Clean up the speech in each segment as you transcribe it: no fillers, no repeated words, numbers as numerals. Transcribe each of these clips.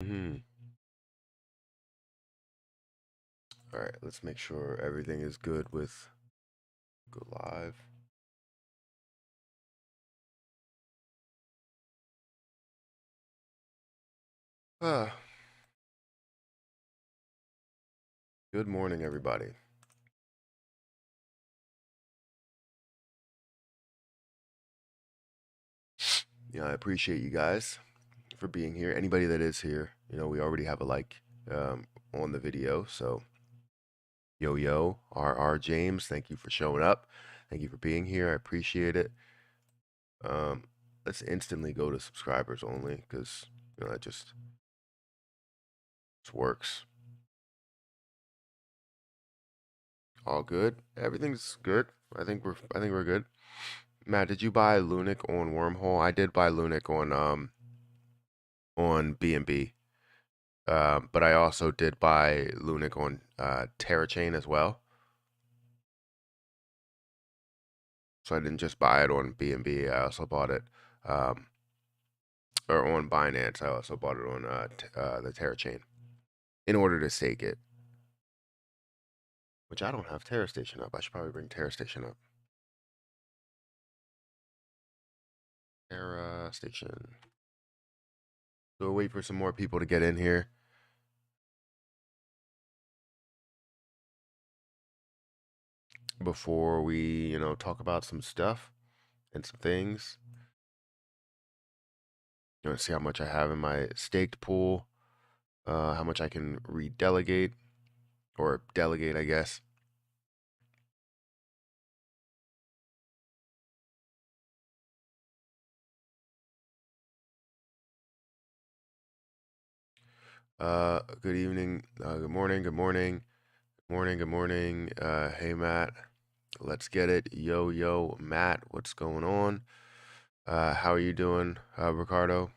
All right, let's make sure everything is good with go live. Good morning, everybody. Yeah, I appreciate you guys for being here. Anybody that is here, we already have a like on the video. So, yo, RR James, thank you for showing up. Thank you for being here. I appreciate it. Let's instantly go to subscribers only because that just works. All good. Everything's good. I think we're good. Matt, did you buy Lunic on Wormhole? I did buy Lunic on BNB. But I also did buy Lunic on Terra chain as well. So I didn't just buy it on BNB. I also bought it or on Binance. I also bought it on the Terra chain in order to stake it. Which I don't have Terra Station up. I should probably bring Terra Station up. Terra Station. So we'll wait for some more people to get in here. Before we, talk about some stuff and some things. See how much I have in my staked pool, how much I can redelegate or delegate, I guess. Good evening, good morning, good morning, good morning. Hey Matt, let's get it. Yo, Matt, what's going on? How are you doing, Ricardo?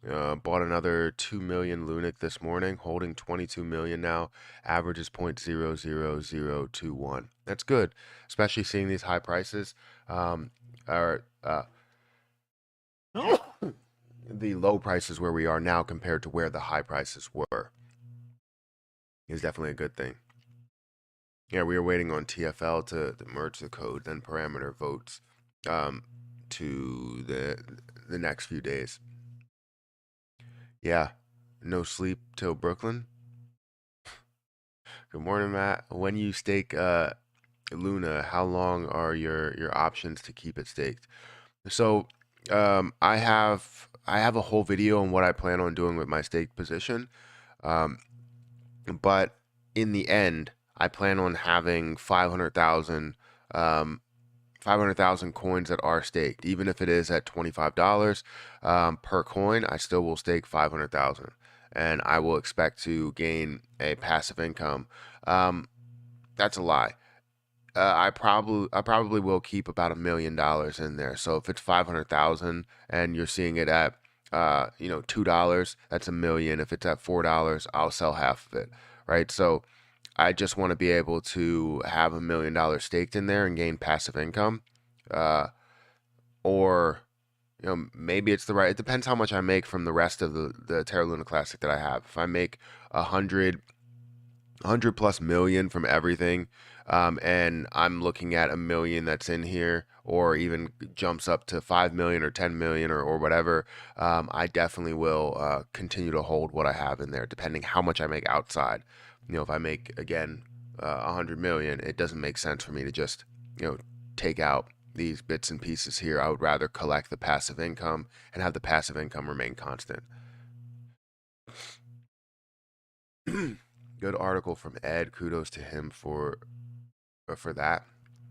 Bought another 2 million Lunic this morning, holding 22 million now. Average is 0.00021. That's good, especially seeing these high prices. Or the low prices where we are now compared to where the high prices were is definitely a good thing. Yeah, we are waiting on TFL to merge the code, then parameter votes to the next few days. Yeah, no sleep till Brooklyn. Good morning, Matt. When you stake Luna, how long are your options to keep it staked? So I have a whole video on what I plan on doing with my stake position. But in the end, I plan on having 500,000 coins that are staked. Even if it is at $25 per coin, I still will stake 500,000, and I will expect to gain a passive income. That's a lie. I probably will keep about $1 million in there. So if it's 500,000 and you're seeing it at $2, that's $1 million. If it's at $4, I'll sell half of it, right? So I just want to be able to have $1 million staked in there and gain passive income, or maybe it's the right. It depends how much I make from the rest of the Terra Luna Classic that I have. If I make 100 plus million from everything, and I'm looking at $1 million that's in here, or even jumps up to 5 million or 10 million or whatever, I definitely will continue to hold what I have in there, depending how much I make outside. If I make again 100 million, it doesn't make sense for me to just take out these bits and pieces here. I would rather collect the passive income and have the passive income remain constant. Good article from Ed. Kudos to him for that.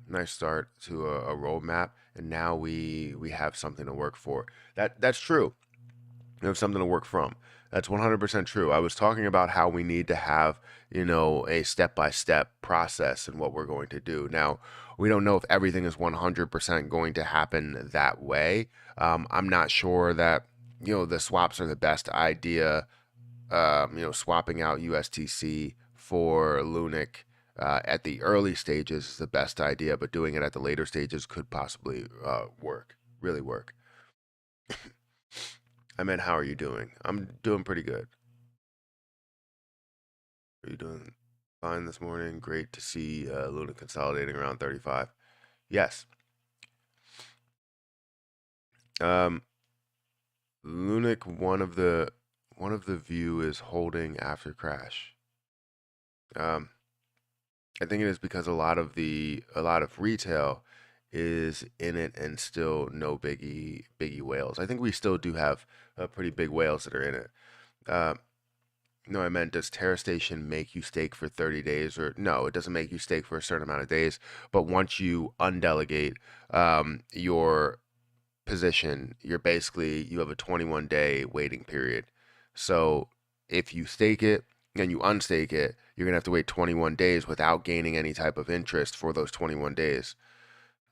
Nice start to a roadmap, and now we have something to work for. That's true. We have something to work from. That's 100% true. I was talking about how we need to have a step-by-step process and what we're going to do. Now, we don't know if everything is 100% going to happen that way. I'm not sure that the swaps are the best idea. Swapping out USTC for Lunic at the early stages is the best idea, but doing it at the later stages could possibly really work. I meant, how are you doing? I'm doing pretty good. Are you doing fine this morning? Great to see Luna consolidating around 35. Yes. Um, Lunic, one of the view is holding after crash. Um, I think it is because a lot of retail is in it and still no biggie whales. I think we still do have pretty big whales that are in it. Uh, no, I meant, does Terra Station make you stake for 30 days? Or no, it doesn't make you stake for a certain amount of days. But once you undelegate your position, you have a 21-day waiting period. So if you stake it and you unstake it, you're gonna have to wait 21 days without gaining any type of interest for those 21 days.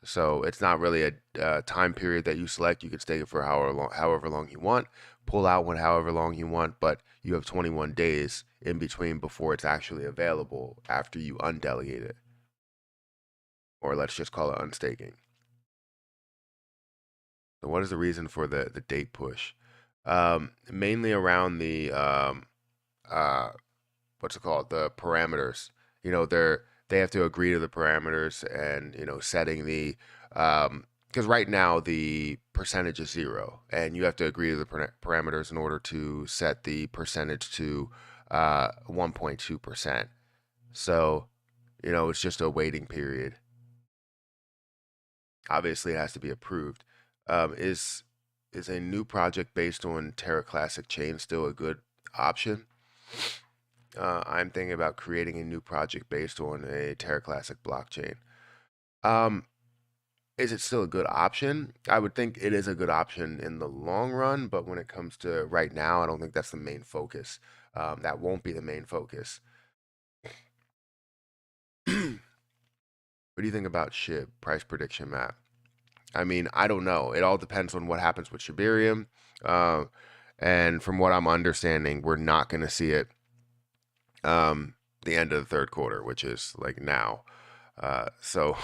So it's not really a time period that you select. You can stake it for however long you want, pull out however long you want, but you have 21 days in between before it's actually available after you undelegate it, or let's just call it unstaking. So what is the reason for the date push? Mainly around the uh, what's it called? The parameters. They have to agree to the parameters, and setting the because right now the percentage is 0, and you have to agree to the parameters in order to set the percentage to 1.2%. So it's just a waiting period. Obviously, it has to be approved. Is a new project based on Terra Classic Chain still a good option? I'm thinking about creating a new project based on a Terra Classic blockchain. Um, is it still a good option? I would think it is a good option in the long run, but when it comes to right now, I don't think that's the main focus. That won't be the main focus. What do you think about SHIB, price prediction map? I mean, I don't know. It all depends on what happens with Shibarium. Uh, and from what I'm understanding, we're not going to see it the end of the third quarter, which is like now. So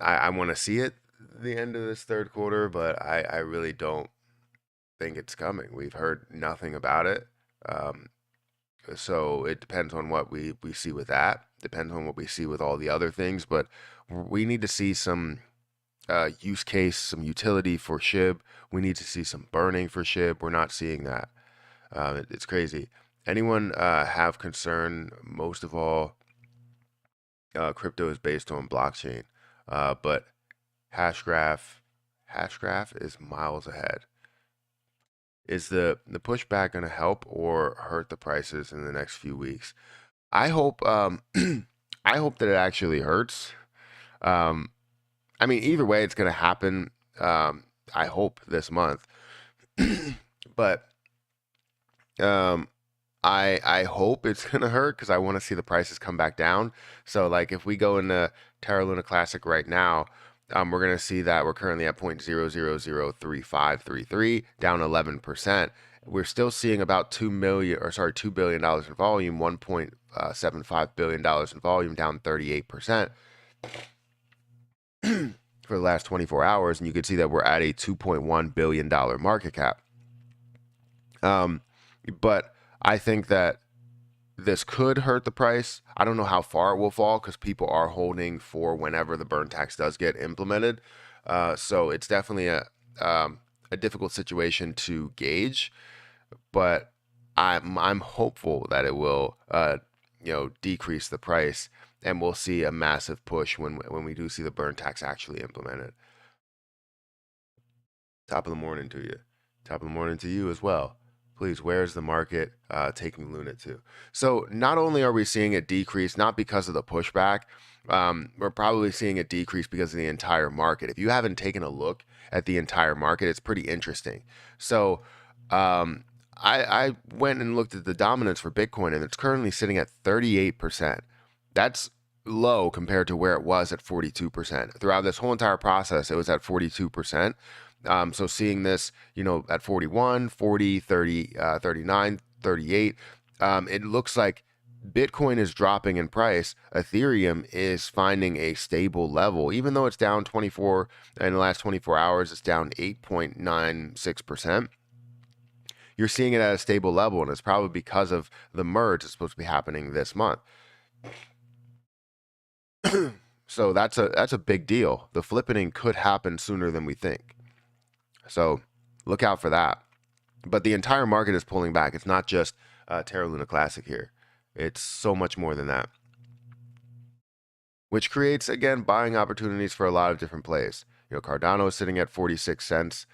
I want to see it the end of this third quarter, but I really don't think it's coming. We've heard nothing about it. Um, so it depends on what we see with that. Depends on what we see with all the other things, but we need to see some use case, some utility for SHIB. We need to see some burning for SHIB. We're not seeing that. It's crazy. Anyone have concern? Most of all, crypto is based on blockchain, but Hashgraph, Hashgraph is miles ahead. Is the pushback going to help or hurt the prices in the next few weeks? I hope I hope that it actually hurts. Um, I mean, either way, it's going to happen. I hope this month, but um, I hope it's gonna hurt because I want to see the prices come back down. So like if we go into Terra Luna Classic right now, we're gonna see that we're currently at 0.0003533, down 11%. We're still seeing about $2 billion in volume, $1.75 billion in volume, down 38% for the last 24 hours, and you can see that we're at a $2.1 billion market cap. But I think that this could hurt the price. I don't know how far it will fall because people are holding for whenever the burn tax does get implemented. So it's definitely a difficult situation to gauge, but I'm hopeful that it will decrease the price, and we'll see a massive push when we do see the burn tax actually implemented. Top of the morning to you. Top of the morning to you as well. Please, where is the market taking Luna to? So not only are we seeing a decrease, not because of the pushback, we're probably seeing a decrease because of the entire market. If you haven't taken a look at the entire market, it's pretty interesting. So I went and looked at the dominance for Bitcoin, and it's currently sitting at 38%. That's low compared to where it was at 42%. Throughout this whole entire process, it was at 42%. So seeing this, at 41, 40, 30, 39, 38, it looks like Bitcoin is dropping in price, Ethereum is finding a stable level. Even though it's down 24 in the last 24 hours, it's down 8.96%. You're seeing it at a stable level, and it's probably because of the merge that's supposed to be happening this month. So that's a big deal. The flippening could happen sooner than we think. So look out for that. But the entire market is pulling back. It's not just Terra Luna Classic here. It's so much more than that, which creates, again, buying opportunities for a lot of different plays. Cardano is sitting at 46 cents.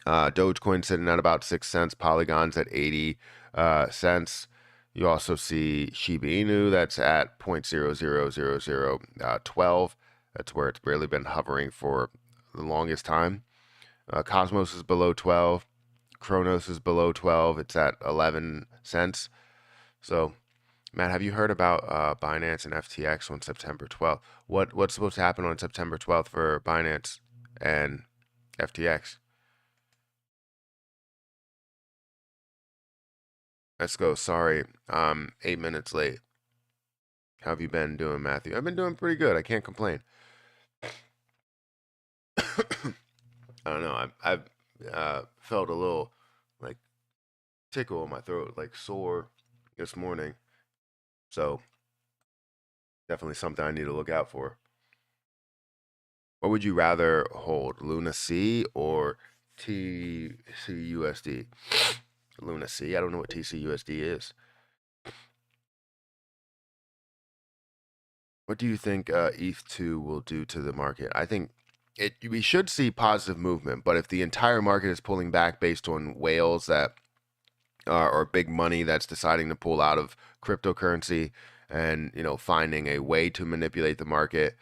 Dogecoin sitting at about 6 cents. Polygon's at 80 cents. You also see Shiba Inu that's at 0.00012. That's where it's barely been hovering for the longest time. Cosmos is below 12. Kronos is below 12. It's at 11 cents. So, Matt, have you heard about Binance and FTX on September 12th? What's supposed to happen on September 12th for Binance and FTX? Let's go. Sorry, 8 minutes late. How have you been doing, Matthew? I've been doing pretty good. I can't complain. I don't know. I've felt a little like tickle in my throat, like sore this morning. So definitely something I need to look out for. What would you rather hold, Luna C or TCUSD? Luna C. I don't know what TCUSD is. What do you think ETH2 will do to the market? I think we should see positive movement, but if the entire market is pulling back based on whales that or big money that's deciding to pull out of cryptocurrency and finding a way to manipulate the market,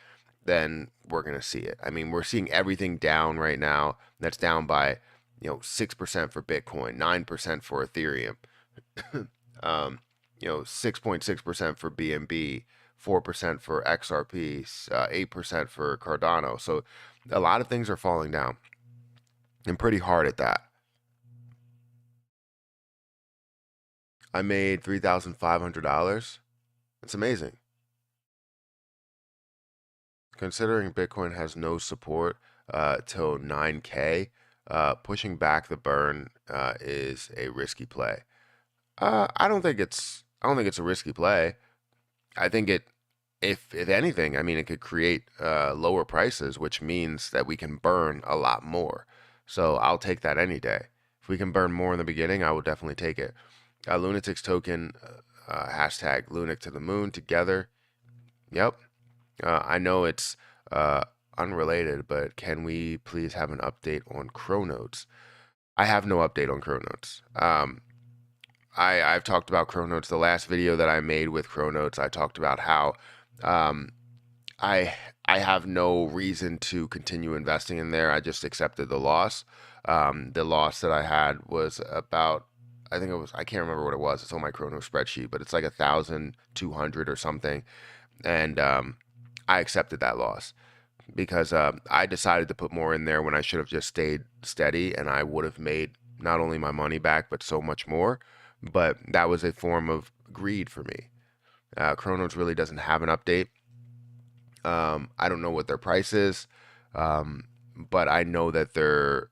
then we're going to see it. I mean, we're seeing everything down right now. That's down by 6% for Bitcoin, 9% for Ethereum, 6.6% for BNB, 4% for XRP, 8% for Cardano. So a lot of things are falling down, and pretty hard at that. I made $3,500. That's amazing. Considering Bitcoin has no support till 9K, pushing back the burn is a risky play. I don't think it's a risky play. I think if anything, I mean, it could create lower prices, which means that we can burn a lot more. So I'll take that any day. If we can burn more in the beginning, I will definitely take it. Lunatic's token, hashtag Lunic to the moon together. Yep. I know it's unrelated, but can we please have an update on Cronodes? I have no update on Cronodes. I've talked about Cronodes. The last video that I made with Cronodes, I talked about how I have no reason to continue investing in there. I just accepted the loss. The loss that I had was about, I can't remember what it was. It's on my Cronos spreadsheet, but it's like 1,200 or something. And I accepted that loss because I decided to put more in there when I should have just stayed steady, and I would have made not only my money back, but so much more. But that was a form of greed for me. Cronos really doesn't have an update. I don't know what their price is, but I know that their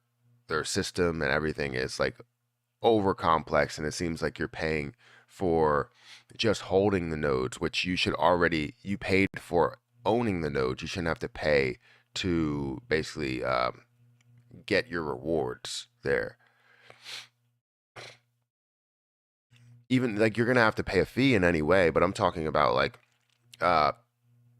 system and everything is like over complex, and it seems like you're paying for just holding the nodes, which you paid for owning the nodes. You shouldn't have to pay to basically get your rewards there. Even like you're gonna have to pay a fee in any way, but I'm talking about like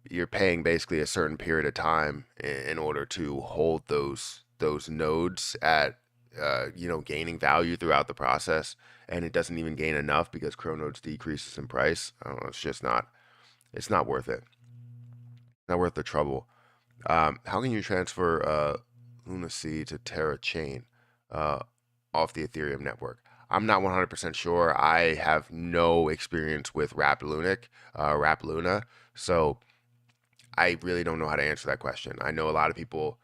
you're paying basically a certain period of time in order to hold those nodes at gaining value throughout the process, and it doesn't even gain enough because Cronodes decreases in price. I don't know, it's not worth it. Not worth the trouble. How can you transfer Luna C to Terra chain off the Ethereum network? I'm not 100% sure. I have no experience with Wrap Luna, so I really don't know how to answer that question. I know a lot of people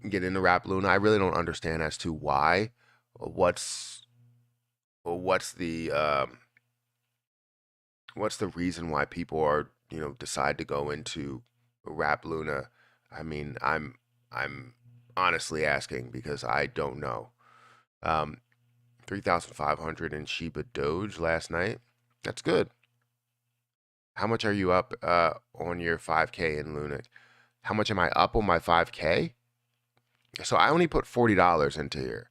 get into Wrap Luna. I really don't understand as to why. What's the what's the reason why people are, decide to go into Wrap Luna? I mean, I'm honestly asking because I don't know. Um, 3,500 in Shiba Doge last night. That's good. How much are you up on your 5K in Lunic? How much am I up on my 5K? So I only put $40 into here,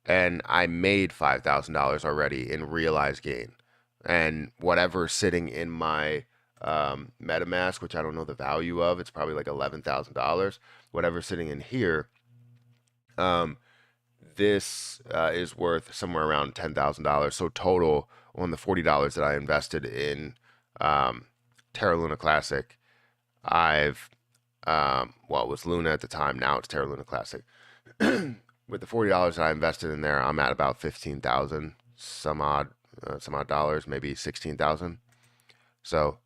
and I made $5,000 already in realized gain. And whatever's sitting in my MetaMask, which I don't know the value of, it's probably like $11,000. Whatever's sitting in here, um, this is worth somewhere around $10,000. So total on the $40 that I invested in Terra Luna Classic, I've well, it was Luna at the time. Now it's Terra Luna Classic. With the $40 that I invested in there, I'm at about 15,000 some odd dollars, maybe 16,000. So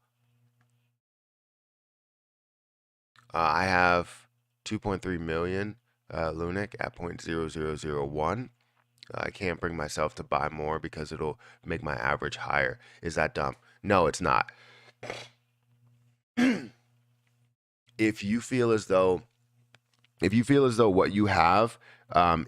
I have 2.3 million Lunic at 0.0001. I can't bring myself to buy more because it'll make my average higher. Is that dumb? No, it's not. If you feel as though what you have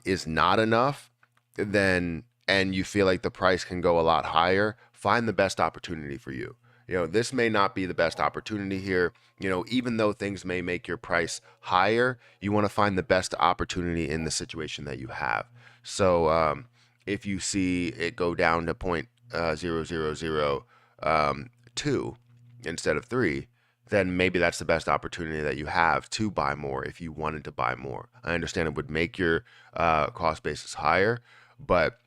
is not enough, then and you feel like the price can go a lot higher, find the best opportunity for you. This may not be the best opportunity here. Even though things may make your price higher, you want to find the best opportunity in the situation that you have. So if you see it go down to 0.0002 instead of 3, then maybe that's the best opportunity that you have to buy more if you wanted to buy more. I understand it would make your cost basis higher, but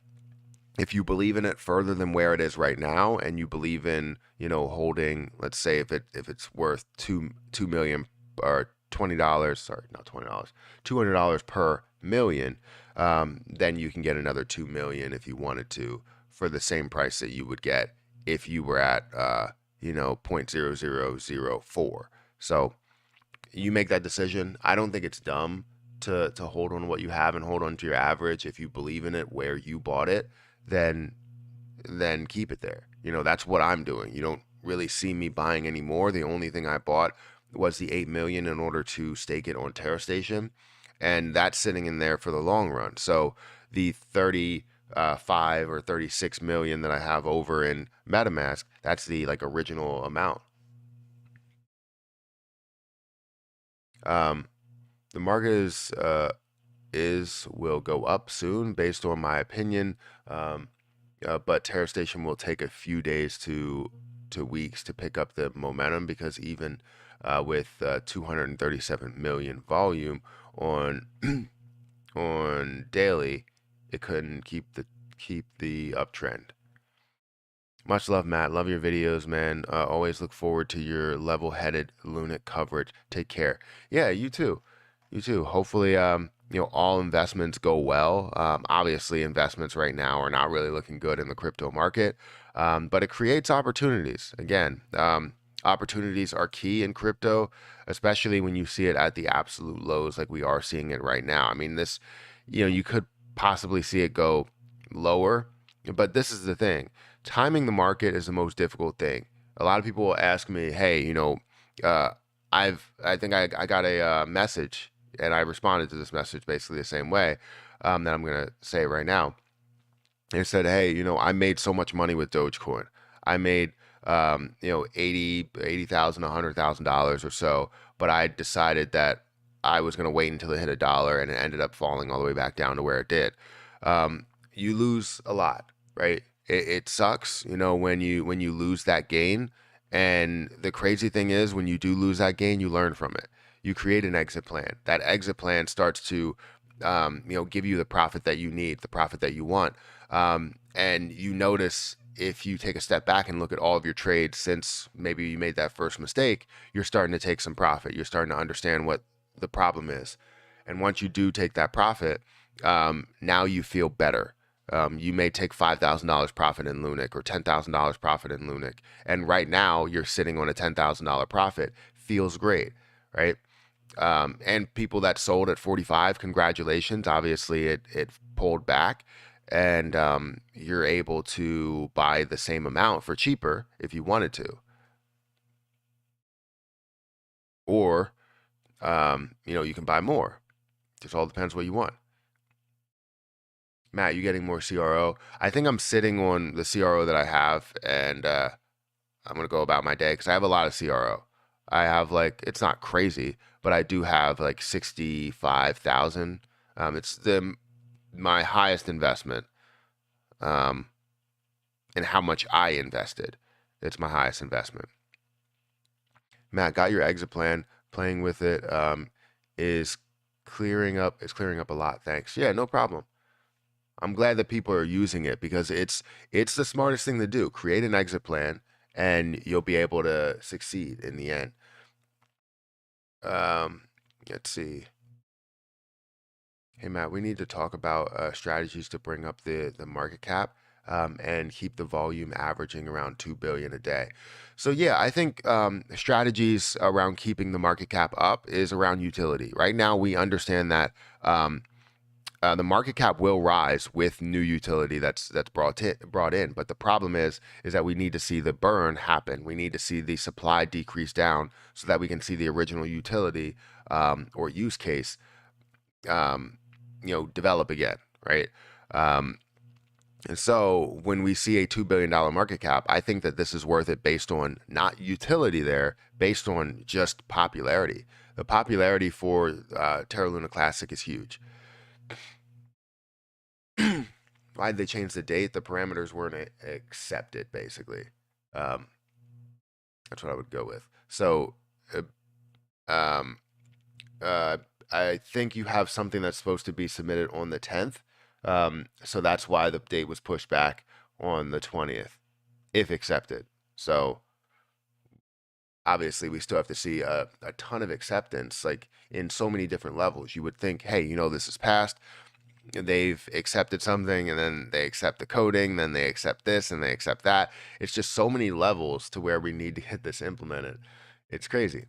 if you believe in it further than where it is right now, and you believe in holding, let's say if it's worth two million or $20, sorry, not $20, $200 per million, then you can get another 2 million if you wanted to for the same price that you would get if you were at 0.0004. So you make that decision. I don't think it's dumb to hold on to what you have and hold on to your average. If you believe in it where you bought it, then keep it there. That's what I'm doing. You don't really see me buying any more. The only thing I bought was the 8 million in order to stake it on Terra Station, and that's sitting in there for the long run. So the 35 or 36 million that I have over in MetaMask, that's the original amount. The market will go up soon based on my opinion. But Terra Station will take a few days to weeks to pick up the momentum, because even with 237 million volume on on daily, it couldn't keep the uptrend. Much love, Matt. Love your videos, man. Always look forward to your level-headed Lunic coverage. Take care. Yeah, you too. You too. Hopefully, all investments go well. Obviously, investments right now are not really looking good in the crypto market, but it creates opportunities. Again, opportunities are key in crypto, especially when you see it at the absolute lows like we are seeing it right now. I mean, this, you could possibly see it go lower, but this is the thing. Timing the market is the most difficult thing. A lot of people will ask me, hey, uh, I think I got a message, and I responded to this message basically the same way that I'm going to say right now. It said, hey, I made so much money with Dogecoin. I made, 80,000, $100,000 or so, but I decided that I was going to wait until it hit $1, and it ended up falling all the way back down to where it did. You lose a lot, right? It sucks, when you lose that gain. And the crazy thing is, when you do lose that gain, you learn from it. You create an exit plan. That exit plan starts to, give you the profit that you need, the profit that you want. And you notice, if you take a step back and look at all of your trades since maybe you made that first mistake, you're starting to take some profit. You're starting to understand what the problem is. And once you do take that profit, now you feel better. You may take $5,000 profit in Lunic or $10,000 profit in Lunic. And right now you're sitting on a $10,000 profit. Feels great, right? And people that sold at 45, congratulations. Obviously it pulled back. and you're able to buy the same amount for cheaper if you wanted to, or you can buy more. Just all depends what you want. Matt, you getting more CRO? I think I'm sitting on the CRO that I have, and I'm gonna go about my day because I have a lot of CRO. I have it's not crazy, but I do have like 65,000. It's my highest investment, um, and how much I invested. It's my highest investment. Matt, got your exit plan. Playing with it is clearing up. It's clearing up a lot. Thanks. Yeah, no problem. I'm glad that people are using it because it's the smartest thing to do. Create an exit plan, and you'll be able to succeed in the end. Um, let's see. Hey Matt, we need to talk about strategies to bring up the market cap and keep the volume averaging around 2 billion a day. So yeah, I think strategies around keeping the market cap up is around utility. Right now, we understand that the market cap will rise with new utility that's brought in. But the problem is that we need to see the burn happen. We need to see the supply decrease down so that we can see the original utility or use case develop again, right? And so when we see a $2 billion market cap, I think that this is worth it based on not utility there, based on just popularity. The popularity for Terra Luna Classic is huge. Why did they change the date? The parameters weren't accepted, basically. Um, that's what I would go with. So, um, uh, I think you have something that's supposed to be submitted on the 10th. So that's why the date was pushed back on the 20th, if accepted. So obviously, we still have to see a ton of acceptance, like in so many different levels. You would think, hey, this is passed. They've accepted something, and then they accept the coding, then they accept this, and they accept that. It's just so many levels to where we need to get this implemented. It's crazy.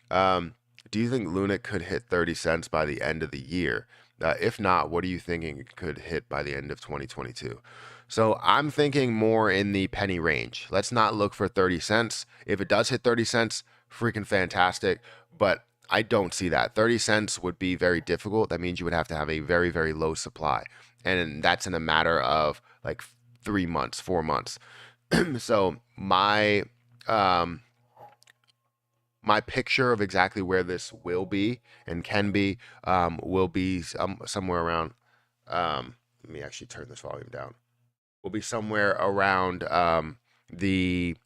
Um, do you think Lunic could hit 30 cents by the end of the year? If not, what are you thinking it could hit by the end of 2022? So I'm thinking more in the penny range. Let's not look for 30 cents. If it does hit 30 cents, freaking fantastic. But I don't see that. 30 cents would be very difficult. That means you would have to have a very, very low supply. And that's in a matter of like 3 months, 4 months. So um, my picture of exactly where this will be and can be will be somewhere around. Let me actually turn this volume down. Will be somewhere around the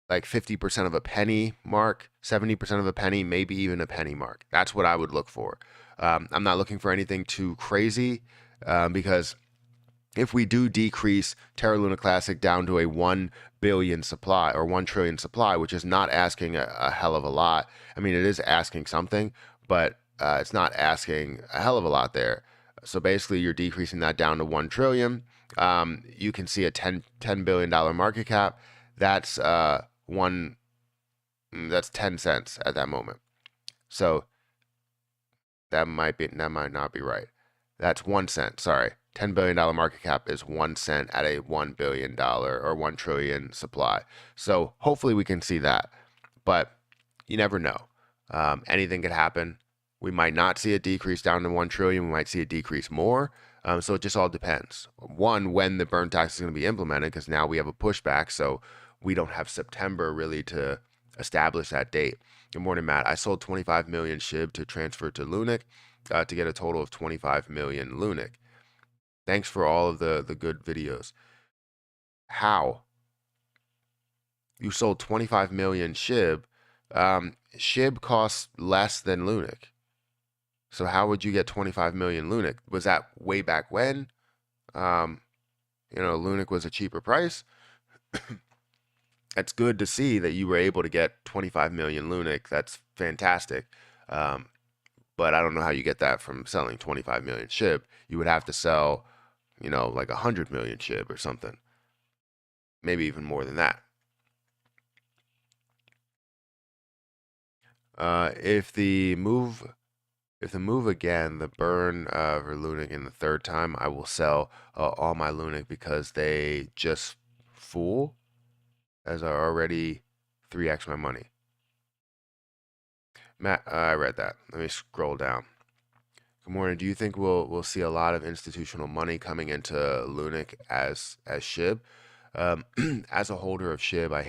like 50% of a penny mark, 70% of a penny, maybe even a penny mark. That's what I would look for. I'm not looking for anything too crazy because if we do decrease Terra Luna Classic down to a 1 billion supply or 1 trillion supply, which is not asking a hell of a lot. I mean, it is asking something, but it's not asking a hell of a lot there. So basically, you're decreasing that down to 1 trillion. You can see a $10 billion market cap. That's that's 10 cents at that moment. So that might not be right. That's 1 cent. Sorry. $10 billion market cap is 1 cent at a $1 billion or 1 trillion supply. So hopefully we can see that. But you never know. Anything could happen. We might not see a decrease down to 1 trillion. We might see a decrease more. So it just all depends. One, when the burn tax is going to be implemented, because now we have a pushback. So we don't have September really to establish that date. Good morning, Matt. I sold 25 million SHIB to transfer to Lunic to get a total of 25 million Lunic. Thanks for all of the good videos. How? You sold 25 million SHIB. SHIB costs less than Lunic. So how would you get 25 million Lunic? Was that way back when? Lunic was a cheaper price. It's good to see that you were able to get 25 million Lunic. That's fantastic. But I don't know how you get that from selling 25 million SHIB. You would have to sell, like 100 million SHIB or something. Maybe even more than that. If the move If the move again, the burn for Lunic in the third time, I will sell all my Lunic because they just fool as I already 3x my money. Matt, I read that. Let me scroll down. Good morning. Do you think we'll see a lot of institutional money coming into Lunic as SHIB? As a holder of SHIB, I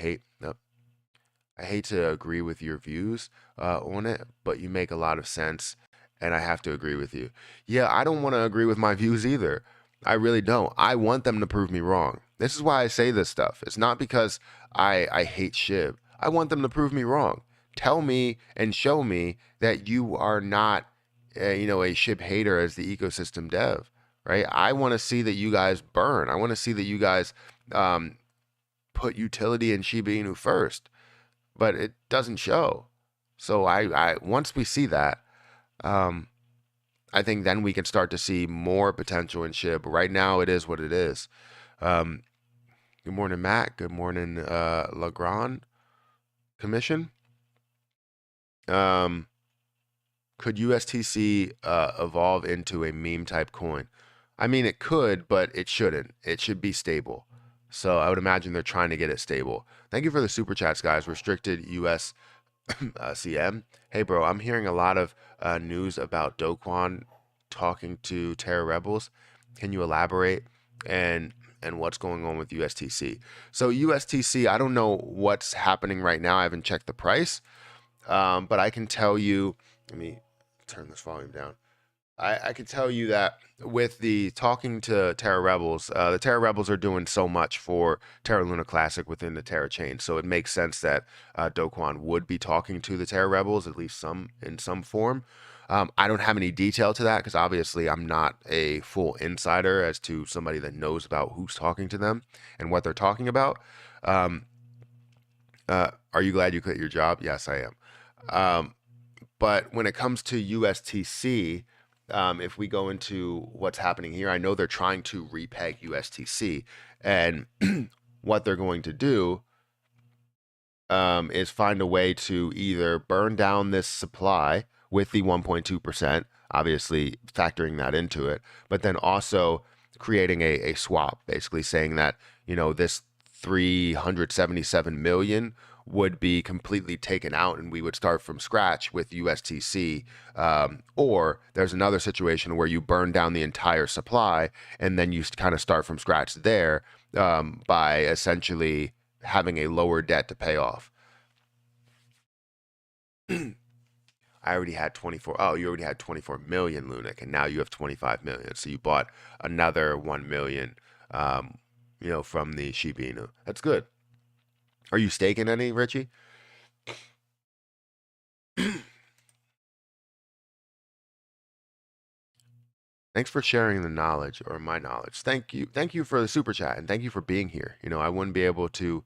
hate to agree with your views on it, but you make a lot of sense, and I have to agree with you. Yeah, I don't want to agree with my views either. I really don't. I want them to prove me wrong. This is why I say this stuff. It's not because I hate SHIB. I want them to prove me wrong. Tell me and show me that you are not, a SHIB hater as the ecosystem dev, right? I want to see that you guys burn. I want to see that you guys put utility and Shiba Inu first, but it doesn't show. So I once we see that, I think then we can start to see more potential in SHIB. Right now, it is what it is. Good morning, Matt. Good morning, Legrand Commission. Could USTC evolve into a meme type coin? I mean, it could, but it shouldn't. It should be stable. So I would imagine they're trying to get it stable. Thank you for the super chats, guys. Restricted US CM. Hey, bro, I'm hearing a lot of news about Do Kwon talking to Terra rebels. Can you elaborate and what's going on with USTC? So USTC, I don't know what's happening right now. I haven't checked the price, but I can tell you. Let me turn this volume down. I can tell you that with the talking to Terra Rebels, the Terra Rebels are doing so much for Terra Luna Classic within the Terra chain. So it makes sense that Do Kwon would be talking to the Terra Rebels, at least in some form. I don't have any detail to that because obviously I'm not a full insider as to somebody that knows about who's talking to them and what they're talking about. Are you glad you quit your job? Yes, I am. But when it comes to USTC, if we go into what's happening here, I know they're trying to repeg USTC, and what they're going to do is find a way to either burn down this supply with the 1.2%, obviously factoring that into it, but then also creating a swap, basically saying that, this 377 million would be completely taken out and we would start from scratch with USTC. Or there's another situation where you burn down the entire supply and then you kind of start from scratch there by essentially having a lower debt to pay off. I already had 24. Oh, you already had 24 million Lunic, and now you have 25 million. So you bought another 1 million, from the Shiba Inu. That's good. Are you staking any, Richie? Thanks for sharing the knowledge, or my knowledge. Thank you for the super chat, and thank you for being here. I wouldn't be able to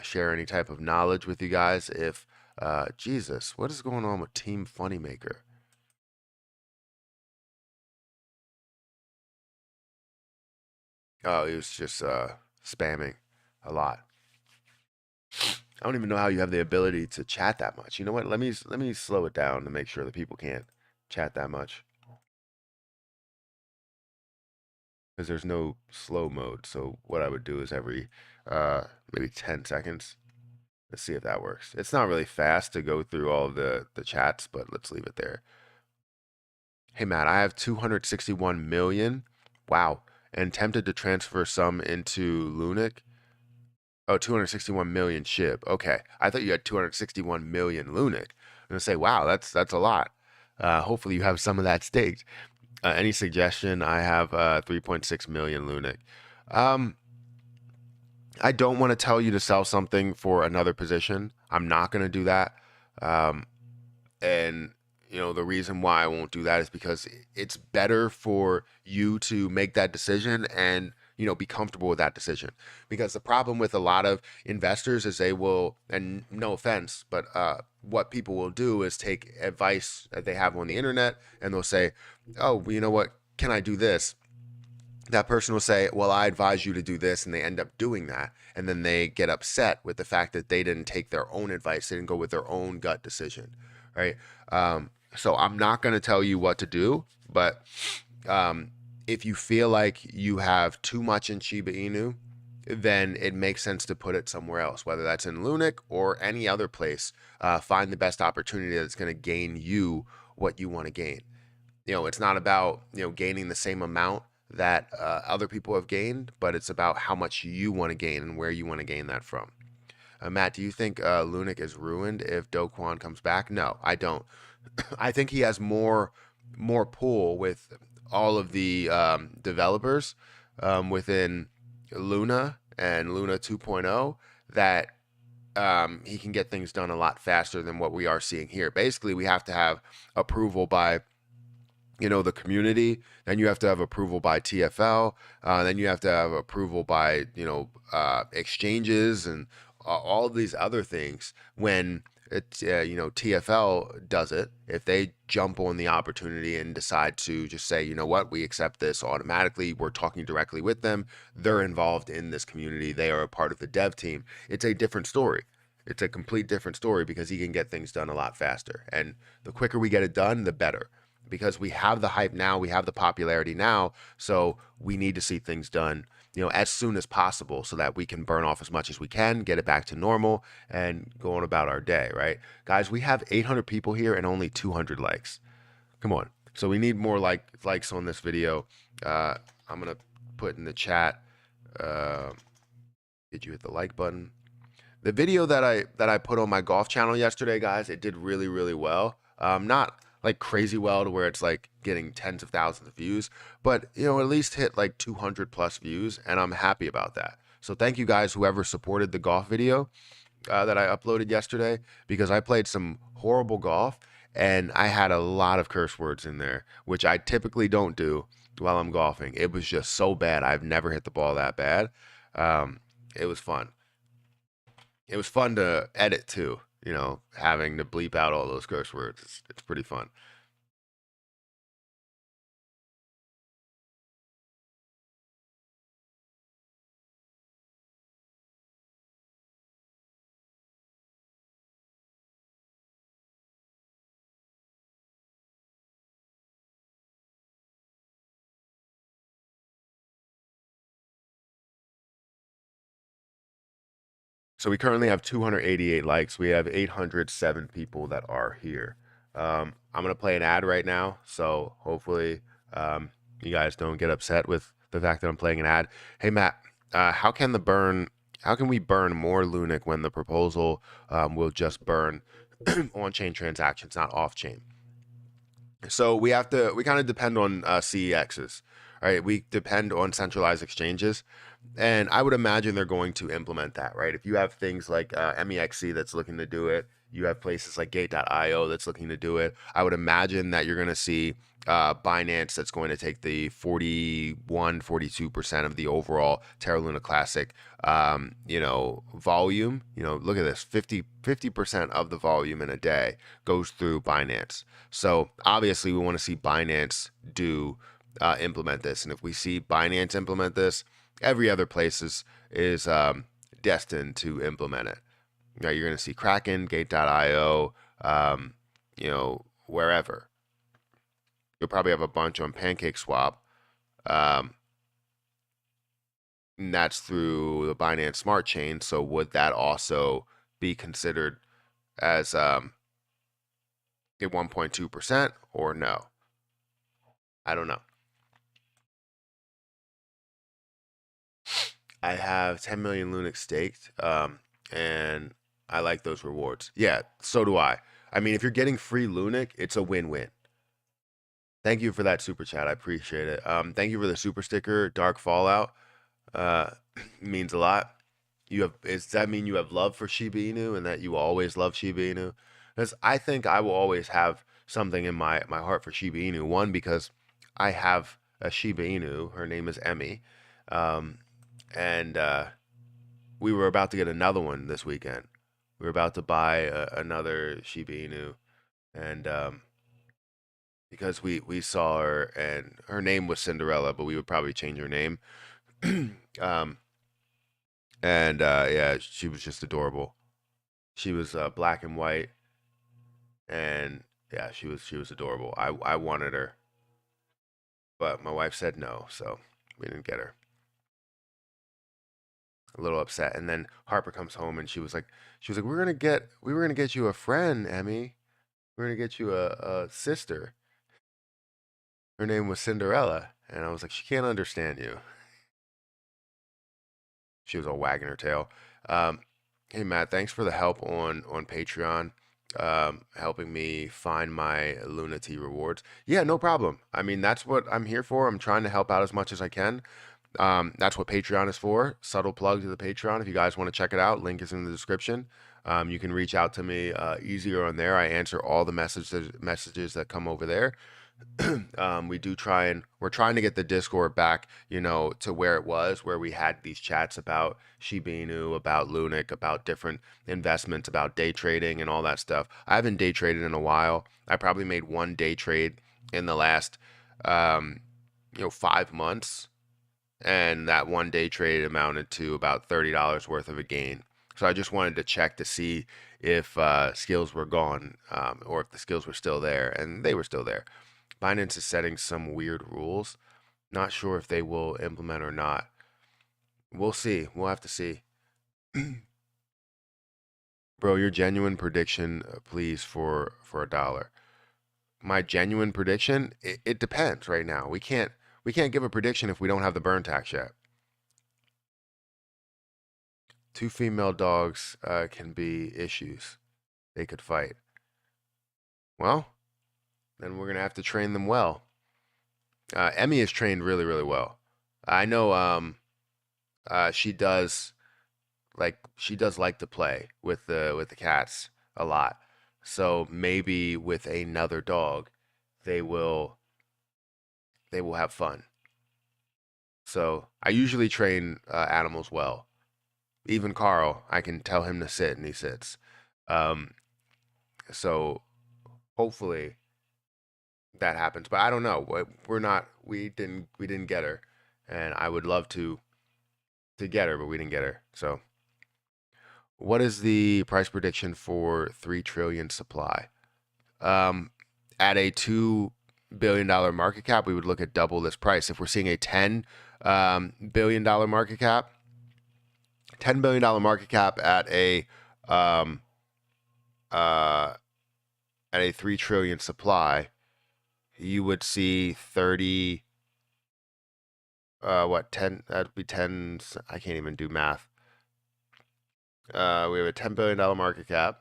share any type of knowledge with you guys if Jesus, what is going on with Team Funnymaker? Oh, he was just spamming a lot. I don't even know how you have the ability to chat that much. You know what? Let me slow it down to make sure that people can't chat that much. Because there's no slow mode. So what I would do is every maybe 10 seconds. Let's see if that works. It's not really fast to go through all of the chats, but let's leave it there. Hey Matt, I have 261 million. Wow. And tempted to transfer some into Lunic. Oh, 261 million SHIB. Okay. I thought you had 261 million Lunic. I'm going to say, wow, that's a lot. Hopefully you have some of that staked. Any suggestion? I have 3.6 million Lunic. I don't want to tell you to sell something for another position. I'm not going to do that. And the reason why I won't do that is because it's better for you to make that decision and be comfortable with that decision. Because the problem with a lot of investors is they will, and no offense, but what people will do is take advice that they have on the internet and they'll say, oh, you know what, can I do this? That person will say, well, I advise you to do this, and they end up doing that. And then they get upset with the fact that they didn't take their own advice. They didn't go with their own gut decision, right? So I'm not going to tell you what to do, but um, if you feel like you have too much in Shiba Inu, then it makes sense to put it somewhere else, whether that's in Lunic or any other place. Find the best opportunity that's going to gain you what you want to gain. It's not about gaining the same amount that other people have gained, but it's about how much you want to gain and where you want to gain that from. Matt, do you think Lunic is ruined if Do Kwon comes back? No, I don't. I think he has more pull with all of the developers within Luna and Luna 2.0 that he can get things done a lot faster than what we are seeing here. Basically, we have to have approval by the community, then you have to have approval by TFL, then you have to have approval by exchanges and all of these other things. When TFL does it, if they jump on the opportunity and decide to just say, you know what, we accept this automatically, we're talking directly with them, they're involved in this community, they are a part of the dev team, it's a different story. It's a complete different story because he can get things done a lot faster, and the quicker we get it done, the better, because we have the hype now, we have the popularity now, so we need to see things done, as soon as possible so that we can burn off as much as we can, get it back to normal, and go on about our day, right? Guys, we have 800 people here and only 200 likes. Come on. So we need more likes on this video. I'm going to put in the chat. Did you hit the like button? The video that I put on my golf channel yesterday, guys, it did really, really well. Not like crazy well to where it's like getting tens of thousands of views, but at least hit like 200 plus views, and I'm happy about that. So thank you guys, whoever supported the golf video that I uploaded yesterday, because I played some horrible golf and I had a lot of curse words in there, which I typically don't do while I'm golfing. It was just so bad. I've never hit the ball that bad. It was fun. It was fun to edit too, having to bleep out all those curse words. It's pretty fun. So we currently have 288 likes. We have 807 people that are here. I'm gonna play an ad right now, so hopefully you guys don't get upset with the fact that I'm playing an ad. Hey Matt, how can we burn more Lunic when the proposal will just burn on-chain transactions, not off-chain? So we kind of depend on CEXs, right? We depend on centralized exchanges, and I would imagine they're going to implement that, right? If you have things like MEXC that's looking to do it, you have places like Gate.io that's looking to do it. I would imagine that you're going to see Binance that's going to take the 42% of the overall Terra Luna Classic, volume. Look at this, 50% of the volume in a day goes through Binance. So obviously we want to see Binance implement this. And if we see Binance implement this, every other place is destined to implement it. You're going to see Kraken, Gate.io, wherever. You'll probably have a bunch on PancakeSwap. And that's through the Binance Smart Chain. So would that also be considered as a 1.2% or no? I don't know. I have 10 million Lunic staked, and I like those rewards. Yeah, so do I. I mean, if you're getting free Lunic, it's a win-win. Thank you for that super chat. I appreciate it. Thank you for the super sticker, Dark Fallout. Means a lot. Does that mean you have love for Shiba Inu and that you always love Shiba Inu? Because I think I will always have something in my heart for Shiba Inu. One, because I have a Shiba Inu. Her name is Emmy. And we were about to get another one this weekend. We were about to buy another Shiba Inu. And because we saw her, and her name was Cinderella, but we would probably change her name. And yeah, she was just adorable. She was black and white, and Yeah, she was adorable. I wanted her, but my wife said no, so we didn't get her. A little upset. And then Harper comes home and she was like, we were gonna get you a friend, Emmy. We're gonna get you a sister. Her name was Cinderella, and I was like, she can't understand you. She was all wagging her tail. Um, hey Matt, thanks for the help on Patreon, helping me find my Lunati rewards. Yeah, no problem. I mean, that's what I'm here for. I'm trying to help out as much as I can. That's what Patreon is for. Subtle plug to the Patreon. If you guys want to check it out, link is in the description. You can reach out to me easier on there. I answer all the messages that come over there. We're trying to get the Discord back, to where it was, where we had these chats about Shiba Inu, about Lunic, about different investments, about day trading and all that stuff. I haven't day traded in a while. I probably made one day trade in the last, 5 months, and that one day trade amounted to about $30 worth of a gain. So I just wanted to check to see if skills were gone, or if the skills were still there, and they were still there. Binance is setting some weird rules. Not sure if they will implement or not. We'll see. We'll have to see. Bro, your genuine prediction, please, for a dollar. My genuine prediction, it depends right now. We can't give a prediction if we don't have the burn tax yet. Two female dogs can be issues. They could fight. Well, then we're gonna have to train them well. Emmy is trained really, really well. I know she does like to play with the cats a lot. So maybe with another dog, they will they will have fun. So I usually train animals well. Even Carl, I can tell him to sit and he sits. Um, so hopefully that happens, but I don't know. We're not. We didn't get her, and I would love to get her, but we didn't get her. So what is the price prediction for 3 trillion supply? At a $2 billion market cap, we would look at double this price. If we're seeing a $10 billion market cap, $10 billion market cap um, uh, at a 3 trillion supply, you would see 30. What 10? That'd be 10. I can't even do math. We have a $10 billion market cap.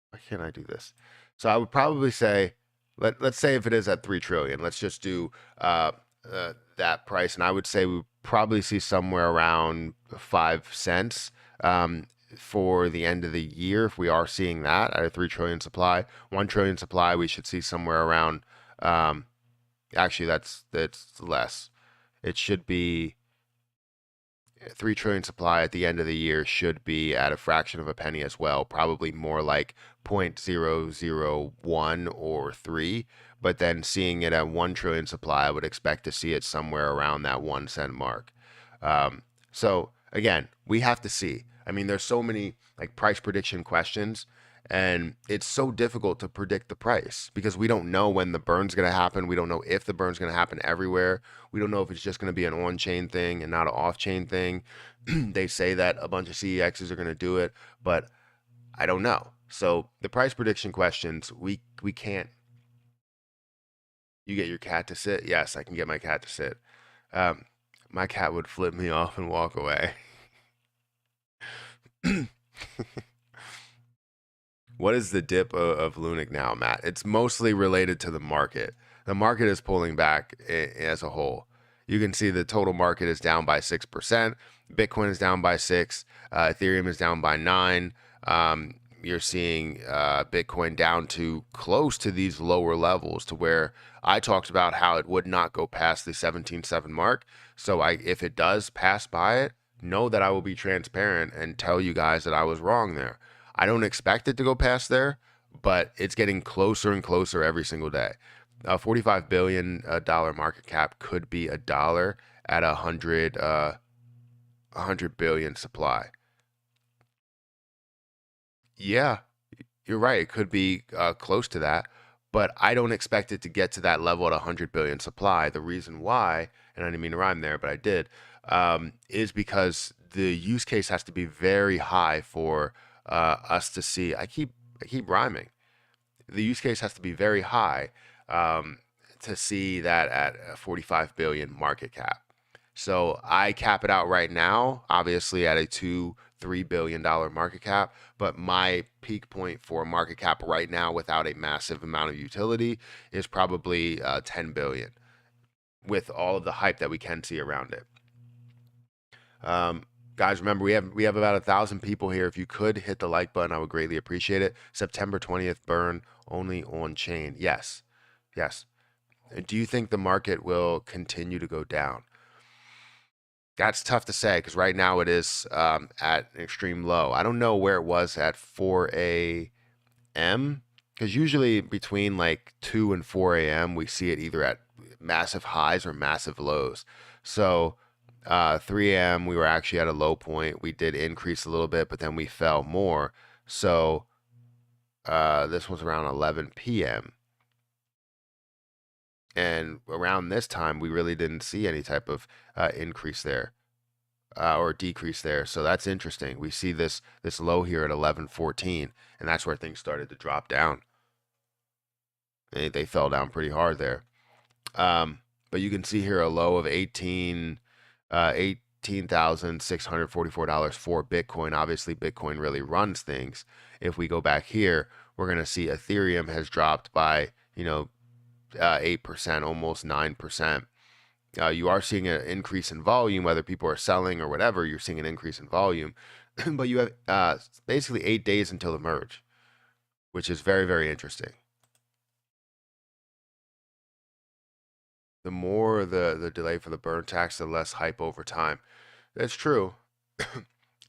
Why can't I do this? So I would probably say, let's say if it is at 3 trillion, let's just do that price, and I would say we would probably see somewhere around 5 cents for the end of the year. If we are seeing that at a 3 trillion supply, 1 trillion supply, we should see somewhere around. Actually, that's less. It should be 3 trillion supply at the end of the year should be at a fraction of a penny as well, probably more like 0.001 or 3. But then seeing it at 1 trillion supply, I would expect to see it somewhere around that 1 cent mark. So again, we have to see. I mean, there's so many like price prediction questions, and it's so difficult to predict the price because we don't know when the burn's going to happen. We don't know if the burn's going to happen everywhere. We don't know if it's just going to be an on-chain thing and not an off-chain thing. They say that a bunch of CEXs are going to do it, but I don't know. So the price prediction questions, we can't. You get your cat to sit? Yes, I can get my cat to sit. My cat would flip me off and walk away. What is the dip of Lunic now, Matt? It's mostly related to the market. The market is pulling back as a whole. You can see the total market is down by 6%. Bitcoin is down by 6. Ethereum is down by 9. You're seeing Bitcoin down to close to these lower levels, to where I talked about how it would not go past the 17.7 mark. So if it does pass by it, know that I will be transparent and tell you guys that I was wrong there. I don't expect it to go past there, but it's getting closer and closer every single day. A $45 billion market cap could be a dollar at 100 billion supply. Yeah, you're right. It could be close to that, but I don't expect it to get to that level at 100 billion supply. The reason why, and I didn't mean to rhyme there, but I did, is because the use case has to be very high for us to see. I keep rhyming. The use case has to be very high um, to see that at a 45 billion market cap. So I cap it out right now, obviously at a $2-3 billion market cap. But my peak point for market cap right now, without a massive amount of utility, is probably 10 billion, with all of the hype that we can see around it. Guys, remember we have about 1,000 people here. If you could hit the like button, I would greatly appreciate it. September 20th burn only on chain. Yes, yes. Do you think the market will continue to go down? That's tough to say because right now it is at an extreme low. I don't know where it was at 4 a.m. because usually between like 2 and 4 a.m. we see it either at massive highs or massive lows. So 3 a.m. we were actually at a low point. We did increase a little bit, but then we fell more. So this was around 11 p.m. And around this time, we really didn't see any type of increase there or decrease there. So that's interesting. We see this low here at 11:14, and that's where things started to drop down. They fell down pretty hard there. But you can see here a low of $18,644 for Bitcoin. Obviously, Bitcoin really runs things. If we go back here, we're going to see Ethereum has dropped by 8%, almost 9%. You are seeing an increase in volume, whether people are selling or whatever. You're seeing an increase in volume, but you have basically 8 days until the merge, which is very, very interesting. The more the delay for the burn tax, the less hype over time. That's true.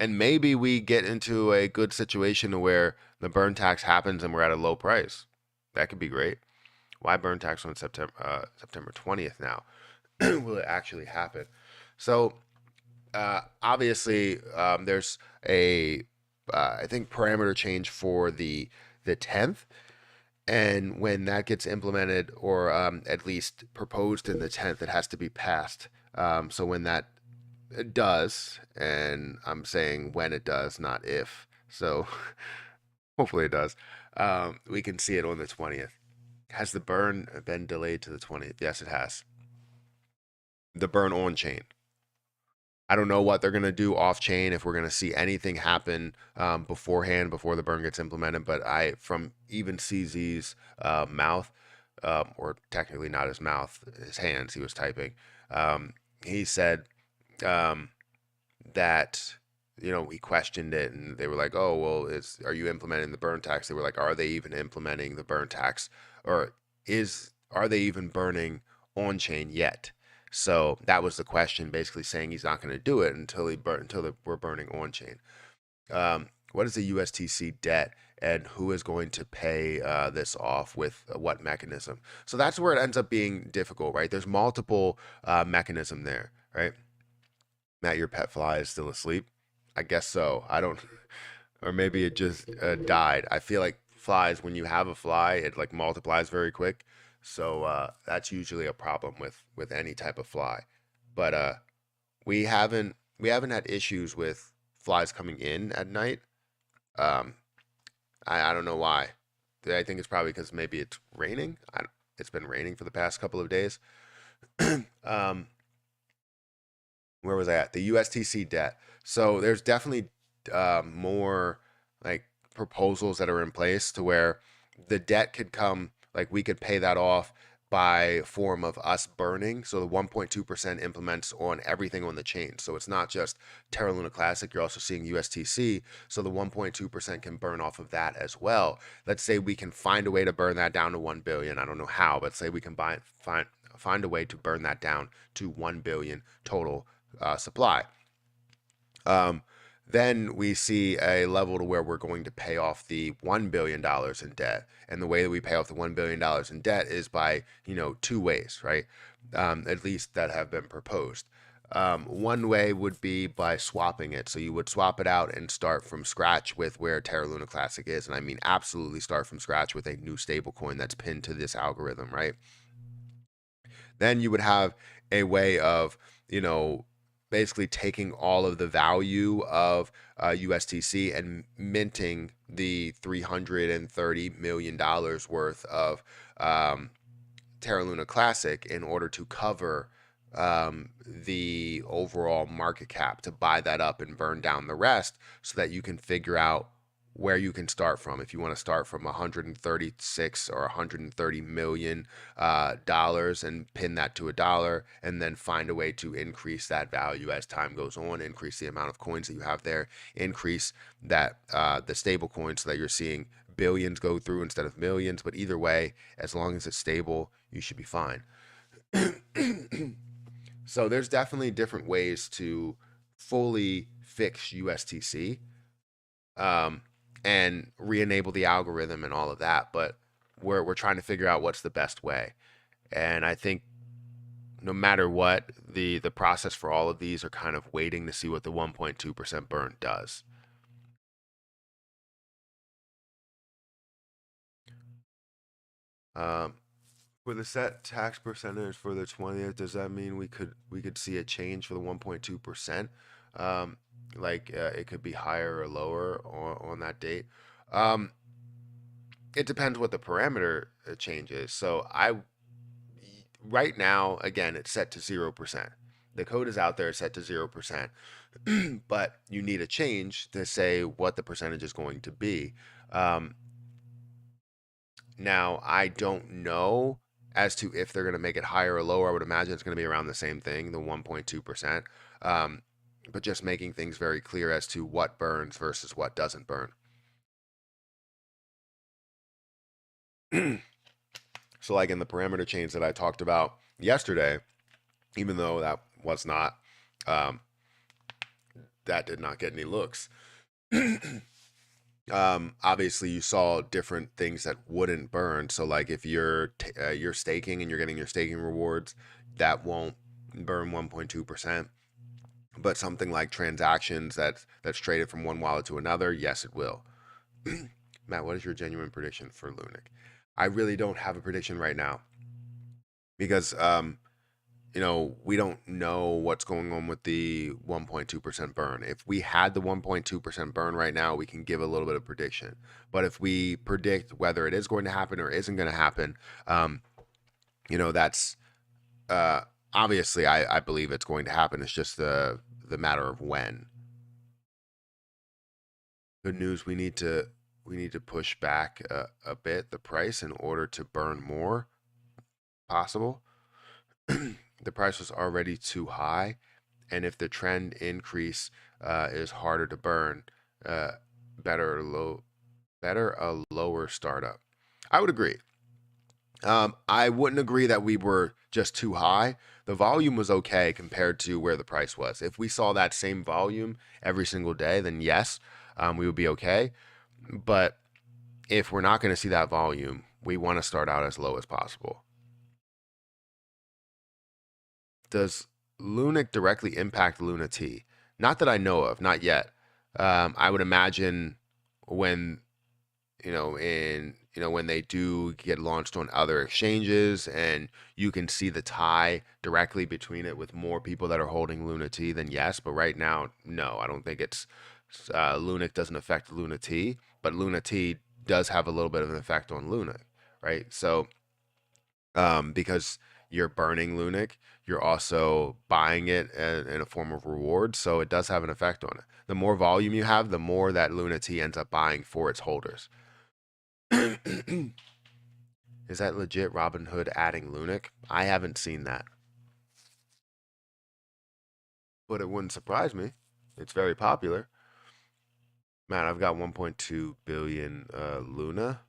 And maybe we get into a good situation where the burn tax happens and we're at a low price. That could be great. Why burn tax on September 20th now? Will it actually happen? So obviously there's a I think parameter change for the 10th, and when that gets implemented or at least proposed in the 10th, it has to be passed. So when that does, and I'm saying when it does, not if. So hopefully it does. We can see it on the 20th. Has the burn been delayed to the 20th? Yes, it has. The burn on chain. I don't know what they're going to do off chain, if we're going to see anything happen beforehand, before the burn gets implemented. But from even CZ's mouth, or technically not his mouth, his hands, he was typing. He said that, he questioned it, and they were like, "Oh, well, are you implementing the burn tax?" They were like, "Are they even implementing the burn tax, or are they even burning on chain yet?" So that was the question, basically saying he's not going to do it until we're burning on chain. What is the USTC debt, and who is going to pay this off with what mechanism? So that's where it ends up being difficult, right? There's multiple mechanism there, right? Matt, your pet fly is still asleep. I guess so. I don't, or maybe it just died. I feel like flies, when you have a fly, it like multiplies very quick. So that's usually a problem with any type of fly. But we haven't had issues with flies coming in at night. Um, I don't know why. I think it's probably because maybe it's raining. It's been raining for the past couple of days. um, where was I at? The USTC debt. So there's definitely more like proposals that are in place to where the debt could come, like we could pay that off by form of us burning. So the 1.2% implements on everything on the chain. So it's not just Terra Luna Classic, you're also seeing USTC. So the 1.2% can burn off of that as well. Let's say we can find a way to burn that down to 1 billion. I don't know how, but say we can find a way to burn that down to 1 billion total supply. Then we see a level to where we're going to pay off the $1 billion in debt. And the way that we pay off the $1 billion in debt is by, two ways, right? At least that have been proposed. One way would be by swapping it. So you would swap it out and start from scratch with where Terra Luna Classic is. And I mean, absolutely start from scratch with a new stablecoin that's pinned to this algorithm, right? Then you would have a way of, you know, basically taking all of the value of USTC and minting the $330 million worth of Terra Luna Classic in order to cover the overall market cap, to buy that up and burn down the rest so that you can figure out where you can start from. If you want to start from 136 or 130 million dollars and pin that to a dollar, and then find a way to increase that value as time goes on, increase the amount of coins that you have there, increase that the stable coins so that you're seeing billions go through instead of millions. But either way, as long as it's stable, you should be fine. So there's definitely different ways to fully fix USTC, um, and re-enable the algorithm and all of that. But we're trying to figure out what's the best way. And I think no matter what, the process for all of these are kind of waiting to see what the 1.2% burn does. Um, for the set tax percentage for the 20th, does that mean we could see a change for the 1.2%? Like it could be higher or lower on that date. Um, it depends what the parameter change is. So I right now, again, it's set to 0%. The code is out there set to 0%, but you need a change to say what the percentage is going to be. Um, Now, I don't know as to if they're going to make it higher or lower. I would imagine it's going to be around the same thing, the 1.2%. But just making things very clear as to what burns versus what doesn't burn. So, like in the parameter change that I talked about yesterday, even though um, that did not get any looks. Obviously you saw different things that wouldn't burn. So like if you're staking and you're getting your staking rewards, that won't burn 1.2%. But something like transactions that's traded from one wallet to another, yes, it will. Matt, what is your genuine prediction for Lunic? I really don't have a prediction right now because we don't know what's going on with the 1.2% burn. If we had the 1.2% burn right now, we can give a little bit of prediction. But if we predict whether it is going to happen or isn't going to happen, that's uh, obviously I believe it's going to happen. It's just the matter of when. Good news. We need to push back a bit the price in order to burn more possible. The price was already too high, and if the trend increase is harder to burn, uh, better a lower startup. I would agree. I wouldn't agree that we were just too high. The volume was okay compared to where the price was. If we saw that same volume every single day, then yes, we would be okay. But if we're not going to see that volume, we want to start out as low as possible. Does Lunic directly impact Lunati? Not that I know of, not yet. I would imagine when when they do get launched on other exchanges and you can see the tie directly between it with more people that are holding Lunati, then yes. But right now, no, I don't think it's Lunic doesn't affect Lunati, but Lunati does have a little bit of an effect on Lunic, right? So because you're burning Lunic, you're also buying it in a form of reward. So it does have an effect on it. The more volume you have, the more that Lunati ends up buying for its holders. Is that legit Robinhood adding Lunic? I haven't seen that, but it wouldn't surprise me. It's very popular. Man, I've got 1.2 billion Luna.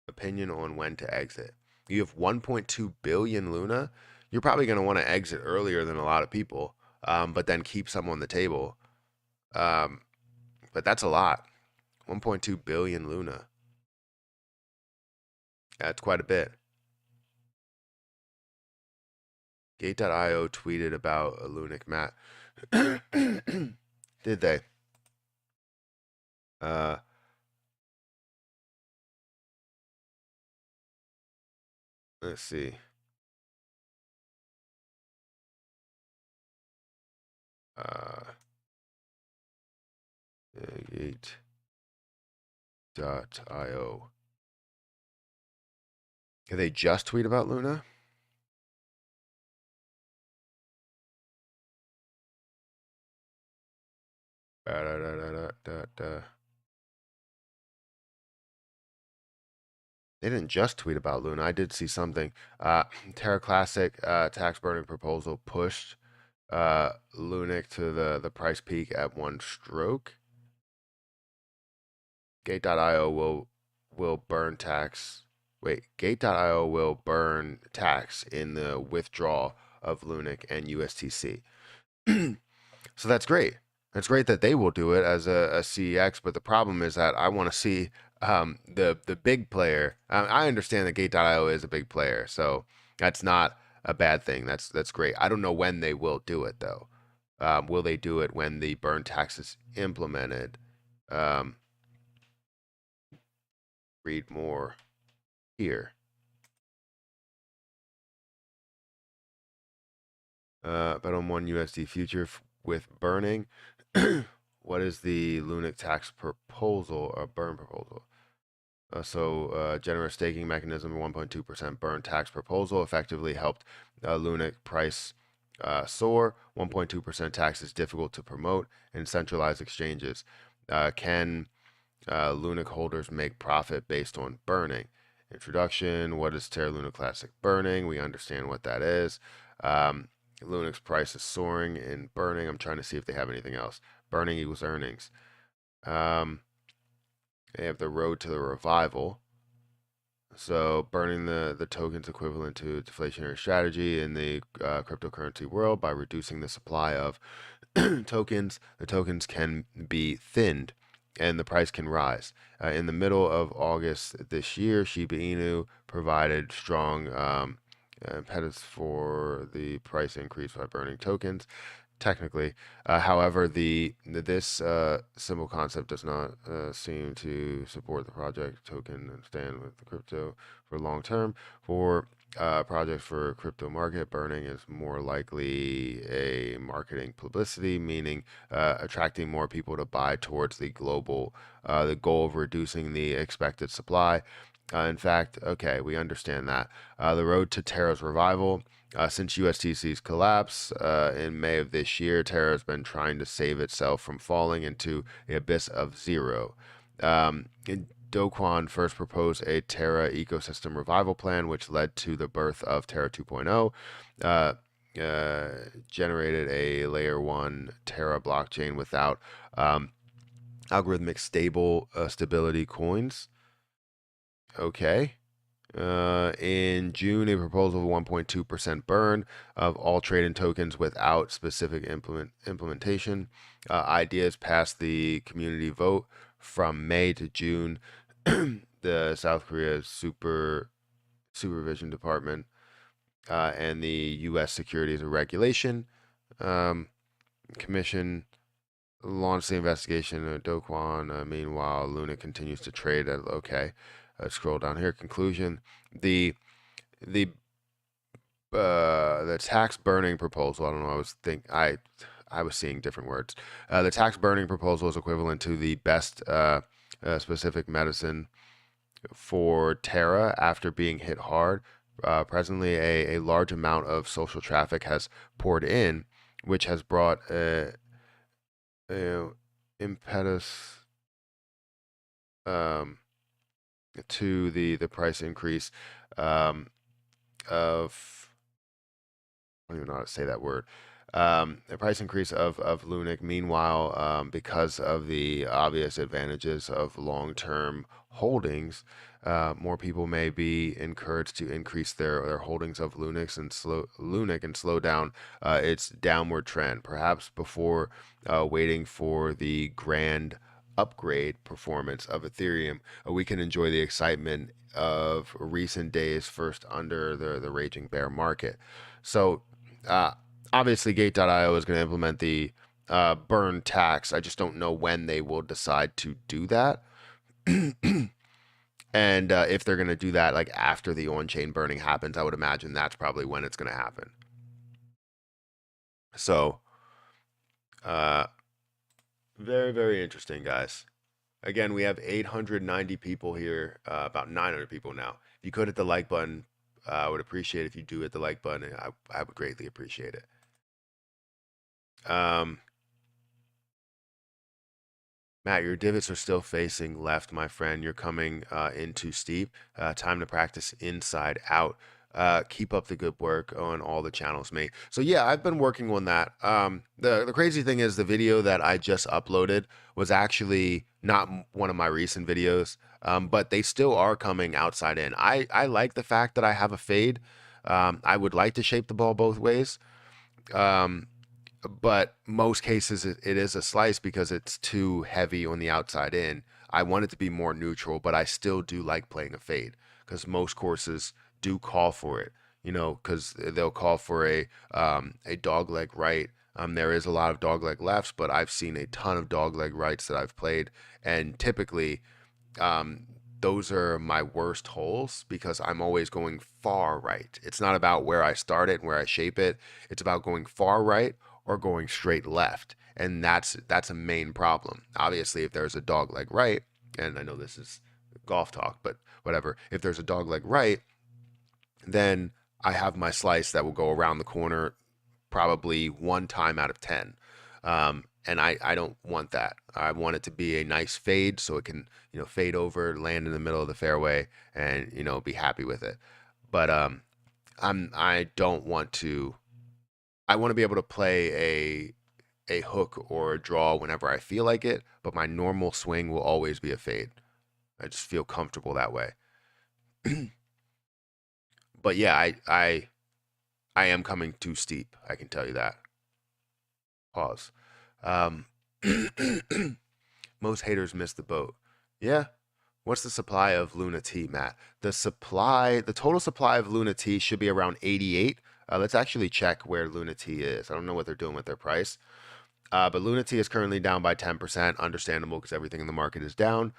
Opinion on when to exit. You have 1.2 billion Luna. You're probably going to want to exit earlier than a lot of people, but then keep some on the table. Um, but that's a lot. 1.2 billion Luna. That's quite a bit. Gate.io tweeted about a Lunic mat. Did they? Uh, let's see. Uh, Gate.io. Did they just tweet about Luna? They didn't just tweet about Luna. I did see something. Terra Classic tax burning proposal pushed Lunic to the price peak at one stroke. Gate.io will burn tax. Wait, Gate.io will burn tax in the withdrawal of Lunic and USTC. So that's great. It's great that they will do it as a CEX, but the problem is that I want to see the big player. I understand that Gate.io is a big player, so that's not a bad thing. That's great. I don't know when they will do it though. Will they do it when the burn tax is implemented? Um, read more here. Bet on one USD future with burning. What is the Lunic tax proposal or burn proposal? Generous staking mechanism, 1.2% burn tax proposal effectively helped Lunic price soar. 1.2% tax is difficult to promote in centralized exchanges. Can Lunic holders make profit based on burning? Introduction. What is Terra Luna Classic burning? We understand what that is. Lunic's price is soaring in burning. I'm trying to see if they have anything else. Burning equals earnings. They have the road to the revival. So burning the tokens equivalent to deflationary strategy in the cryptocurrency world by reducing the supply of tokens. The tokens can be thinned and the price can rise. In the middle of August this year, Shiba Inu provided strong impetus for the price increase by burning tokens. Technically, however, this simple concept does not seem to support the project token and stand with the crypto for long term. For projects for crypto market, burning is more likely a marketing publicity, meaning attracting more people to buy towards the goal of reducing the expected supply. In fact, okay, we understand that. The road to Terra's revival. Since USTC's collapse in May of this year, Terra has been trying to save itself from falling into the abyss of zero. Do Kwon first proposed a Terra ecosystem revival plan, which led to the birth of Terra 2.0. Generated a layer 1 Terra blockchain without algorithmic stability coins. Okay. In June, a proposal of 1.2% burn of all traded tokens without specific implementation. Ideas passed the community vote from May to June. The South Korea Supervision Department and the U.S. Securities and Regulation Commission launched the investigation of Do Kwon. Meanwhile, Luna continues to trade at okay. Scroll down here. Conclusion: the the tax burning proposal. I don't know. I was seeing different words. The tax burning proposal is equivalent to the best specific medicine for Terra after being hit hard. Presently, a large amount of social traffic has poured in, which has brought impetus um, to the price increase of I don't even know how to say that word. The price increase of Lunic. Meanwhile, because of the obvious advantages of long-term holdings, more people may be encouraged to increase their holdings of Lunic and slow down its downward trend, perhaps before waiting for the grand upgrade performance of Ethereum. We can enjoy the excitement of recent days first under the raging bear market. So Uh, Obviously, Gate.io is going to implement the burn tax. I just don't know when they will decide to do that. And if they're going to do that like after the on-chain burning happens, I would imagine that's probably when it's going to happen. So, uh, very, very interesting, guys. Again, we have 890 people here, about 900 people now. If you could hit the like button, I would appreciate it if you do hit the like button. I would greatly appreciate it. Um, Matt, your divots are still facing left, my friend. You're coming in too steep. Time to practice inside out. Keep up the good work on all the channels, mate. So yeah, I've been working on that. The crazy thing is the video that I just uploaded was actually not one of my recent videos, but they still are coming outside in. I like the fact that I have a fade. I would like to shape the ball both ways. Um, but most cases it is a slice because it's too heavy on the outside in. I want it to be more neutral, but I still do like playing a fade because most courses do call for it, you know, because they'll call for a dog leg right. There is a lot of dog leg lefts, but I've seen a ton of dog leg rights that I've played, and typically um, those are my worst holes because I'm always going far right. It's not about where I start it and where I shape it. It's about going far right or going straight left. And that's a main problem. Obviously, if there's a dog leg right, and I know this is golf talk, but whatever. If there's a dog leg right, then I have my slice that will go around the corner probably one time out of 10. And I don't want that. I want it to be a nice fade so it can, you know, fade over, land in the middle of the fairway and, you know, be happy with it. But I don't want to I want to be able to play a hook or a draw whenever I feel like it, but my normal swing will always be a fade. I just feel comfortable that way. But yeah, I am coming too steep. I can tell you that. Pause. Um, Most haters miss the boat. Yeah. What's the supply of Lunati, Matt? The total supply of Lunati should be around 88. Let's actually check where Lunati is. I don't know what they're doing with their price. But Lunati is currently down by 10%, understandable because everything in the market is down.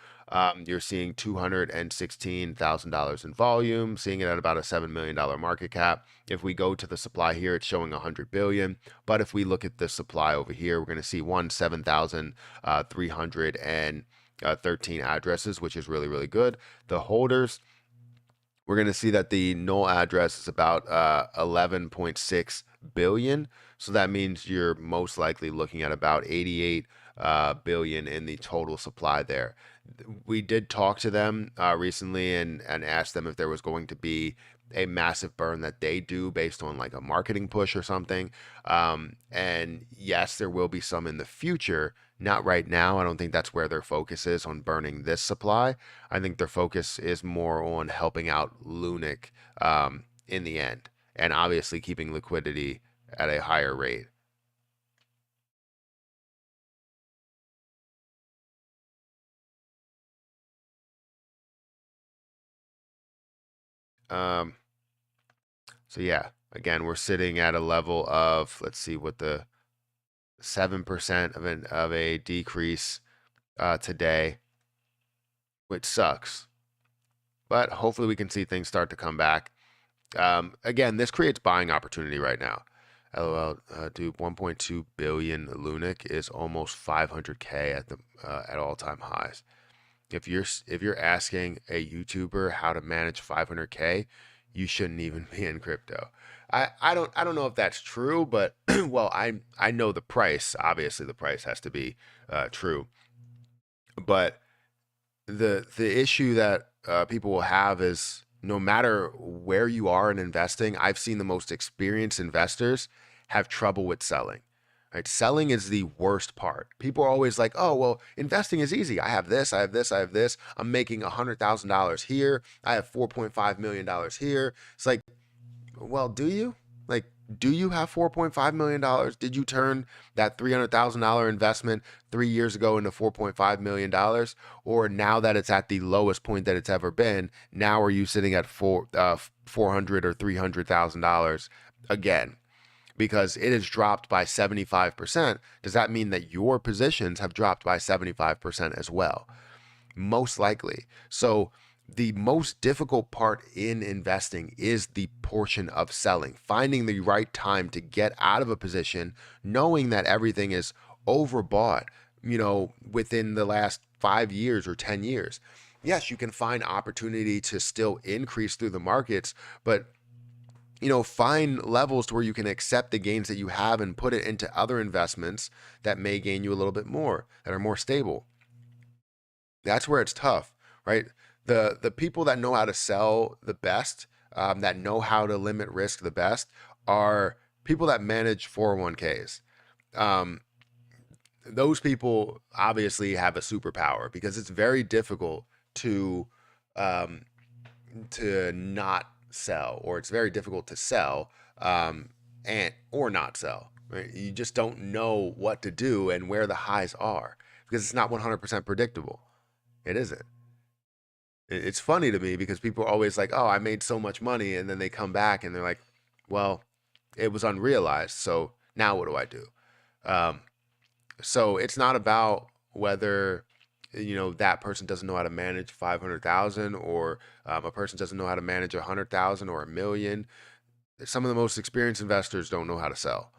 You're seeing $216,000 in volume, seeing it at about a $7 million market cap. If we go to the supply here, it's showing 100 billion. But if we look at the supply over here, we're going to see 7,313 addresses, which is really, really good. The holders, we're going to see that the null address is about 11.6 billion. So that means you're most likely looking at about 88 billion in the total supply there. We did talk to them recently and asked them if there was going to be a massive burn that they do based on like a marketing push or something. And yes, there will be some in the future. Not right now. I don't think that's where their focus is on burning this supply. I think their focus is more on helping out Lunic in the end, and obviously keeping liquidity at a higher rate. Um, so yeah, again, we're sitting at a level of, let's see what the 7% of a decrease today, which sucks. But hopefully we can see things start to come back. Again, this creates buying opportunity right now. LOL, dude, 1.2 billion Lunic is almost 500K at all-time highs. If you're asking a YouTuber how to manage 500K, you shouldn't even be in crypto. I don't know if that's true, but well, I know the price. Obviously, the price has to be true. But the issue that people will have is no matter where you are in investing, I've seen the most experienced investors have trouble with selling. Right? Selling is the worst part. People are always like, "Oh, well, investing is easy. I have this, I have this, I have this. I'm making $100,000 here. I have $4.5 million here." It's like, well, do you? Like, do you have $4.5 million? Did you turn that $300,000 investment 3 years ago into $4.5 million? Or now that it's at the lowest point that it's ever been, now are you sitting at 400 or $300,000 again? because it has dropped by 75%. Does that mean that your positions have dropped by 75% as well? Most likely. So the most difficult part in investing is the portion of selling, finding the right time to get out of a position, knowing that everything is overbought, within the last 5 years or 10 years. Yes, you can find opportunity to still increase through the markets, but find levels to where you can accept the gains that you have and put it into other investments that may gain you a little bit more, that are more stable. That's where it's tough, right? The people that know how to sell the best, that know how to limit risk the best, are people that manage 401ks. Those people obviously have a superpower because it's very difficult to um, not sell, or it's very difficult to sell, and or not sell. Right? You just don't know what to do and where the highs are because it's not 100% predictable. It isn't. It's funny to me because people are always like, "Oh, I made so much money," and then they come back and they're like, "Well, it was unrealized. So now what do I do?" Um, so it's not about whether that person doesn't know how to manage 500,000, or a person doesn't know how to manage 100,000 or 1 million. Some of the most experienced investors don't know how to sell,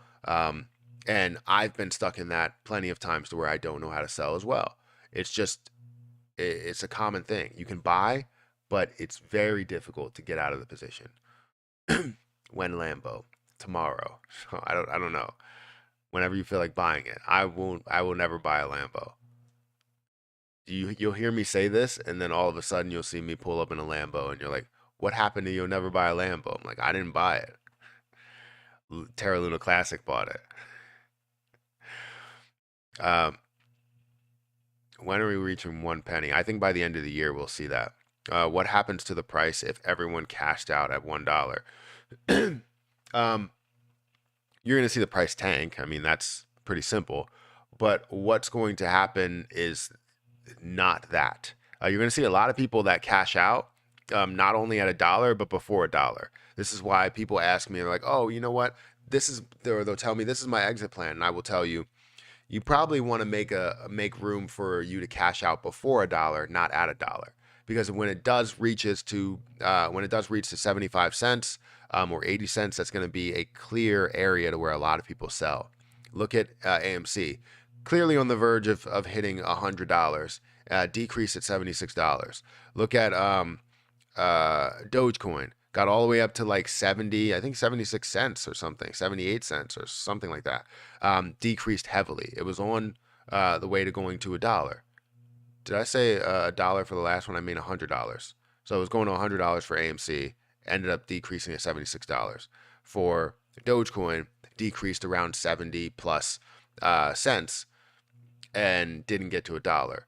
and I've been stuck in that plenty of times to where I don't know how to sell as well. It's just it's a common thing. You can buy, but it's very difficult to get out of the position. When Lambo tomorrow, I don't know. Whenever you feel like buying it, I will never buy a Lambo. You'll hear me say this, and then all of a sudden you'll see me pull up in a Lambo, and you're like, "What happened to you'll never buy a Lambo?" I'm like, "I didn't buy it. Terra Luna Classic bought it." Um, when are we reaching 1 penny? I think by the end of the year we'll see that. What happens to the price if everyone cashed out at $1? um, you're going to see the price tank. I mean, that's pretty simple. But what's going to happen is not that. You're going to see a lot of people that cash out, not only at $1, but before $1. This is why people ask me, they're like, "Oh, you know what? They'll tell me this is my exit plan," and I will tell you, you probably want to make room for you to cash out before $1, not at $1, because when it does reach to 75 cents, or 80 cents, that's going to be a clear area to where a lot of people sell. Look at AMC, clearly on the verge of hitting $100, decrease at $76. Look at Dogecoin, got all the way up to like 70, I think 76 cents or something, 78 cents or something like that. Decreased heavily. It was on the way to going to $1. Did I say $1 for the last one? I mean $100. So it was going to $100 for AMC, ended up decreasing at $76. For Dogecoin, decreased around 70 plus cents and didn't get to $1.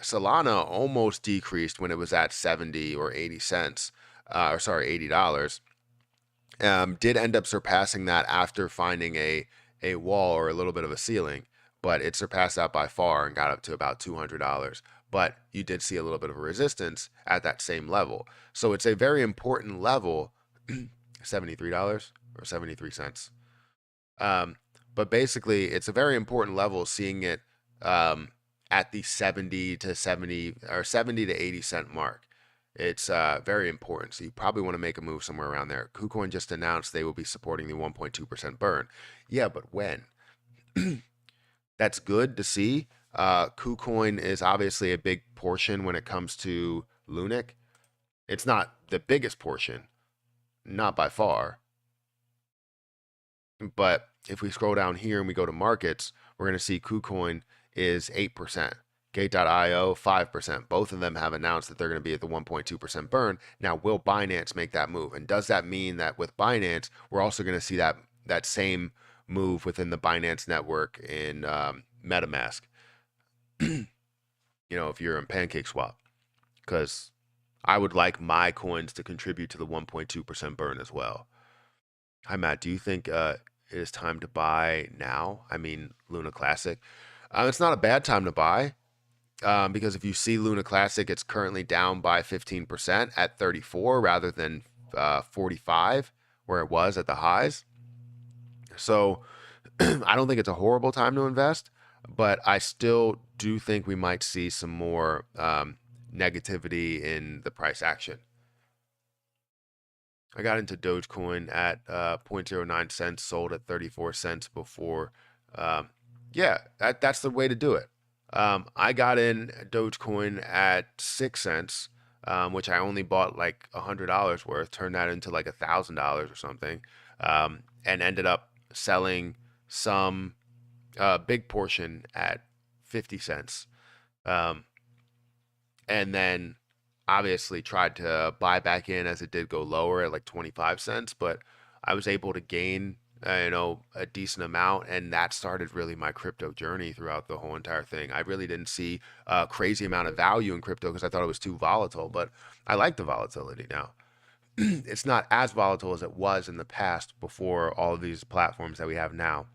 Solana almost decreased when it was at 70 or 80 cents, or sorry, $80. Did end up surpassing that after finding a wall or a little bit of a ceiling, but it surpassed that by far and got up to about $200. But you did see a little bit of a resistance at that same level. So it's a very important level, $73 or 73 cents. But basically, it's a very important level, seeing it at the 70 to 80 cent mark. It's very important. So you probably want to make a move somewhere around there. KuCoin just announced they will be supporting the 1.2% burn. Yeah, but when? That's good to see. KuCoin is obviously a big portion when it comes to Lunic. It's not the biggest portion, not by far. But if we scroll down here and we go to markets, we're going to see KuCoin is 8%. Gate.io, 5%. Both of them have announced that they're going to be at the 1.2% burn. Now, will Binance make that move? And does that mean that with Binance, we're also going to see that same move within the Binance network in MetaMask? If you're in PancakeSwap, because I would like my coins to contribute to the 1.2% burn as well. Hi, Matt. Do you think it is time to buy now? I mean, Luna Classic. It's not a bad time to buy. Because if you see Luna Classic, it's currently down by 15% at 34 rather than 45 where it was at the highs. So I don't think it's a horrible time to invest, but I still do think we might see some more negativity in the price action. I got into Dogecoin at 0.09 cents, sold at 34 cents before. Um, yeah, that's the way to do it. I got in Dogecoin at 6 cents, which I only bought like $100 worth, turned that into like $1,000 or something, and ended up selling some big portion at 50 cents. Um, and then obviously tried to buy back in as it did go lower at like 25 cents, but I was able to gain a decent amount, and that started really my crypto journey throughout the whole entire thing. I really didn't see a crazy amount of value in crypto because I thought it was too volatile, but I like the volatility now. It's not as volatile as it was in the past before all of these platforms that we have now.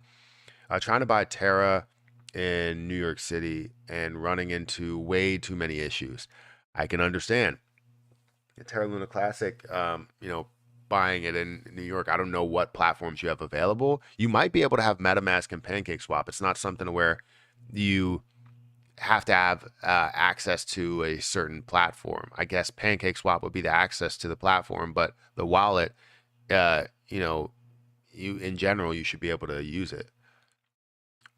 Trying to buy Terra in New York City and running into way too many issues. I can understand the Terra Luna Classic, buying it in New York. I don't know what platforms you have available. You might be able to have MetaMask and PancakeSwap. It's not something where you have to have access to a certain platform. I guess PancakeSwap would be the access to the platform, but the wallet, uh, you know, you in general, you should be able to use it.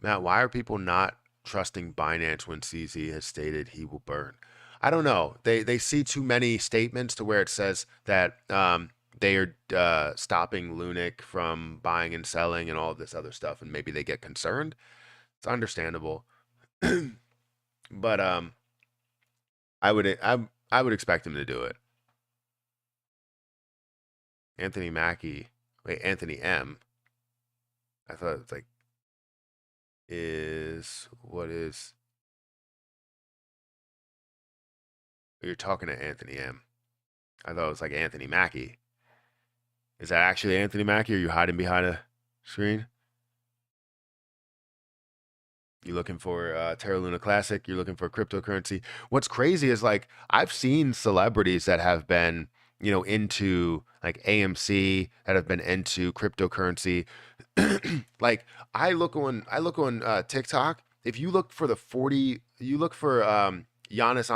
Matt, why are people not trusting Binance when CZ has stated he will burn? I don't know. They see too many statements to where it says that they are stopping Lunic from buying and selling and all of this other stuff, and maybe they get concerned. It's understandable, but I would expect him to do it. Anthony Mackie, wait, Anthony M. I thought it's like is what is you're talking to Anthony M. I thought it was like Anthony Mackie. Is that actually Anthony Mackie? Or are you hiding behind a screen? You looking for Terra Luna Classic? You're looking for cryptocurrency? What's crazy is like I've seen celebrities that have been, into like AMC that have been into cryptocurrency. Like I look on TikTok. If you look for you look for Giannis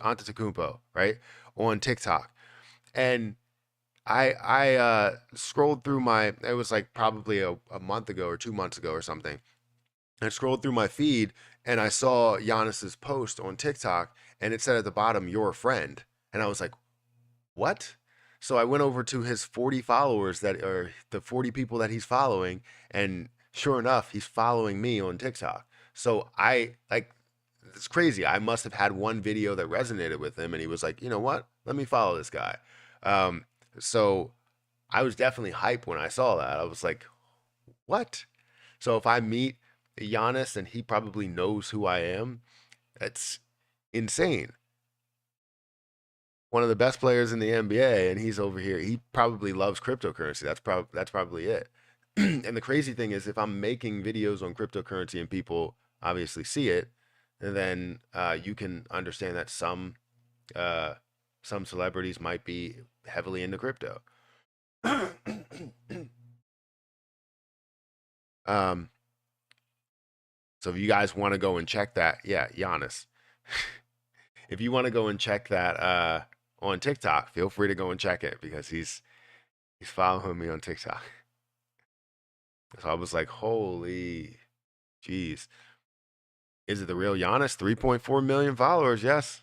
Antetokounmpo, right, on TikTok, and I scrolled through my it was like probably a month ago or 2 months ago or something. I scrolled through my feed and I saw Giannis's post on TikTok and it said at the bottom, your friend. And I was like, what? So I went over to his 40 followers that are the 40 people that he's following. And sure enough, he's following me on TikTok. So it's crazy. I must have had one video that resonated with him and he was like, you know what? Let me follow this guy. Um, so I was definitely hyped when I saw that. I was like, what? So if I meet Giannis and he probably knows who I am, that's insane. One of the best players in the NBA, and he's over here. He probably loves cryptocurrency. That's probably it. And the crazy thing is, if I'm making videos on cryptocurrency and people obviously see it, then you can understand that uh, some celebrities might be heavily into crypto. um, so if you guys want to go and check that, yeah, Giannis. If you want to go and check that on TikTok, feel free to go and check it because he's following me on TikTok. So I was like, holy jeez. Is it the real Giannis? 3.4 million followers, yes.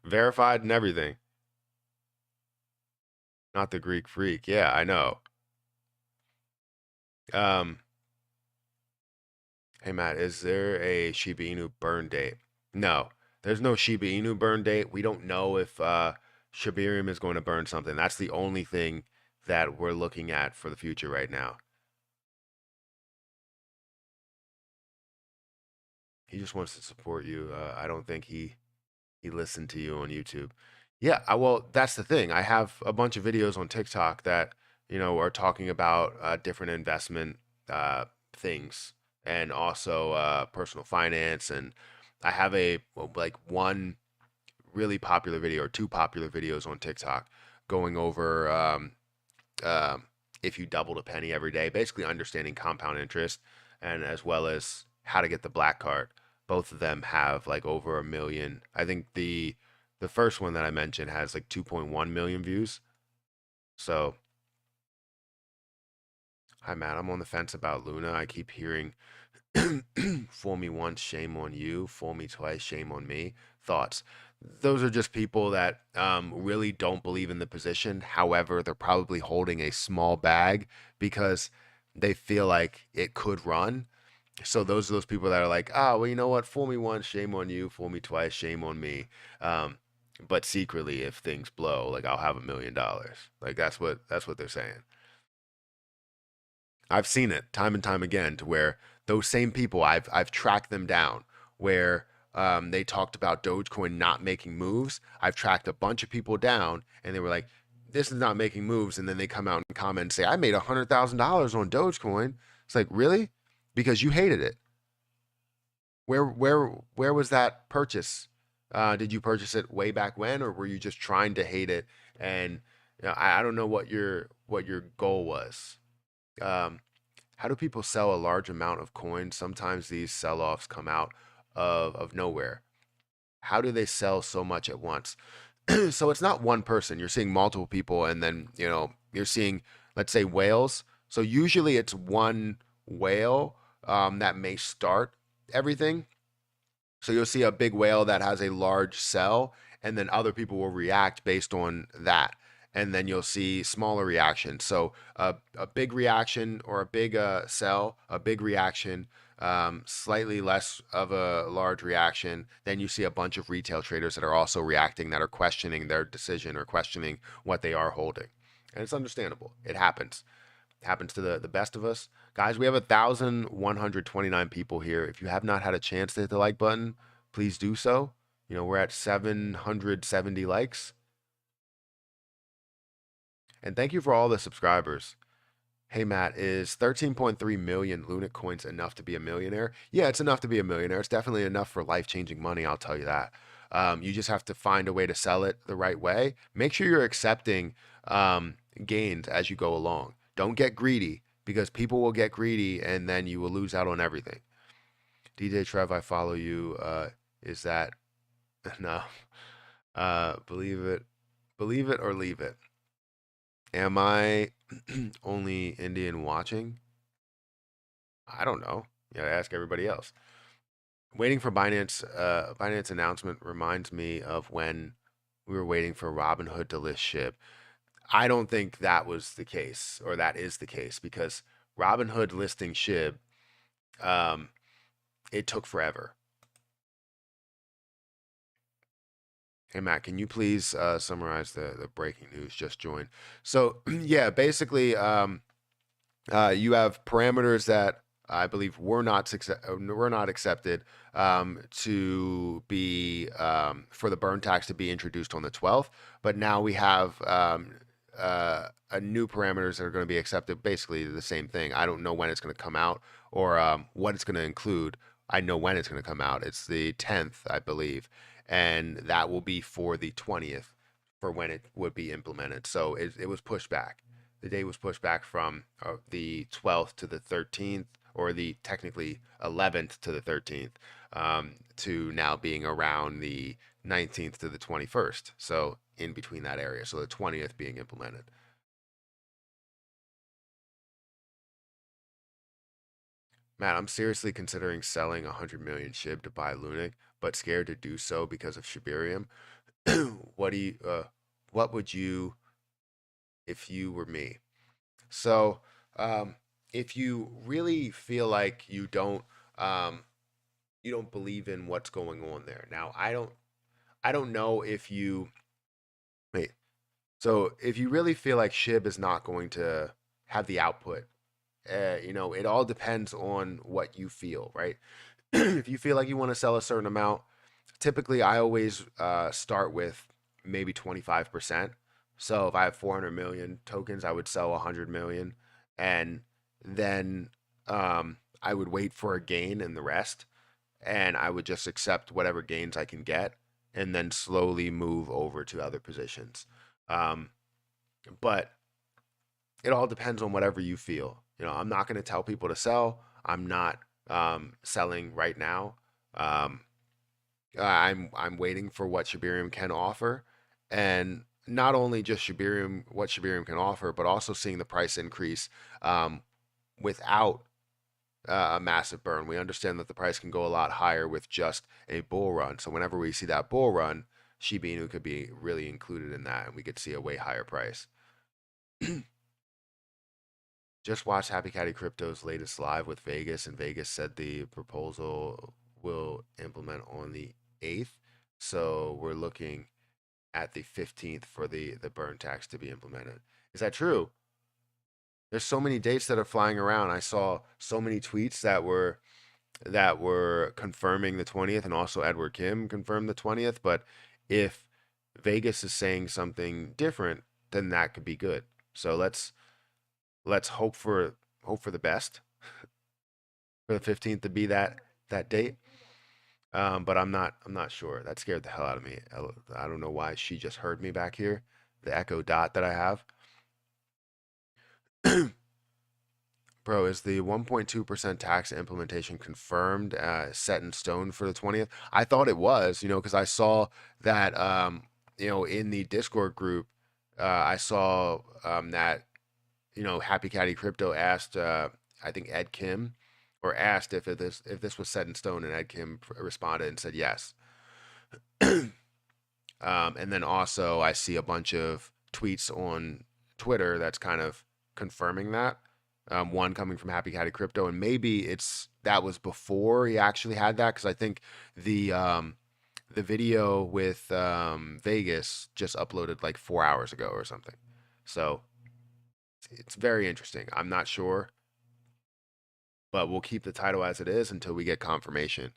Verified and everything. Not the Greek freak. Yeah, I know. Um, hey Matt, is there a Shiba Inu burn date? No, there's no Shiba Inu burn date. We don't know if Shibarium is going to burn something. That's the only thing that we're looking at for the future right now. He just wants to support you. I don't think he listened to you on YouTube. Yeah, well, that's the thing. I have a bunch of videos on TikTok that are talking about different investment things and also personal finance. And I have like one really popular video or two popular videos on TikTok going over um, if you doubled a penny every day, basically understanding compound interest and as well as how to get the black card. Both of them have like over a million. I think the first one that I mentioned has like 2.1 million views. So, hi Matt, I'm on the fence about Luna. I keep hearing fool me once, shame on you. Fool me twice, shame on me. Thoughts. Those are just people that really don't believe in the position. However, they're probably holding a small bag because they feel like it could run. So those are those people that are like, ah, well, you know what? Fool me once, shame on you. Fool me twice, shame on me. Um, but secretly, if things blow, like I'll have $1 million. Like that's what they're saying. I've seen it time and time again to where those same people I've tracked them down where they talked about Dogecoin not making moves. I've tracked a bunch of people down and they were like, "This is not making moves," and then they come out and comment and say, "I made $100,000 on Dogecoin." It's like, really? Because you hated it. Where was that purchase? Did you purchase it way back when, or were you just trying to hate it? And I don't know what your goal was. Um, how do people sell a large amount of coins? Sometimes these sell-offs come out of nowhere. How do they sell so much at once? So it's not one person. You're seeing multiple people, and then you're seeing, let's say, whales. So usually it's one whale that may start everything. So you'll see a big whale that has a large sell, and then other people will react based on that. And then you'll see smaller reactions. So a big reaction or a big sell, a big reaction, slightly less of a large reaction. Then you see a bunch of retail traders that are also reacting, that are questioning their decision or questioning what they are holding. And it's understandable. It happens. It happens to the best of us. Guys, we have 1,129 people here. If you have not had a chance to hit the like button, please do so. We're at 770 likes. And thank you for all the subscribers. Hey Matt, is 13.3 million Lunic coins enough to be a millionaire? Yeah, it's enough to be a millionaire. It's definitely enough for life-changing money, I'll tell you that. You just have to find a way to sell it the right way. Make sure you're accepting gains as you go along. Don't get greedy because people will get greedy and then you will lose out on everything. DJ Trev, I follow you. Is that no? Believe it or leave it. Am I only Indian watching? I don't know. You gotta ask everybody else. Waiting for Binance announcement reminds me of when we were waiting for Robinhood to list SHIB. I don't think that was the case, or that is the case, because Robinhood listing SHIB, um, it took forever. Hey Matt, can you please summarize the breaking news just joined? So yeah, basically, you have parameters that I believe were not accepted to be for the burn tax to be introduced on the 12th, but now we have a new parameters that are going to be accepted. Basically, the same thing. I don't know when it's going to come out or what it's going to include. I know when it's going to come out. It's the 10th, I believe, and that will be for the 20th for when it would be implemented. So it was pushed back. The date was pushed back from the 12th to the 13th, or the technically 11th to the 13th, to now being around the 19th to the 21st. So in between that area. So the 20th being implemented. Matt, I'm seriously considering selling 100 million SHIB to buy Lunic, but scared to do so because of Shibarium. what do you, what would you, if you were me? So, if you really feel like you don't believe in what's going on there. Now, I don't know if you wait. So, if you really feel like SHIB is not going to have the output, it all depends on what you feel, right? If you feel like you want to sell a certain amount, typically I always start with maybe 25%. So if I have 400 million tokens, I would sell 100 million, and then I would wait for a gain in the rest, and I would just accept whatever gains I can get. and then slowly move over to other positions. Um, but it all depends on whatever you feel. I'm not going to tell people to sell. I'm not selling right now. Um, I'm waiting for what Shibarium can offer, and not only just Shibarium, what Shibarium can offer, but also seeing the price increase um, without a massive burn. We understand that the price can go a lot higher with just a bull run. So whenever we see that bull run, Shiba Inu could be really included in that, and we could see a way higher price. Just watched Happy Caddy Crypto's latest live with Vegas, and Vegas said the proposal will implement on the 8th. So we're looking at the 15th for the burn tax to be implemented. Is that true? There's so many dates that are flying around. I saw so many tweets that were confirming the 20th, and also Edward Kim confirmed the 20th. But if Vegas is saying something different, then that could be good. So let's hope for the best for the 15th to be that date. But I'm not sure. That scared the hell out of me. I don't know why she just heard me back here. The echo dot that I have. Bro, is the 1.2% tax implementation confirmed, set in stone for the 20th? I thought it was, because I saw that, in the Discord group, I saw that, Happy Caddy Crypto asked, I think Ed Kim, or asked if this was set in stone, and Ed Kim responded and said yes. And then also I see a bunch of tweets on Twitter that's kind of confirming that. One coming from Happy Caddy Crypto, and maybe that was before he actually had that, because I think the video with Vegas just uploaded like 4 hours ago or something. So it's very interesting. I'm not sure, but we'll keep the title as it is until we get confirmation.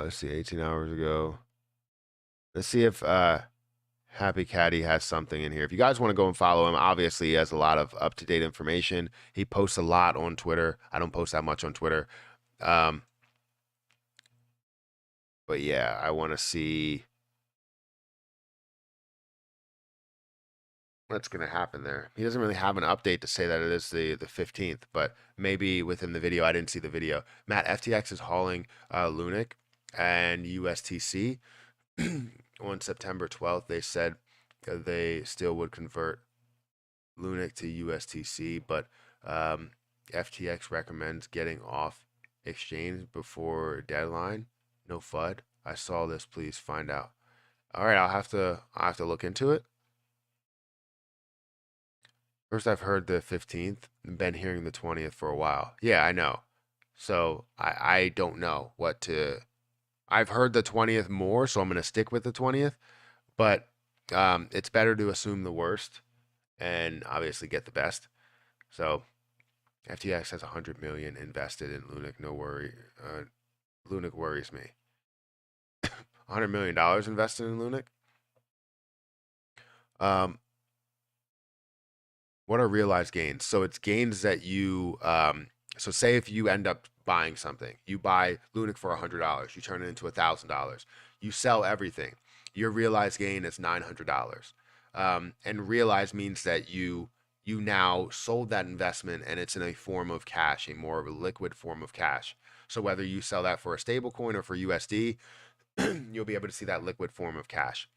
Let's see, 18 hours ago. Let's see if Happy Caddy has something in here. If you guys want to go and follow him, obviously he has a lot of up-to-date information. He posts a lot on Twitter. I don't post that much on Twitter. Um, but yeah, I want to see what's going to happen there. He doesn't really have an update to say that it is the 15th, but maybe within the video. I didn't see the video. Matt, FTX is hauling Lunic and USTC on September 12th. They said they still would convert Lunic to USTC, but FTX recommends getting off exchange before deadline. No FUD. I saw this. Please find out. All right, I'll have to look into it. First, I've heard the 15th, and been hearing the 20th for a while. Yeah, I know. So I don't know what to. I've heard the 20th more, so I'm gonna stick with the 20th. But it's better to assume the worst and obviously get the best. So FTX has 100 million invested in Lunic. No worry, Lunic worries me. 100 million dollars invested in Lunic. What are realized gains? So it's gains that you. So say if you end up buying something, you buy Lunic for $100, you turn it into $1,000, you sell everything. Your realized gain is $900. And realized means that you now sold that investment, and it's in a form of cash, a more of a liquid form of cash. So whether you sell that for a stable coin or for USD, you'll be able to see that liquid form of cash.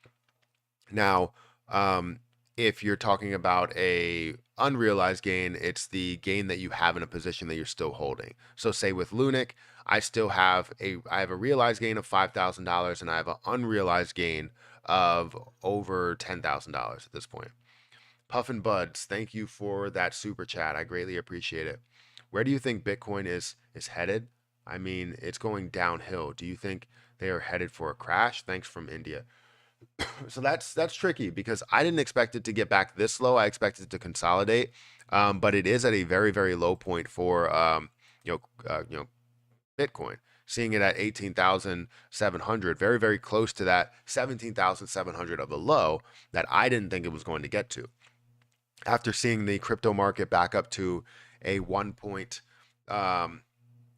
Now, if you're talking about a unrealized gain, it's the gain that you have in a position that you're still holding. So say with Lunic, I have a realized gain of $5,000, and I have an unrealized gain of over $10,000 at this point. Puffin Buds, thank you for that super chat. I greatly appreciate it. Where do you think Bitcoin is headed? I mean, it's going downhill. Do you think they are headed for a crash? Thanks from India. So that's tricky, because I didn't expect it to get back this low. I expected it to consolidate, but it is at a very, very low point for Bitcoin. seeing it at 18,700, very, very close to that 17,700 of the low that I didn't think it was going to get to. After seeing the crypto market back up to a what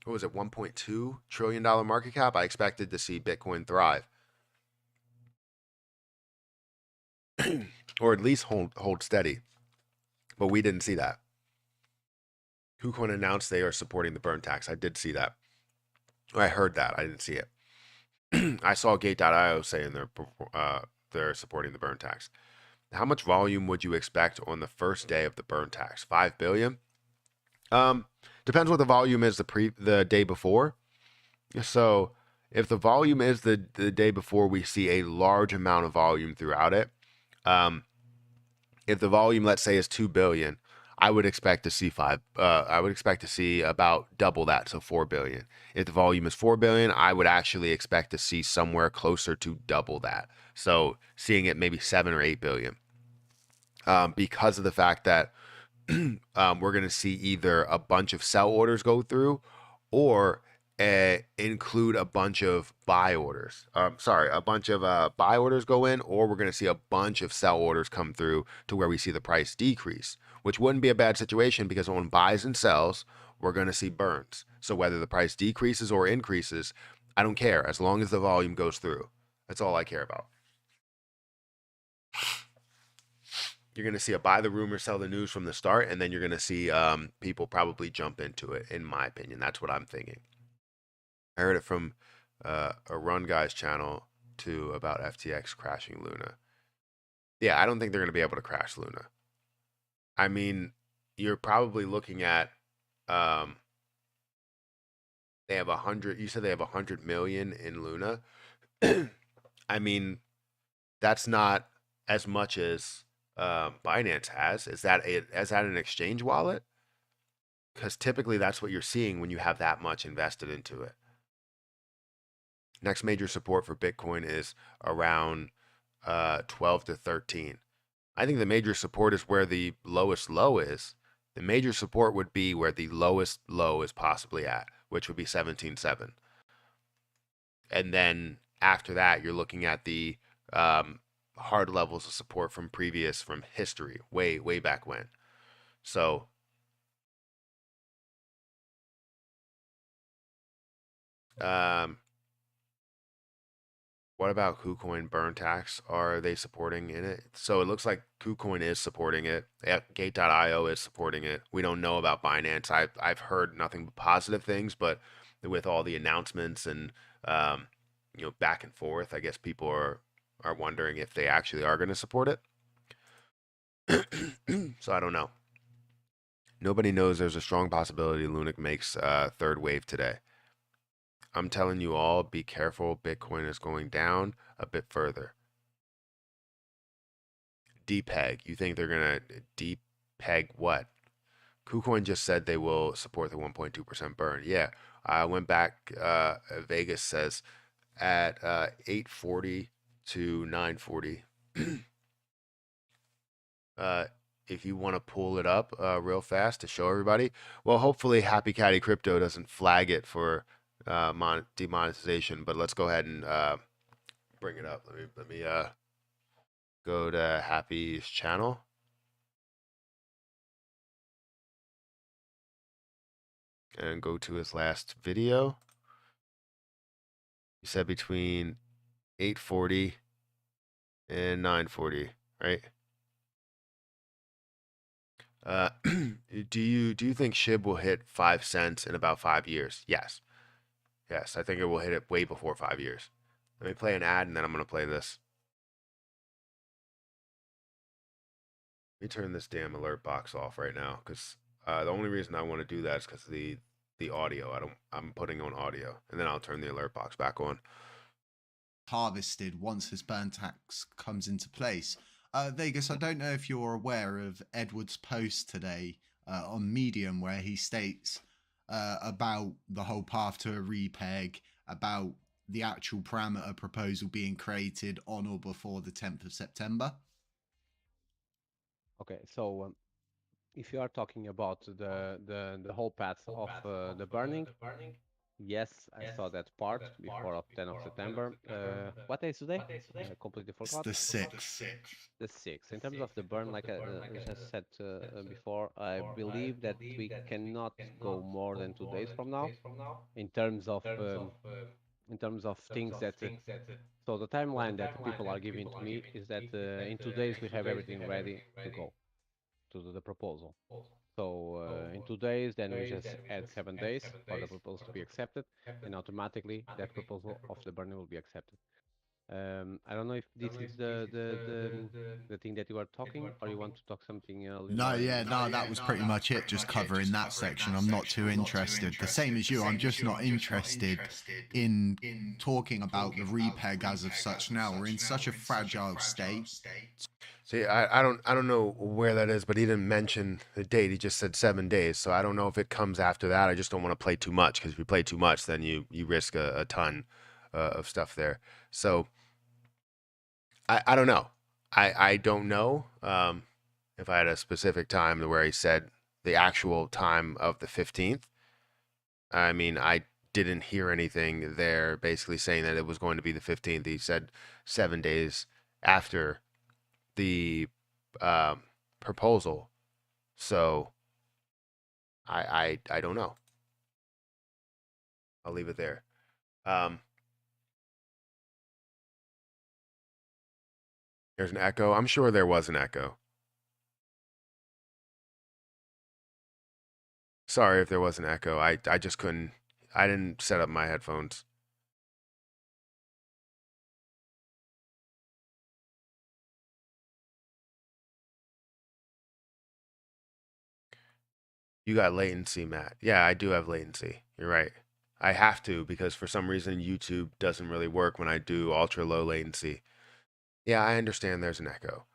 was it, $1.2 trillion market cap, I expected to see Bitcoin thrive. Or at least hold steady. But we didn't see that. KuCoin announced they are supporting the burn tax. I did see that. I heard that. I didn't see it. I saw Gate.io saying they're supporting the burn tax. How much volume would you expect on the first day of the burn tax? 5 billion? Depends what the volume is the day before. So if the volume is the day before, we see a large amount of volume throughout it. If the volume, let's say, is 2 billion, I would expect to see I would expect to see about double that, so 4 billion. If the volume is 4 billion, I would actually expect to see somewhere closer to double that. So seeing it maybe 7 or 8 billion. Because of the fact that we're going to see either a bunch of sell orders go through or include a bunch of buy orders. A bunch of buy orders go in, or we're going to see a bunch of sell orders come through to where we see the price decrease, which wouldn't be a bad situation because on buys and sells, we're going to see burns. So whether the price decreases or increases, I don't care as long as the volume goes through. That's all I care about. You're going to see a buy the rumor, sell the news from the start, and then you're going to see people probably jump into it, in my opinion. That's what I'm thinking. I heard it from a Run Guys channel too about FTX crashing Luna. Yeah, I don't think they're going to be able to crash Luna. I mean, you're probably looking at they have 100. You said they have 100 million in Luna. I mean, that's not as much as Binance has. Is that an exchange wallet? Because typically that's what you're seeing when you have that much invested into it. Next major support for Bitcoin is around 12 to 13. I think the major support is where the lowest low is. The major support would be where the lowest low is possibly at, which would be 17.7. And then after that, you're looking at the hard levels of support from history, way back when. So what about KuCoin burn tax? Are they supporting in it? So it looks like KuCoin is supporting it. Gate.io is supporting it. We don't know about Binance. I've heard nothing but positive things, but with all the announcements and back and forth, I guess people are wondering if they actually are going to support it. So I don't know. Nobody knows there's a strong possibility Lunic makes third wave today. I'm telling you all, be careful. Bitcoin is going down a bit further. Depeg. You think they're going to depeg what? KuCoin just said they will support the 1.2% burn. Yeah, I went back. Vegas says at 840 to 940. If you want to pull it up real fast to show everybody, well, hopefully Happy Caddy Crypto doesn't flag it for demonetization. But let's go ahead and bring it up. Let me go to Happy's channel. And go to his last video. He said between 840 and 940, right? Do you think SHIB will hit 5 cents in about 5 years? Yes. Yes, I think it will hit it way before 5 years. Let me play an ad and then I'm going to play this. Let me turn this damn alert box off right now because the only reason I want to do that is because the audio. I'm putting on audio and then I'll turn the alert box back on. Harvested once this burn tax comes into place. Vegas, I don't know if you're aware of Edward's post today on Medium where he states about the whole path to a repeg, about the actual parameter proposal being created on or before the 10th of September. Okay, so if you are talking about the whole path of the burning, Yes, I saw that part before of 10th of September. What day is today? I completely It's forgot. the 6th. The 6th. In terms of the burn, like I just said before, I believe that we cannot go more than 2 days from now in terms of things that. So the timeline that the people are giving to me is that in 2 days we have everything ready to go to the proposal. So in 2 days, then we just add 7 days for the proposal to be accepted, and automatically that proposal of the burner will be accepted. I don't know if this is the thing that you are talking, or you want to talk something a little No, more yeah, in. no, that was pretty much it. Just covering that section. I'm not too interested. The same as you, I'm just not interested in talking about the repeg as of such now. We're in such a fragile state. See, I don't know where that is, but he didn't mention the date. He just said 7 days. So I don't know if it comes after that. I just don't want to play too much because if you play too much, then you risk a ton of stuff there. So I don't know. I don't know if I had a specific time to where he said the actual time of the 15th. I mean, I didn't hear anything there basically saying that it was going to be the 15th. He said 7 days after the proposal. So I don't know. I'll leave it there. Um, there's an echo. I'm sure there was an echo. Sorry if there was an echo. I just couldn't. I didn't set up my headphones. You got latency, Matt. Yeah, I do have latency. You're right. I have to because for some reason YouTube doesn't really work when I do ultra low latency. Yeah, I understand there's an echo.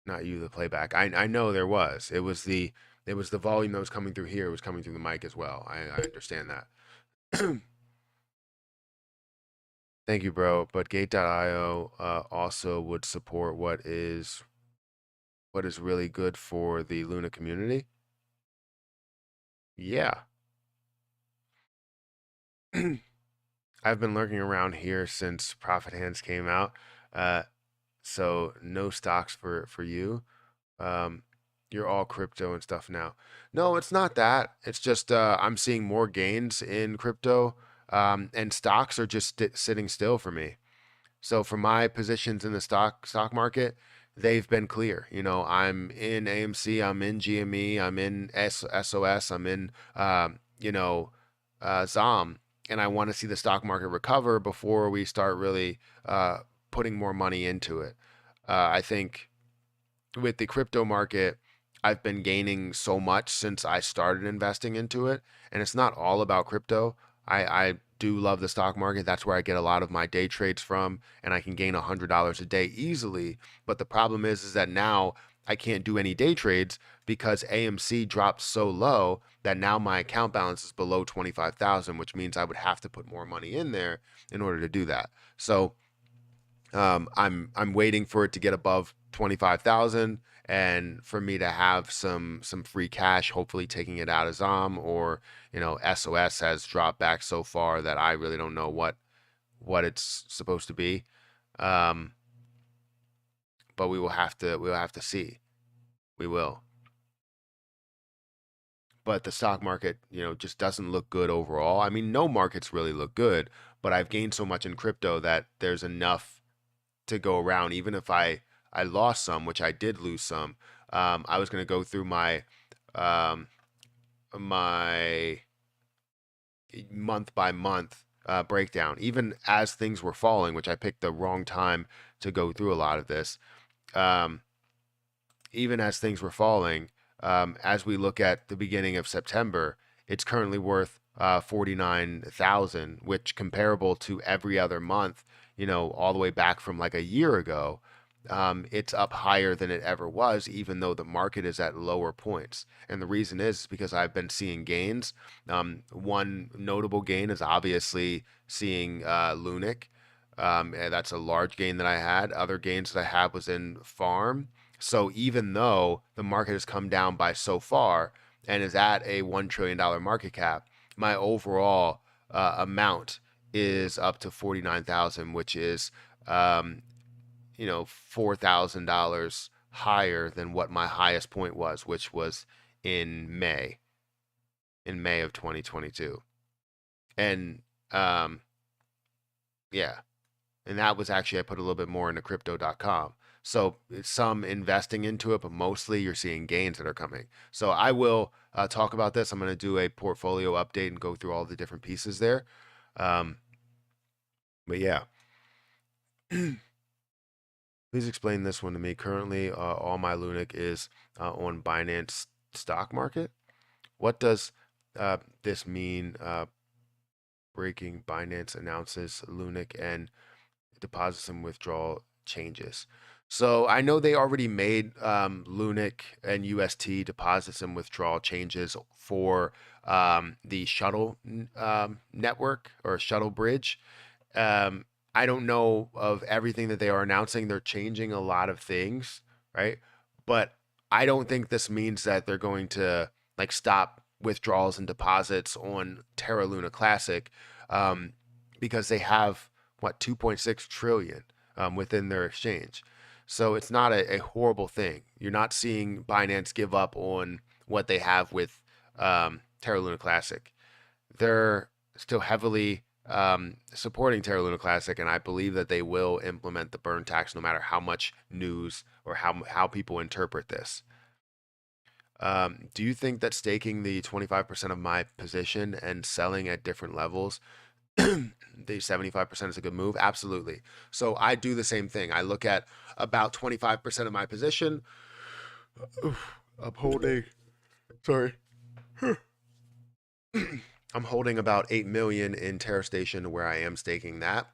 Not you, the playback. I know there was. It was the volume that was coming through here. It was coming through the mic as well. I understand that. Thank you, bro. But Gate.io also would support what is really good for the Luna community. Yeah. I've been lurking around here since Profit Hands came out. Uh, so no stocks for you. Um, you're all crypto and stuff now. No, it's not that. It's just I'm seeing more gains in crypto, and stocks are just sitting still for me. So for my positions in the stock market, they've been clear. I'm in AMC, I'm in GME, I'm in SOS, I'm in ZOM, and I want to see the stock market recover before we start really putting more money into it. I think with the crypto market, I've been gaining so much since I started investing into it, and it's not all about crypto. I do love the stock market. That's where I get a lot of my day trades from, and I can gain $100 a day easily. But the problem is that now I can't do any day trades because AMC dropped so low that now my account balance is below 25,000, which means I would have to put more money in there in order to do that. So I'm waiting for it to get above 25,000 and for me to have some free cash, hopefully taking it out of ZOM or SOS has dropped back so far that I really don't know what it's supposed to be. Um, but we will have to see. We will. But the stock market, just doesn't look good overall. I mean, no markets really look good, but I've gained so much in crypto that there's enough to go around. Even if I lost some, which I did lose some, I was going to go through um, my month by month breakdown, even as things were falling, which I picked the wrong time to go through a lot of this. Um, Even as things were falling, as we look at the beginning of September, it's currently worth 49,000, which comparable to every other month, all the way back from like a year ago, it's up higher than it ever was, even though the market is at lower points. And the reason is because I've been seeing gains. One notable gain is obviously seeing Lunic. And that's a large gain that I had. Other gains that I had was in farm. So even though the market has come down by so far, and is at a $1 trillion market cap, my overall amount is up to 49,000, which is $4,000 higher than what my highest point was, which was in May of 2022. And yeah, and that was actually, I put a little bit more into crypto.com. So some investing into it, but mostly you're seeing gains that are coming. So I will talk about this. I'm going to do a portfolio update and go through all the different pieces there. But yeah, please explain this one to me. Currently, all my Lunic is on Binance stock market. What does this mean? Breaking Binance announces Lunic and deposits and withdrawal changes. So I know they already made Lunic and UST deposits and withdrawal changes for the shuttle network or shuttle bridge. I don't know of everything that they are announcing. They're changing a lot of things, right? But I don't think this means that they're going to like stop withdrawals and deposits on Terra Luna Classic because they have what 2.6 trillion within their exchange. So it's not a horrible thing. You're not seeing Binance give up on what they have with Terra Luna Classic. They're still heavily supporting Terra Luna Classic, and I believe that they will implement the burn tax no matter how much news or how people interpret this. Do you think that staking the 25% of my position and selling at different levels, the 75% is a good move? Absolutely. So I do the same thing. I look at about 25% of my position. I'm holding, sorry. I'm holding about 8 million in Terra Station where I am staking that.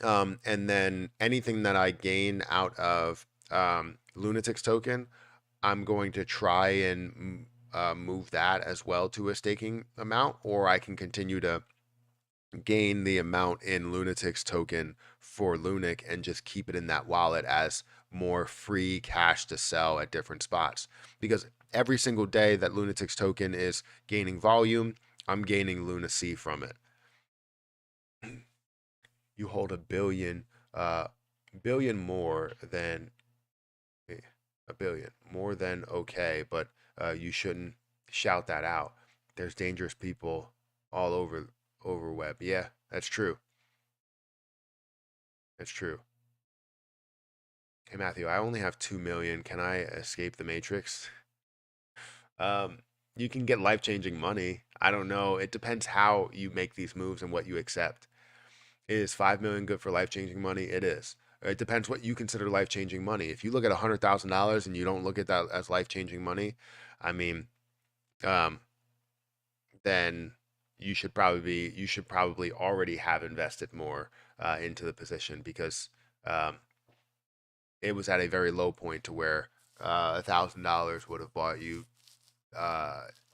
And then anything that I gain out of Lunatic's token, I'm going to try and move that as well to a staking amount, or I can continue to gain the amount in Lunatic's token for Lunic and just keep it in that wallet as more free cash to sell at different spots. Because every single day that Lunatic's token is gaining volume, I'm gaining Lunacy from it. You hold a billion more than a billion, more than okay, but you shouldn't shout that out. There's dangerous people all over web. Yeah, that's true. That's true. Hey Matthew, I only have 2 million. Can I escape the matrix? You can get life-changing money. I don't know. It depends how you make these moves and what you accept. Is 5 million good for life-changing money? It is. It depends what you consider life-changing money. If you look at $100,000 and you don't look at that as life-changing money, I mean, um, then you should probably already have invested more into the position because it was at a very low point to where $1,000 would have bought you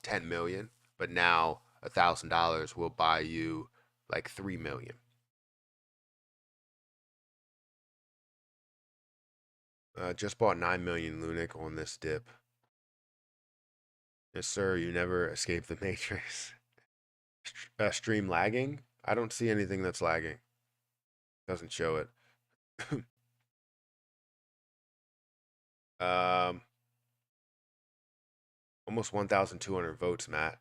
10 million, but now $1,000 will buy you like 3 million. Just bought 9 million Lunic on this dip. Yes, sir. You never escape the matrix. Stream lagging? I don't see anything that's lagging. Doesn't show it. um, Almost 1,200 votes, Matt,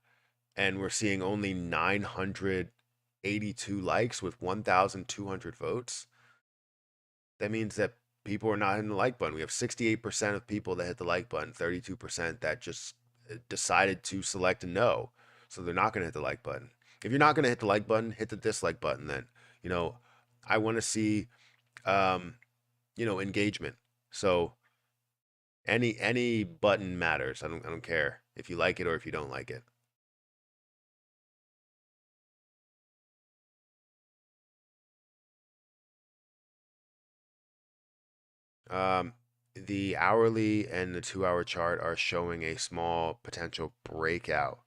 and we're seeing only 982 likes with 1,200 votes. That means that people are not hitting the like button. We have 68% of people that hit the like button, 32% that just decided to select a no. So they're not going to hit the like button. If you're not going to hit the like button, hit the dislike button then. I want to see engagement. So any button matters. I don't care if you like it or if you don't like it. The hourly and the 2-hour chart are showing a small potential breakout.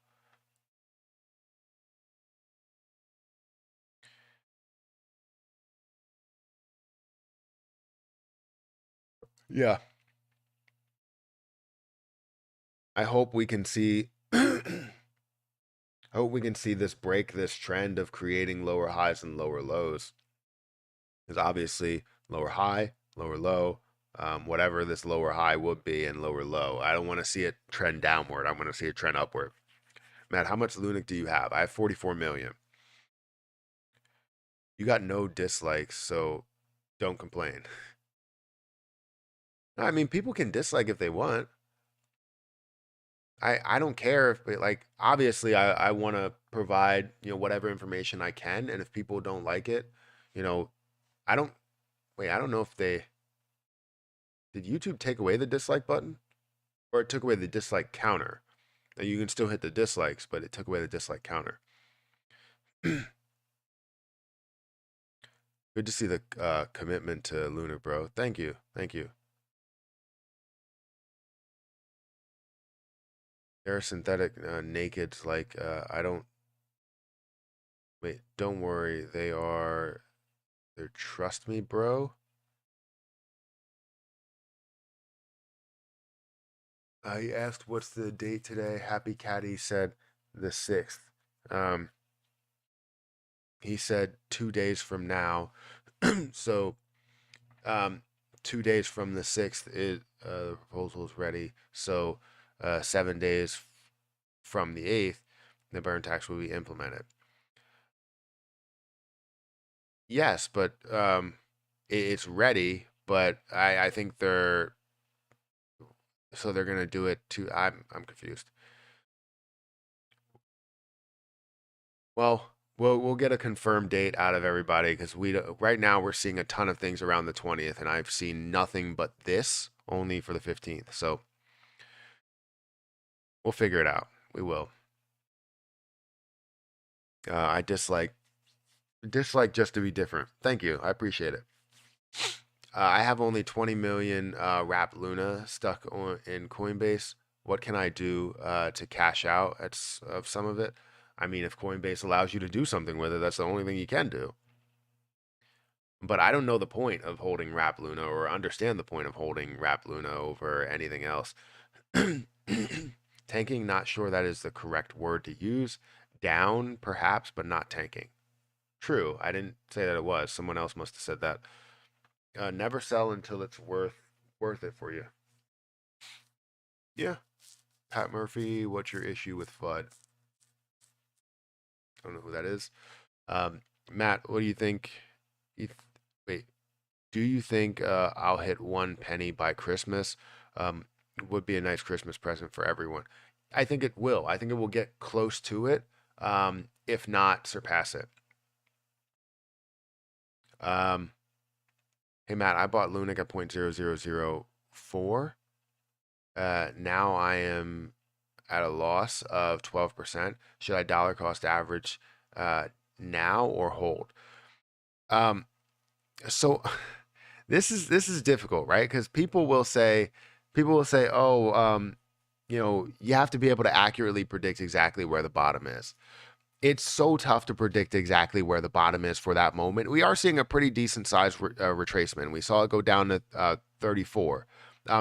Yeah. I hope we can see Hope we can see this break this trend of creating lower highs and lower lows. Because obviously, lower high, lower low, whatever this lower high would be and lower low. I don't want to see it trend downward. I want to see it trend upward. Matt, how much Lunic do you have? I have 44 million. You got no dislikes, so don't complain. I mean, people can dislike if they want. I don't care if like obviously I want to provide, whatever information I can, and if people don't like it, you know, I don't I don't know if they did YouTube take away the dislike button or it took away the dislike counter. Now you can still hit the dislikes, but it took away the dislike counter. Good to see the commitment to Lunar, bro. Thank you. Thank you. They're synthetic nakeds. Like, I don't. Wait, don't worry. They're trust me, bro. I asked what's the date today. Happy Caddy said the 6th. He said 2 days from now. So, 2 days from the 6th, the proposal is ready. So, 7 days from the 8th, the burn tax will be implemented. Yes, but it's ready. But I think they're gonna do it too. I'm confused. Well, we'll get a confirmed date out of everybody because right now we're seeing a ton of things around the 20th, and I've seen nothing but this only for the 15th. So we'll figure it out. We will. I dislike just to be different. Thank you. I appreciate it. I have only 20 million wrapped Luna stuck in Coinbase. What can I do to cash out of some of it? I mean, if Coinbase allows you to do something with it, that's the only thing you can do. But I don't know the point of holding wrapped Luna or understand the point of holding wrapped Luna over anything else. Tanking, not sure that is the correct word to use. Down, perhaps, but not tanking. True, I didn't say that it was. Someone else must have said that. Never sell until it's worth it for you. Yeah. Pat Murphy, what's your issue with FUD? I don't know who that is. Matt, what do you think? Wait, do you think I'll hit 1 penny by Christmas? Would be a nice Christmas present for everyone. I think it will. I think it will get close to it, if not surpass it. Hey Matt, I bought Lunic at 0.0004. Now I am at a loss of 12%. Should I dollar cost average now or hold? So this is difficult, right? Because people will say, oh, you have to be able to accurately predict exactly where the bottom is. It's so tough to predict exactly where the bottom is for that moment. We are seeing a pretty decent size retracement. We saw it go down to 34.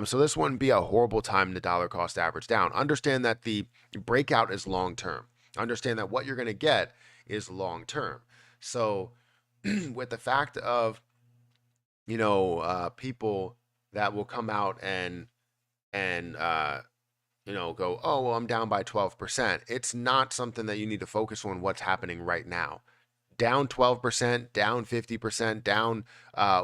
So this wouldn't be a horrible time to dollar cost average down. Understand that the breakout is long term. Understand that what you're going to get is long term. So with the fact of people that will come out and go, oh, well, I'm down by 12%. It's not something that you need to focus on what's happening right now. Down 12%, down 50%, down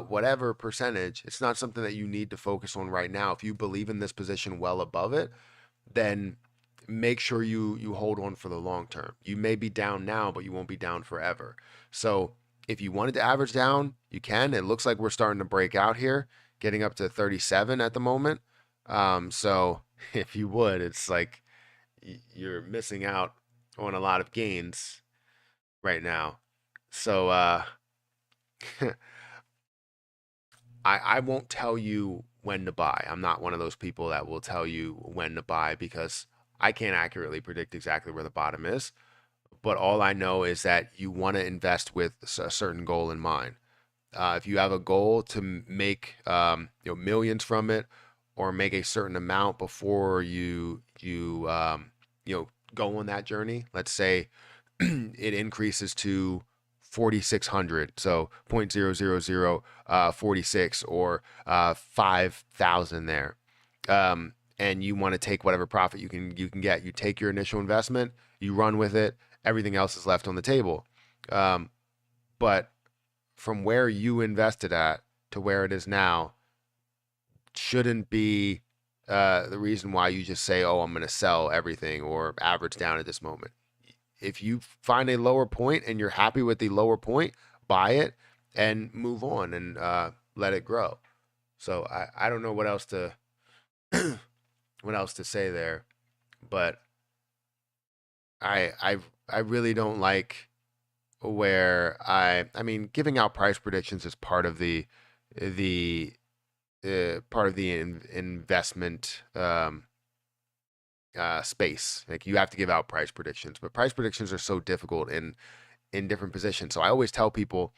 whatever percentage. It's not something that you need to focus on right now. If you believe in this position well above it, then make sure you hold on for the long term. You may be down now, but you won't be down forever. So if you wanted to average down, you can. It looks like we're starting to break out here, getting up to 37 at the moment. So if you would, it's like you're missing out on a lot of gains right now. So I won't tell you when to buy. I'm not one of those people that will tell you when to buy because I can't accurately predict exactly where the bottom is. But all I know is that you want to invest with a certain goal in mind. If you have a goal to make millions from it, or make a certain amount before you go on that journey. Let's say it increases to 4,600, so 0.00046 or 5,000 there, and you want to take whatever profit you can get. You take your initial investment, you run with it. Everything else is left on the table. But from where you invested at to where it is now shouldn't be the reason why you just say, oh, I'm going to sell everything or average down at this moment. If you find a lower point and you're happy with the lower point, buy it and move on and let it grow. So I don't know what else to say there, but I really don't like where I mean giving out price predictions is part of the investment space. Like you have to give out price predictions, but price predictions are so difficult in different positions. So I always tell people,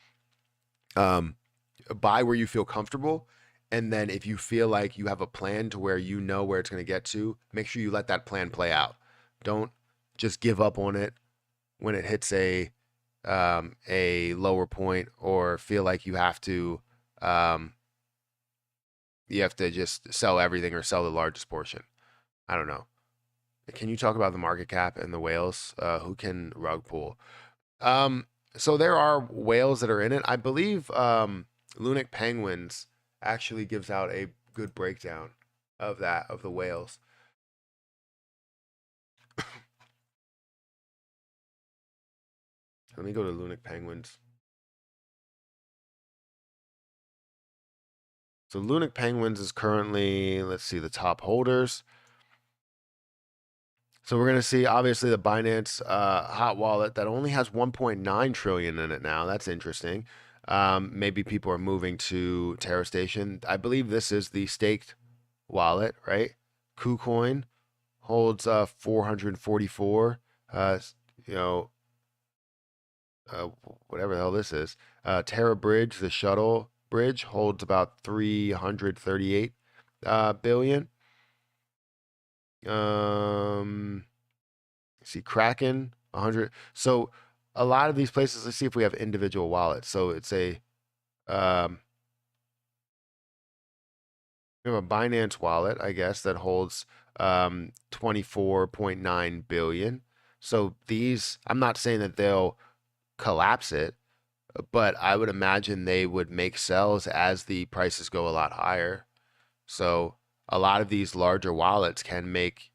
buy where you feel comfortable. And then if you feel like you have a plan to where you know where it's going to get to, make sure you let that plan play out. Don't just give up on it when it hits a lower point or feel like you have to just sell everything or sell the largest portion. I don't know. Can you talk about the market cap and the whales? Who can rug pull? So there are whales that are in it. I believe Lunic Penguins actually gives out a good breakdown of the whales. Let me go to Lunic Penguins. So Lunic Penguins is currently, let's see, the top holders. So we're going to see, obviously, the Binance hot wallet that only has 1.9 trillion in it now. That's interesting. Maybe people are moving to Terra Station. I believe this is the staked wallet, right? KuCoin holds 444. Whatever the hell this is. Terra Bridge, the shuttle bridge, holds about 338 billion. See Kraken 100. So a lot of these places, let's see if we have individual wallets. So it's we have a Binance wallet, I guess, that holds 24.9 billion. So these, I'm not saying that they'll collapse it, but I would imagine they would make sells as the prices go a lot higher. So a lot of these larger wallets can make,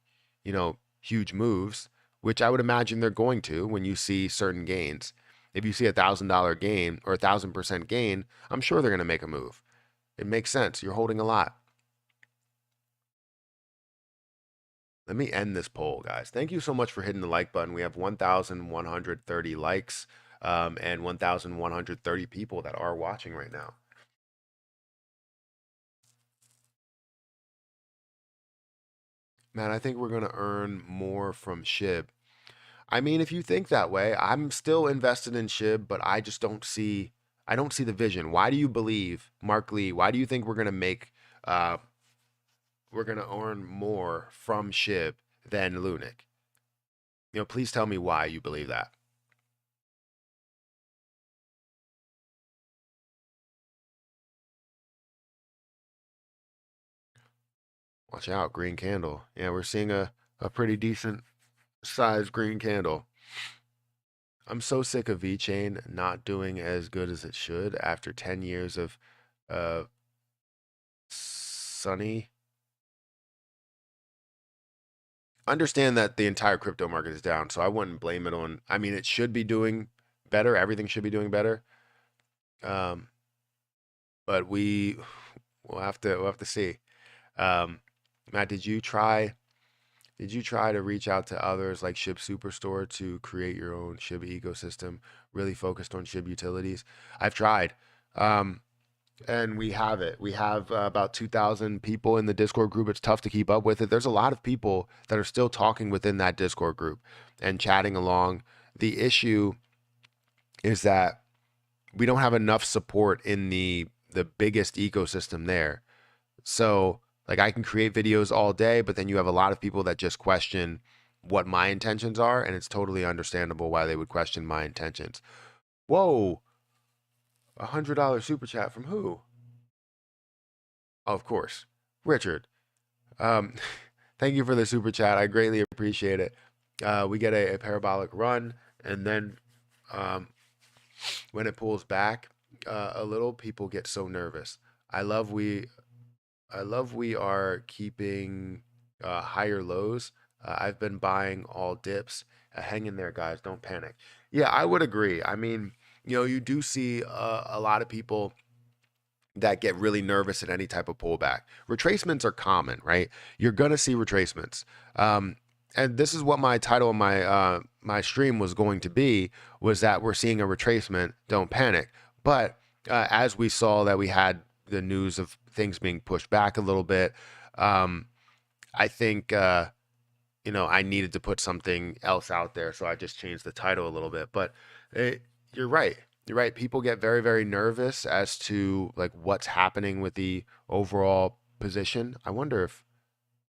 huge moves, which I would imagine they're going to when you see certain gains. If you see $1,000 gain or 1,000% gain, I'm sure they're going to make a move. It makes sense. You're holding a lot. Let me end this poll, guys. Thank you so much for hitting the like button. We have 1,130 likes and 1,130 people that are watching right now. Man, I think we're going to earn more from SHIB. I mean, if you think that way, I'm still invested in SHIB, but I just don't see the vision. Why do you believe, Mark Lee, why do you think we're going to earn more from SHIB than Lunic? Please tell me why you believe that. Watch out, green candle. Yeah, we're seeing a pretty decent sized green candle. I'm so sick of VeChain not doing as good as it should after 10 years of sunny. Understand that the entire crypto market is down, so I wouldn't blame it on. I mean, it should be doing better. Everything should be doing better. But we'll have to see. Matt, did you try to reach out to others like SHIB Superstore to create your own SHIB ecosystem, really focused on SHIB utilities? I've tried, and we have it. We have about 2,000 people in the Discord group. It's tough to keep up with it. There's a lot of people that are still talking within that Discord group and chatting along. The issue is that we don't have enough support in the biggest ecosystem there. So like I can create videos all day, but then you have a lot of people that just question what my intentions are, and it's totally understandable why they would question my intentions. Whoa, $100 super chat from who? Oh, of course, Richard. Um, thank you for the super chat. I greatly appreciate it. We get a parabolic run, and then um, when it pulls back a little, people get so nervous. I love we I love we are keeping higher lows. I've been buying all dips. Hang in there, guys. Don't panic. Yeah, I would agree. I mean, you do see a lot of people that get really nervous at any type of pullback. Retracements are common, right? You're gonna see retracements. And this is what my title of my stream was going to be, was that we're seeing a retracement. Don't panic. But as we saw that we had the news of things being pushed back a little bit, I think I needed to put something else out there, so I just changed the title a little bit. But you're right. You're right. People get very, very nervous as to like what's happening with the overall position. I wonder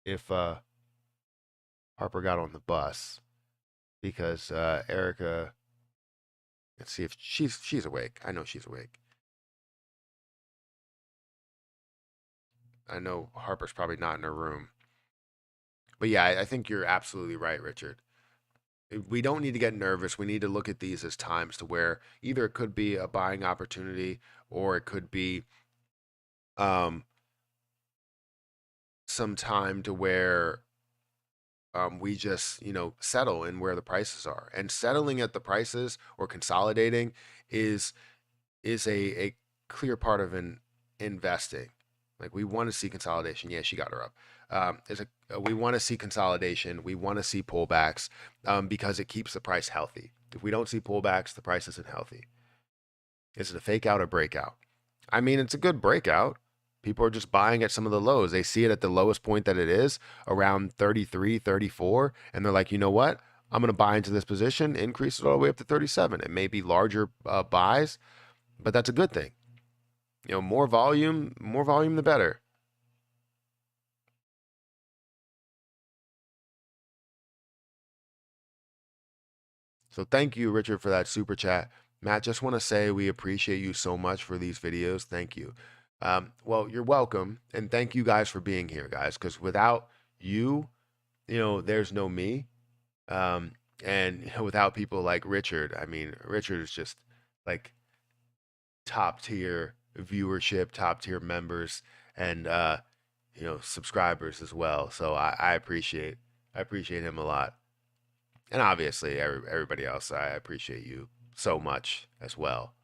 if Harper got on the bus because Erica. Let's see if she's awake. I know she's awake. I know Harper's probably not in her room. But yeah, I think you're absolutely right, Richard. We don't need to get nervous. We need to look at these as times to where either it could be a buying opportunity or it could be um, some time to where we just settle in where the prices are. And settling at the prices or consolidating is a clear part of an investing. Like we want to see consolidation. Yeah, she got her up. We want to see consolidation. We want to see pullbacks because it keeps the price healthy. If we don't see pullbacks, the price isn't healthy. Is it a fake out or breakout? I mean, it's a good breakout. People are just buying at some of the lows. They see it at the lowest point that it is, around 33, 34, and they're like, you know what? I'm going to buy into this position, increase it all the way up to 37. It may be larger buys, but that's a good thing. More volume, the better. So thank you, Richard, for that super chat. Matt, just want to say we appreciate you so much for these videos. Thank you. Well, you're welcome. And thank you guys for being here, guys, because without you, there's no me. And without people like Richard, I mean, Richard is just like top tier viewership, top tier members, and subscribers as well. So I appreciate him a lot, and obviously everybody else. I appreciate you so much as well.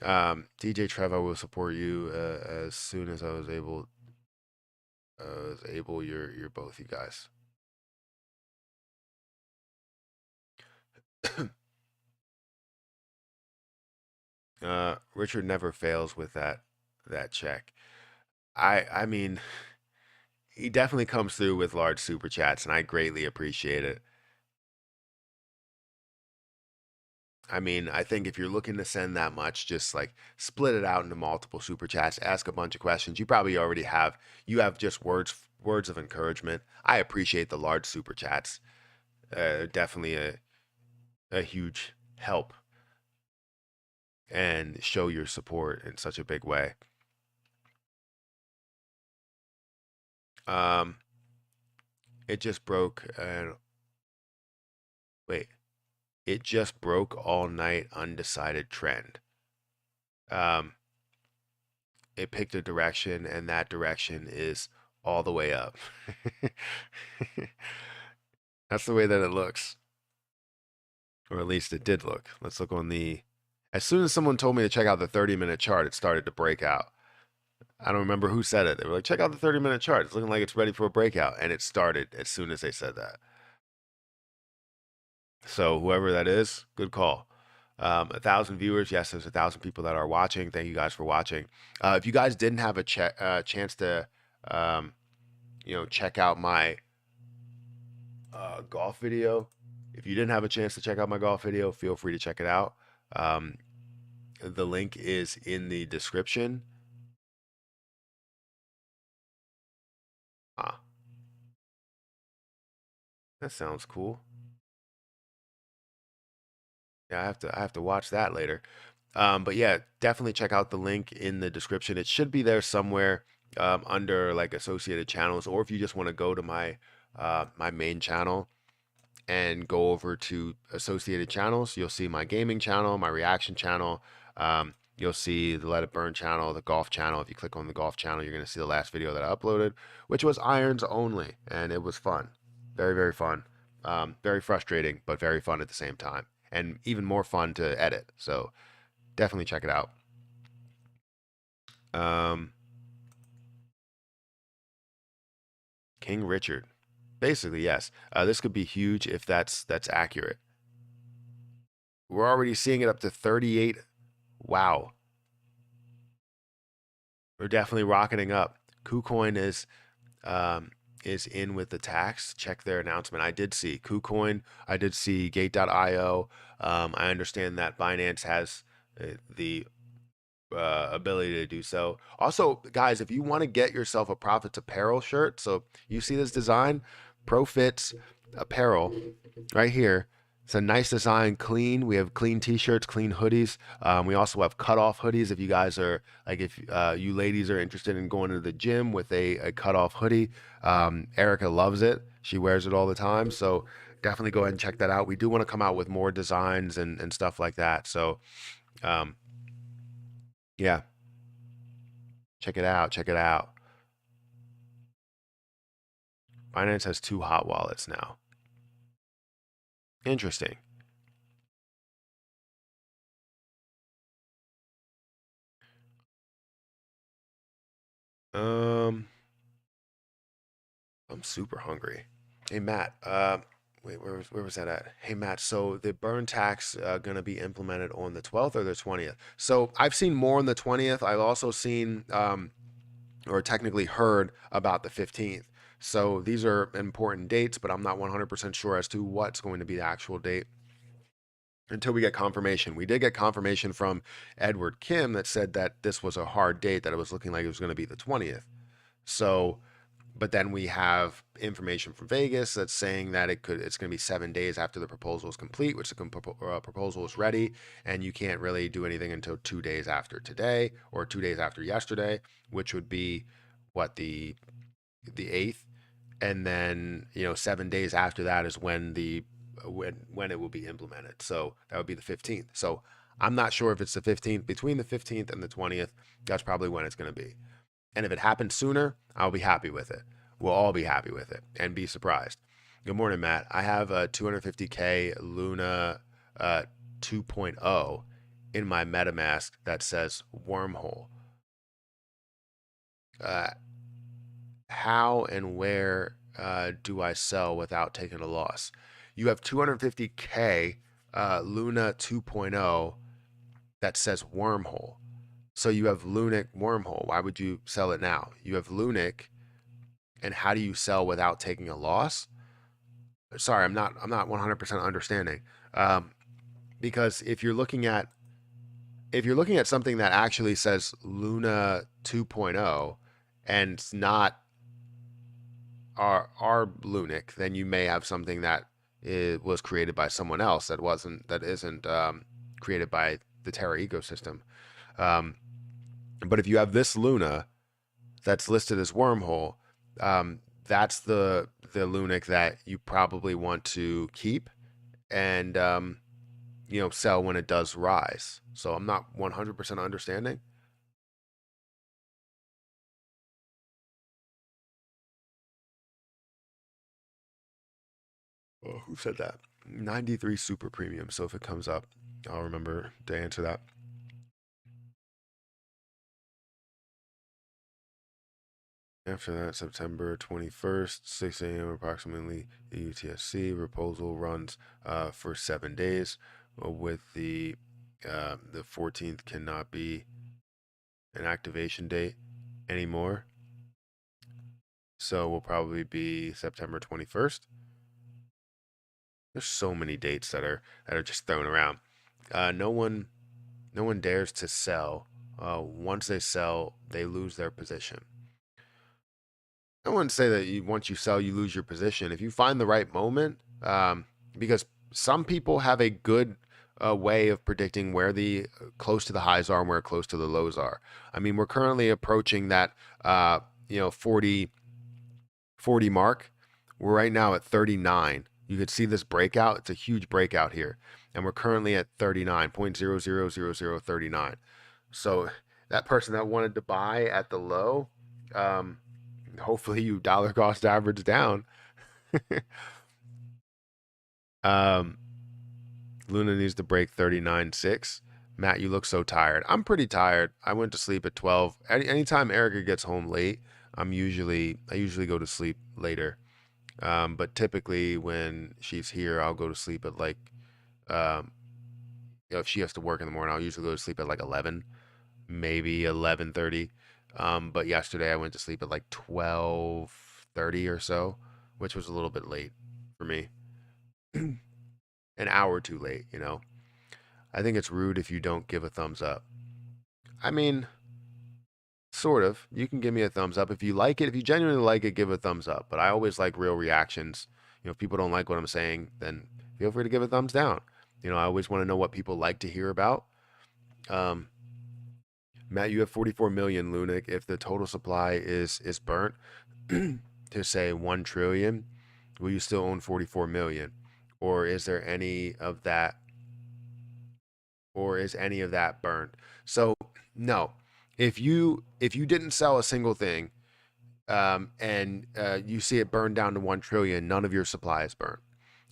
DJ Trevor will support you as soon as I was able. You're both you guys. Richard never fails with that check. I mean, he definitely comes through with large super chats, and I greatly appreciate it. I mean, I think if you're looking to send that much, just like split it out into multiple super chats, ask a bunch of questions. You probably already have. You have just words of encouragement. I appreciate the large super chats. Definitely a huge help and show your support in such a big way. Um, it just broke. Wait, it just broke all night undecided trend. Um, it picked a direction, and that direction is all the way up. That's the way that it looks, or at least it did look. Let's look on the. As soon as someone told me to check out the 30-minute chart, it started to break out. I don't remember who said it. They were like, check out the 30-minute chart. It's looking like it's ready for a breakout. And it started as soon as they said that. So whoever that is, good call. 1,000 viewers. Yes, there's 1,000 people that are watching. Thank you guys for watching. If you guys didn't have a chance to, check out my golf video, if you didn't have a chance to check out my golf video, feel free to check it out. The link is in the description. That sounds cool. Yeah, I have to watch that later. But yeah, definitely check out the link in the description. It should be there somewhere under like associated channels, or if you just want to go to my main channel and go over to associated channels, you'll see my gaming channel, my reaction channel. You'll see the Let It Burn channel, the golf channel. If you click on the golf channel, you're going to see the last video that I uploaded, which was irons only, and it was fun, very very fun, very frustrating, but very fun at the same time, and even more fun to edit. So definitely check it out. Um, King Richard, basically yes. This could be huge if that's accurate. We're already seeing it up to 38. Wow, we're definitely rocketing up. KuCoin is in with the tax. Check their announcement. I did see KuCoin. I did see Gate.io. I understand that Binance has the ability to do so. Also, guys, if you want to get yourself a Profits Apparel shirt, so you see this design, Profits Apparel, right here. It's a nice design, clean. We have clean t-shirts, clean hoodies. We also have cut-off hoodies. If you guys are like, if you ladies are interested in going to the gym with a cut-off hoodie, Erica loves it. She wears it all the time. So definitely go ahead and check that out. We do want to come out with more designs and stuff like that. So um, yeah, check it out. Check it out. Binance has 2 hot wallets now. Interesting. Um, I'm super hungry. Hey Matt, wait, where was that at? Hey Matt, so the burn tax gonna be implemented on the 12th or the 20th? So I've seen more on the 20th. I've also seen or technically heard about the 15th. So these are important dates, but I'm not 100% sure as to what's going to be the actual date until we get confirmation. We did get confirmation from Edward Kim that said that this was a hard date, that it was looking like it was going to be the 20th. So, but then we have information from Vegas that's saying that it's going to be 7 days after the proposal is complete, which the proposal is ready, and you can't really do anything until 2 days after today or 2 days after yesterday, which would be what the 8th, and then 7 days after that is when when it will be implemented. So that would be the 15th. So I'm not sure if it's the 15th. Between the 15th and the 20th, that's probably when it's going to be. And if it happens sooner, I'll be happy with it. We'll all be happy with it and be surprised. Good morning, Matt. I have a 250K Luna 2.0 in my MetaMask that says wormhole. Uh, how and where do I sell without taking a loss? You have 250K Luna 2.0 that says wormhole. So you have Lunic wormhole. Why would you sell it now? You have Lunic, and how do you sell without taking a loss? Sorry, I'm not 100% understanding. Um, because if you're looking at something that actually says Luna 2.0 and it's not our Lunic, then you may have something that was created by someone else that isn't created by the Terra ecosystem. Um, but if you have this Luna that's listed as wormhole, that's the Lunic that you probably want to keep and sell when it does rise. So I'm not 100% understanding. Oh, who said that? 93 super premium. So if it comes up, I'll remember to answer that. After that, September 21st, 6 a.m. approximately, the UTSC proposal runs for 7 days. With the 14th cannot be an activation date anymore. So will probably be September 21st. There's so many dates that are just thrown around. No one dares to sell. Once they sell, they lose their position. I wouldn't say that once you sell, you lose your position. If you find the right moment, because some people have a good way of predicting where the close to the highs are and where close to the lows are. I mean, we're currently approaching that, 40 mark. We're right now at 39. You could see this breakout. It's a huge breakout here. And we're currently at 39.000039. So that person that wanted to buy at the low, hopefully you dollar cost average down. Luna needs to break 39.6. Matt, you look so tired. I'm pretty tired. I went to sleep at 12. Anytime Erica gets home late, I usually go to sleep later. But typically when she's here, I'll go to sleep at like, if she has to work in the morning, I'll usually go to sleep at like 11, maybe 11:30. But yesterday I went to sleep at like 12:30 or so, which was a little bit late for me. An hour too late, I think it's rude if you don't give a thumbs up. I mean, sort of. You can give me a thumbs up if you like it. If you genuinely like it, give a thumbs up. But I always like real reactions. If people don't like what I'm saying, then feel free to give a thumbs down. I always want to know what people like to hear about. Matt, you have 44 million, Lunic. If the total supply is burnt to say 1 trillion, will you still own 44 million? Or is there any of that, or is any of that burned? So no. If you didn't sell a single thing, and you see it burned down to 1 trillion, none of your supply is burnt.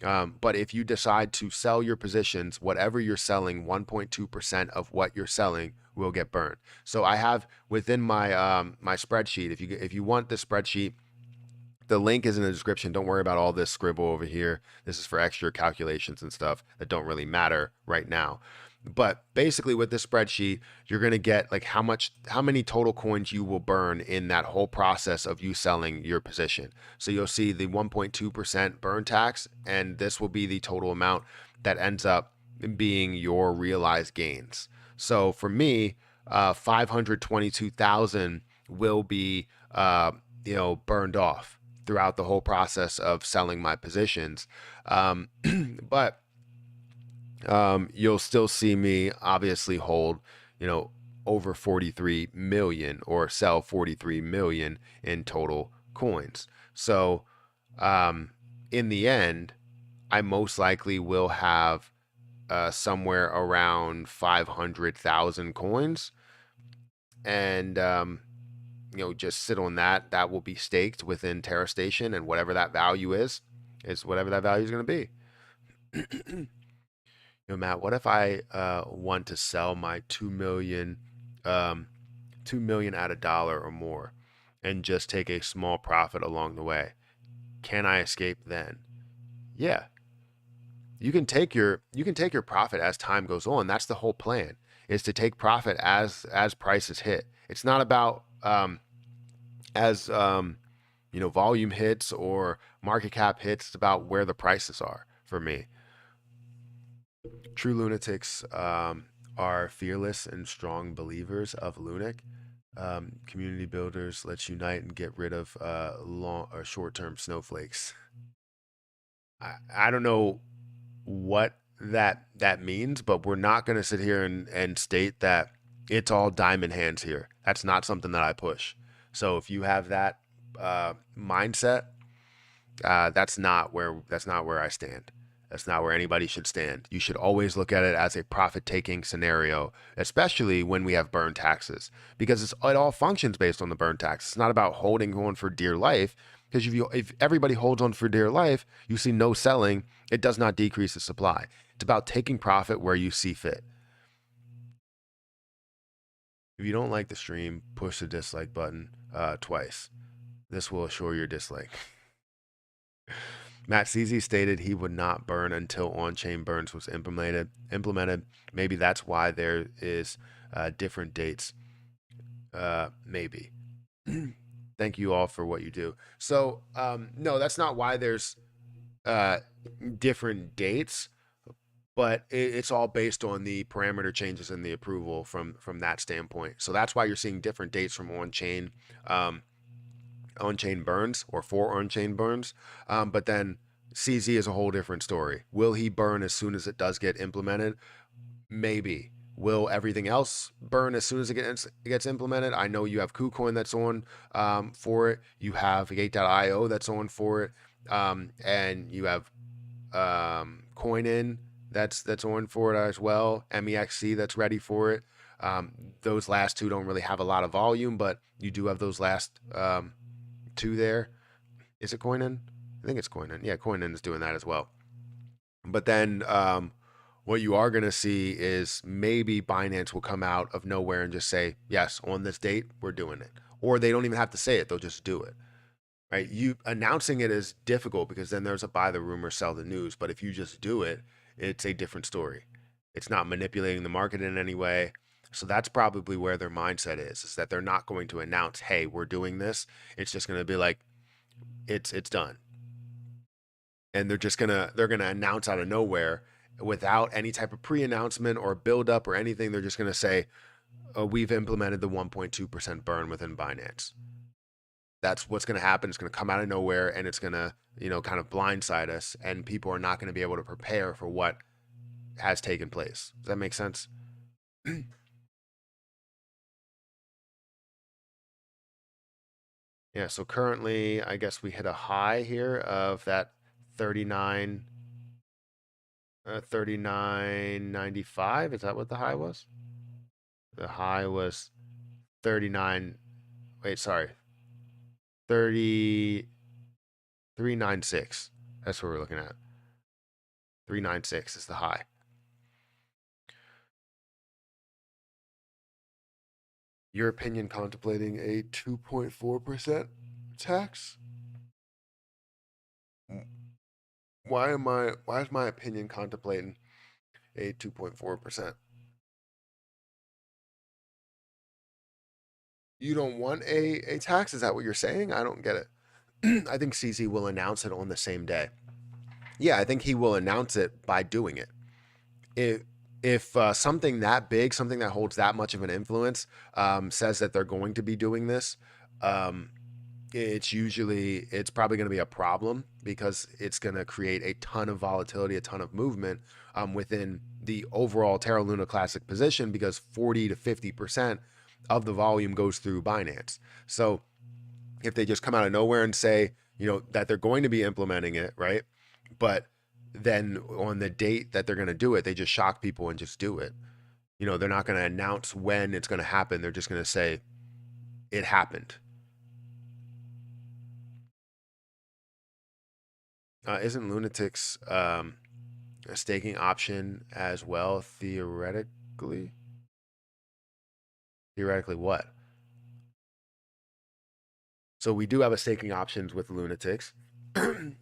But if you decide to sell your positions, whatever you're selling, 1.2% of what you're selling will get burned. So I have within my my spreadsheet. If you want the spreadsheet, the link is in the description. Don't worry about all this scribble over here. This is for extra calculations and stuff that don't really matter right now. But basically with this spreadsheet, you're going to get like how many total coins you will burn in that whole process of you selling your position. So you'll see the 1.2% burn tax, and this will be the total amount that ends up being your realized gains. So for me, 522,000 will be, burned off throughout the whole process of selling my positions. But you'll still see me obviously hold, over 43 million or sell 43 million in total coins. So in the end, I most likely will have somewhere around 500,000 coins, and just sit on that. That will be staked within Terra Station, and whatever that value is whatever that value is going to be. Matt, what if I want to sell my 2 million, 2 million at $1 or more, and just take a small profit along the way? Can I escape then? Yeah. You can take your profit as time goes on. That's the whole plan, is to take profit as prices hit. It's not about as volume hits or market cap hits. It's about where the prices are for me. True lunatics are fearless and strong believers of Lunic. Community builders, let's unite and get rid of long or short-term snowflakes. I don't know what that means, but we're not going to sit here and state that it's all diamond hands here. That's not something that I push. So if you have that mindset, that's not where I stand. That's not where anybody should stand. You should always look at it as a profit-taking scenario, especially when we have burn taxes, because it all functions based on the burn tax. It's not about holding on for dear life, because if everybody holds on for dear life, you see no selling, it does not decrease the supply. It's about taking profit where you see fit. If you don't like the stream, push the dislike button twice. This will assure your dislike. Matt CZ stated he would not burn until on-chain burns was implemented. Maybe that's why there is different dates. Maybe. Thank you all for what you do. So no, that's not why there's different dates, but it's all based on the parameter changes in the approval from that standpoint. So that's why you're seeing different dates from on-chain on-chain burns or 4 on-chain burns. But then CZ is a whole different story. Will he burn as soon as it does get implemented? Maybe. Will everything else burn as soon as it gets implemented? I know you have KuCoin that's on for it. You have Gate.io that's on for it. And you have Coinin that's on for it as well. MEXC that's ready for it. Those last two don't really have a lot of volume, but you do have those last two there. Is it Coinin? I think it's Coinin. Yeah, Coinin is doing that as well. But then what you are going to see is maybe Binance will come out of nowhere and just say, yes, on this date, we're doing it. Or they don't even have to say it. They'll just do it. Right? You announcing it is difficult because then there's a buy the rumor, sell the news. But if you just do it, it's a different story. It's not manipulating the market in any way. So that's probably where their mindset is that they're not going to announce, hey, we're doing this. It's just going to be like, it's done. And they're gonna announce out of nowhere without any type of pre-announcement or build up or anything. They're just gonna say, oh, we've implemented the 1.2% burn within Binance. That's what's gonna happen. It's gonna come out of nowhere and it's gonna, kind of blindside us, and people are not gonna be able to prepare for what has taken place. Does that make sense? Yeah, so currently, I guess we hit a high here of that 39, 39.95. Is that what the high was? The high was 39. Wait, sorry. 33.96. That's what we're looking at. 396 is the high. Your opinion contemplating a 2.4% tax? Why is my opinion contemplating a 2.4%? You don't want a tax? Is that what you're saying? I don't get it. I think CZ will announce it on the same day. Yeah, I think he will announce it by doing it. If something that big, something that holds that much of an influence, says that they're going to be doing this, it's probably going to be a problem because it's going to create a ton of volatility, a ton of movement within the overall Terra Luna Classic position, because 40 to 50% of the volume goes through Binance. So if they just come out of nowhere and say, that they're going to be implementing it, right? But then on the date that they're going to do it, they just shock people and just do it. They're not going to announce when it's going to happen. They're just going to say it happened. Isn't Lunatic's a staking option as well, theoretically? Theoretically what? So we do have a staking options with Lunatics.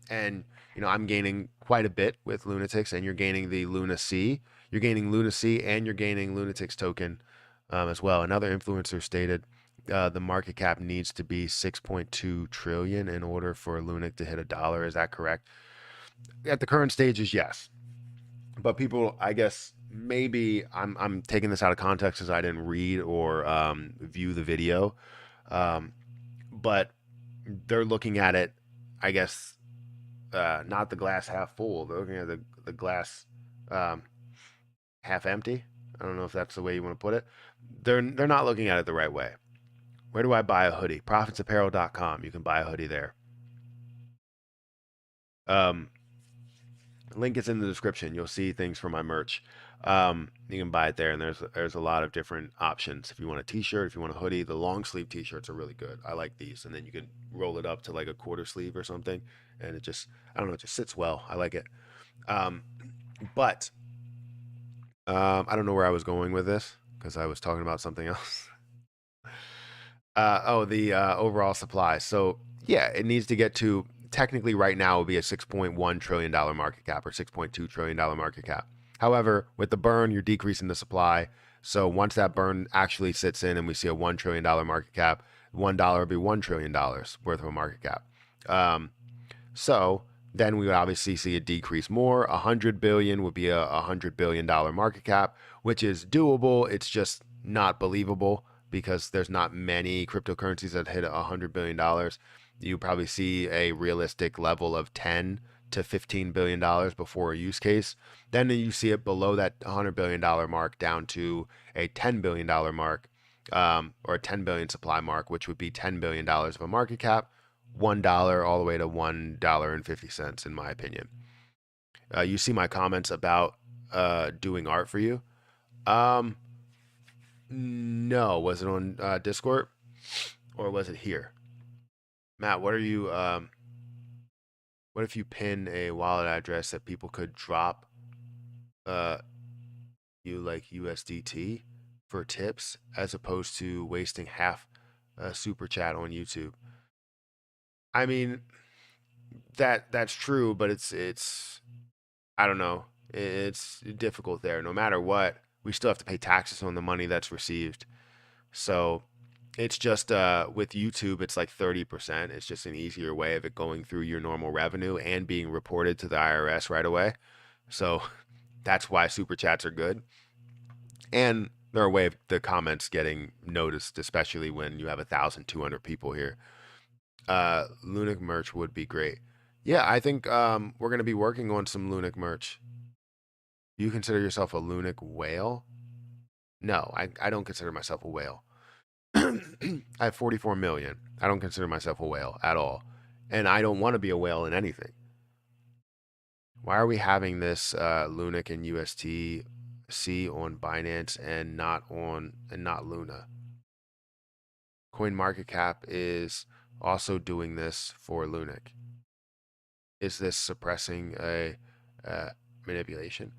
And, I'm gaining quite a bit with Lunatics, and you're gaining the Luna C. You're gaining Luna C, and you're gaining Lunatics token as well. Another influencer stated the market cap needs to be 6.2 trillion in order for Lunic to hit $1. Is that correct? At the current stages, yes. But people, I guess, maybe I'm taking this out of context because I didn't read or view the video. But they're looking at it, I guess, not the glass half full. They're looking at the glass half empty. I don't know if that's the way you want to put it. They're not looking at it the right way. Where do I buy a hoodie? Profitsapparel.com. You can buy a hoodie there. Link is in the description. You'll see things for my merch. You can buy it there, and there's a lot of different options. If you want a t-shirt, if you want a hoodie, the long sleeve t-shirts are really good. I like these, and then you can roll it up to like a quarter sleeve or something, and it just, I don't know, it just sits well. I like it. But I don't know where I was going with this because I was talking about something else. The overall supply. So yeah, it needs to get to, technically right now would be a $6.1 trillion market cap or $6.2 trillion market cap. However, with the burn, you're decreasing the supply. So once that burn actually sits in and we see a $1 trillion market cap, $1 would be $1 trillion worth of a market cap. So then we would obviously see it decrease more. 100 billion would be a $100 billion market cap, which is doable. It's just not believable because there's not many cryptocurrencies that hit $100 billion. You probably see a realistic level of 10 to $15 billion before a use case. Then you see it below that $100 billion mark down to a $10 billion mark, or a 10 billion supply mark, which would be $10 billion of a market cap, $1 all the way to $1.50, in my opinion. You see my comments about doing art for you. Um, no, was it on Discord or was it here? Matt, what are you? What if you pin a wallet address that people could drop uh you like USDT for tips as opposed to wasting half a super chat on YouTube? I mean, that's true, but it's I don't know. It's difficult there. No matter what, we still have to pay taxes on the money that's received. So it's just with YouTube, it's like 30%. It's just an easier way of it going through your normal revenue and being reported to the IRS right away. So that's why super chats are good. And they're a way of the comments getting noticed, especially when you have 1,200 people here. Lunic merch would be great. Yeah, I think we're gonna be working on some Lunic merch. Do you consider yourself a Lunic whale? No, I don't consider myself a whale. I have 44 million. I don't consider myself a whale at all. And I don't want to be a whale in anything. Why are we having this Lunic and USTC on Binance and not Luna? Coin Market Cap is also doing this for Lunic. Is this suppressing a manipulation?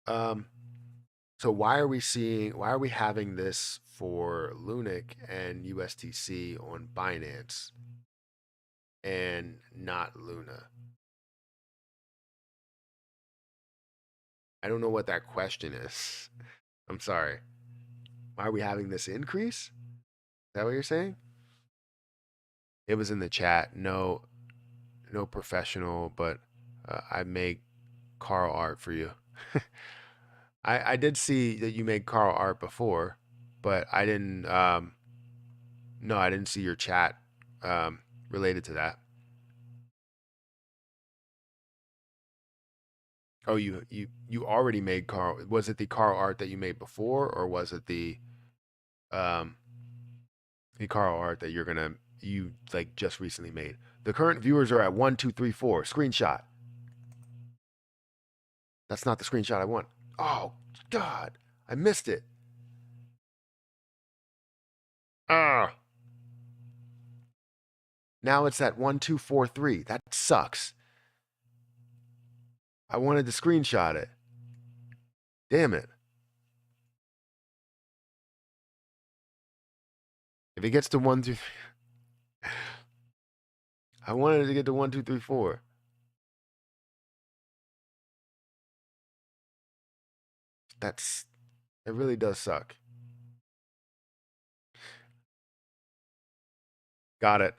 So why are we having this for Lunic and USTC on Binance and not Luna? I don't know what that question is. I'm sorry. Why are we having this increase? Is that what you're saying? It was in the chat. No, no professional, but I make Carl art for you. I did see that you made Carl art before, but I didn't. No, I didn't see your chat related to that. Oh, you already made Carl. Was it the Carl art that you made before, or was it um the Carl art that you like just recently made? The current viewers are at 1, 2, 3, 4. Screenshot. That's not the screenshot I want. Oh God, I missed it. Ah. Now it's at 1, 2, 4, 3. That sucks. I wanted to screenshot it. Damn it. If it gets to 1, 2, I wanted to get to 1, 2, 3, 4. It really does suck. Got it.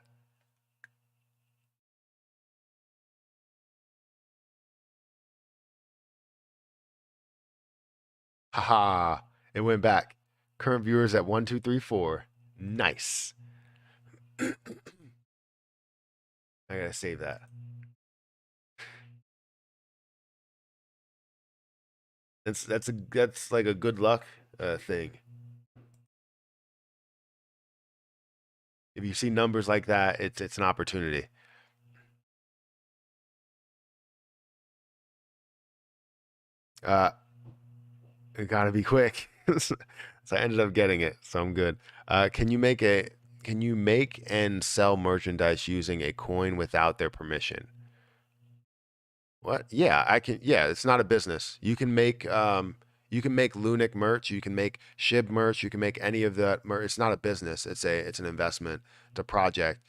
Haha. It went back. Current viewers at 1, 2, 3, 4. Nice. I gotta save that. That's like a good luck thing. If you see numbers like that, it's an opportunity. Uh, it gotta be quick. So I ended up getting it, so I'm good. Can you make and sell merchandise using a coin without their permission? What? Yeah, I can. Yeah, it's not a business. You can make Lunic merch, you can make Shib merch, you can make any of that merch. It's not a business. It's an investment. It's a project.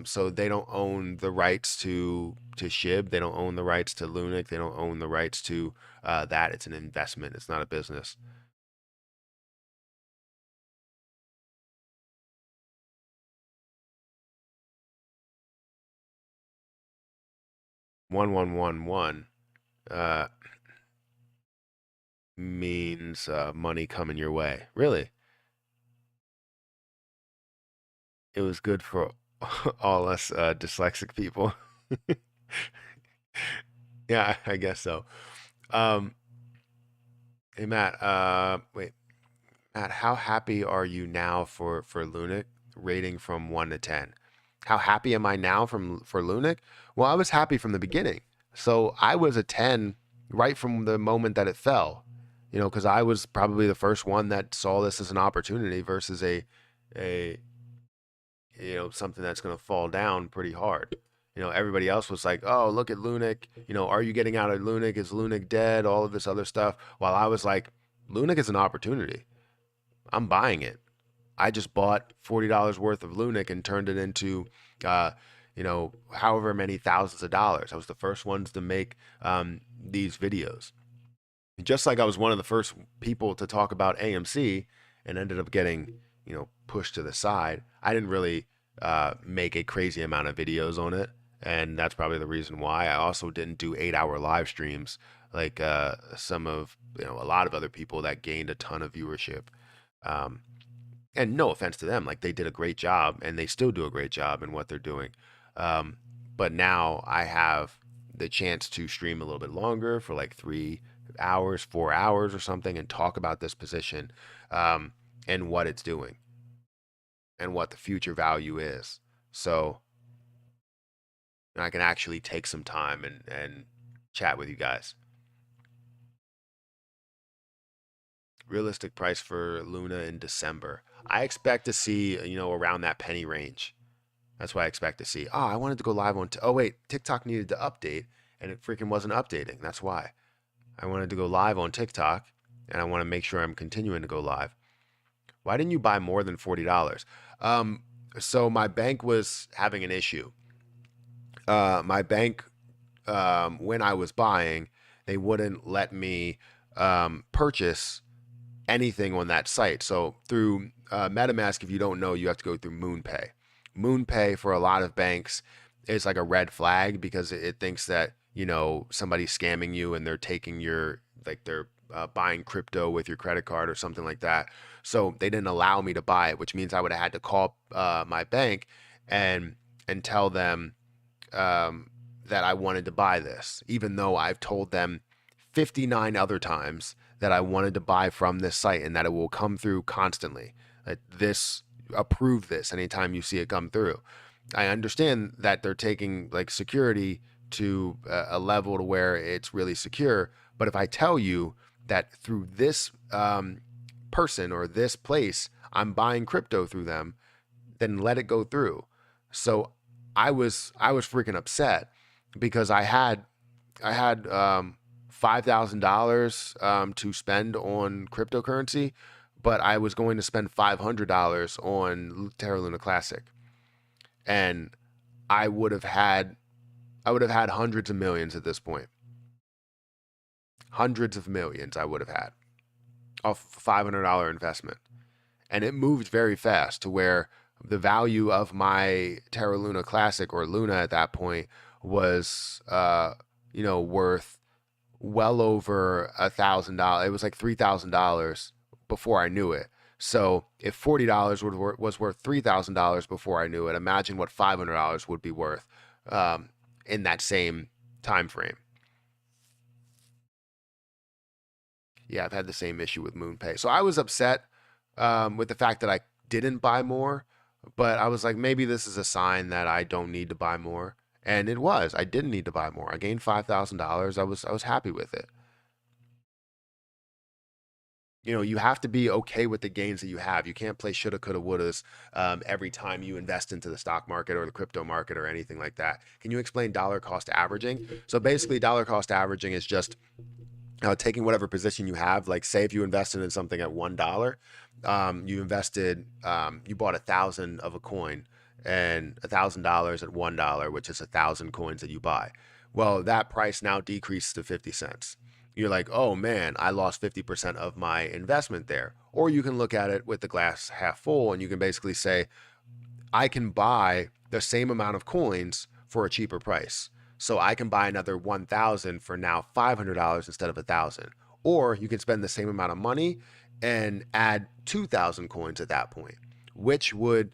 So they don't own the rights to Shib. They don't own the rights to Lunic. They don't own the rights to that. It's an investment. It's not a business. 1111 uh, means money coming your way. Really? it was good for all us dyslexic people. Yeah, I guess so. Um, hey Matt, wait, Matt, how happy are you now for Lunic? Rating from 1 to 10. How happy am I now for Lunic? Well, I was happy from the beginning, so I was a 10 right from the moment that it fell. You know, because I was probably the first one that saw this as an opportunity versus a something that's going to fall down pretty hard. You know, everybody else was like, "Oh, look at Lunic. You know, are you getting out of Lunic? Is Lunic dead? All of this other stuff." While I was like, "Lunic is an opportunity. I'm buying it. I just bought $40 worth of Lunic and turned it into, however many thousands of dollars. I was the first ones to make these videos. Just like I was one of the first people to talk about AMC and ended up getting, pushed to the side. I didn't really make a crazy amount of videos on it. And that's probably the reason why. I also didn't do 8-hour live streams like a lot of other people that gained a ton of viewership. Um, and no offense to them, like they did a great job and they still do a great job in what they're doing. Um, but now I have the chance to stream a little bit longer for like 3 hours, 4 hours or something and talk about this position um, and what it's doing and what the future value is. So I can actually take some time and chat with you guys. Realistic price for Luna in December. I expect to see, around that penny range. That's what I expect to see. Oh, I wanted to go live on. Oh, wait, TikTok needed to update and it freaking wasn't updating. That's why. I wanted to go live on TikTok and I want to make sure I'm continuing to go live. Why didn't you buy more than $40? So my bank was having an issue. My bank, when I was buying, they wouldn't let me purchase anything on that site. So through MetaMask, if you don't know, you have to go through MoonPay. MoonPay for a lot of banks is like a red flag because it thinks that somebody's scamming you and they're taking they're buying crypto with your credit card or something like that. So they didn't allow me to buy it, which means I would have had to call my bank and tell them that I wanted to buy this, even though I've told them 59 other times that I wanted to buy from this site and that it will come through constantly. That approve this anytime you see it come through. I understand that they're taking like security to a level to where it's really secure. But if I tell you that through this person or this place, I'm buying crypto through them, then let it go through. So I was freaking upset because I had $5,000 to spend on cryptocurrency, but I was going to spend $500 on Terra Luna Classic, and I would have had hundreds of millions at this point. Hundreds of millions I would have had off a $500 investment, and it moved very fast to where the value of my Terra Luna Classic or Luna at that point was worth well over $1,000. It was like $3,000 before I knew it. So if $40 was worth $3,000 before I knew it, imagine what $500 would be worth in that same time frame. Yeah, I've had the same issue with MoonPay. So I was upset with the fact that I didn't buy more, but I was like, maybe this is a sign that I don't need to buy more. And it was. I didn't need to buy more. I gained $5,000. I was happy with it. You have to be okay with the gains that you have. You can't play shoulda, coulda, wouldas every time you invest into the stock market or the crypto market or anything like that. Can you explain dollar cost averaging? So basically, dollar cost averaging is just taking whatever position you have. Like, say if you invested in something at $1, you bought 1,000 of a coin and $1,000 at $1, which is 1,000 coins that you buy. Well, that price now decreases to 50 cents. You're like, oh man, I lost 50% of my investment there. Or you can look at it with the glass half full and you can basically say, I can buy the same amount of coins for a cheaper price. So I can buy another 1,000 for now $500 instead of 1,000. Or you can spend the same amount of money and add 2,000 coins at that point, which would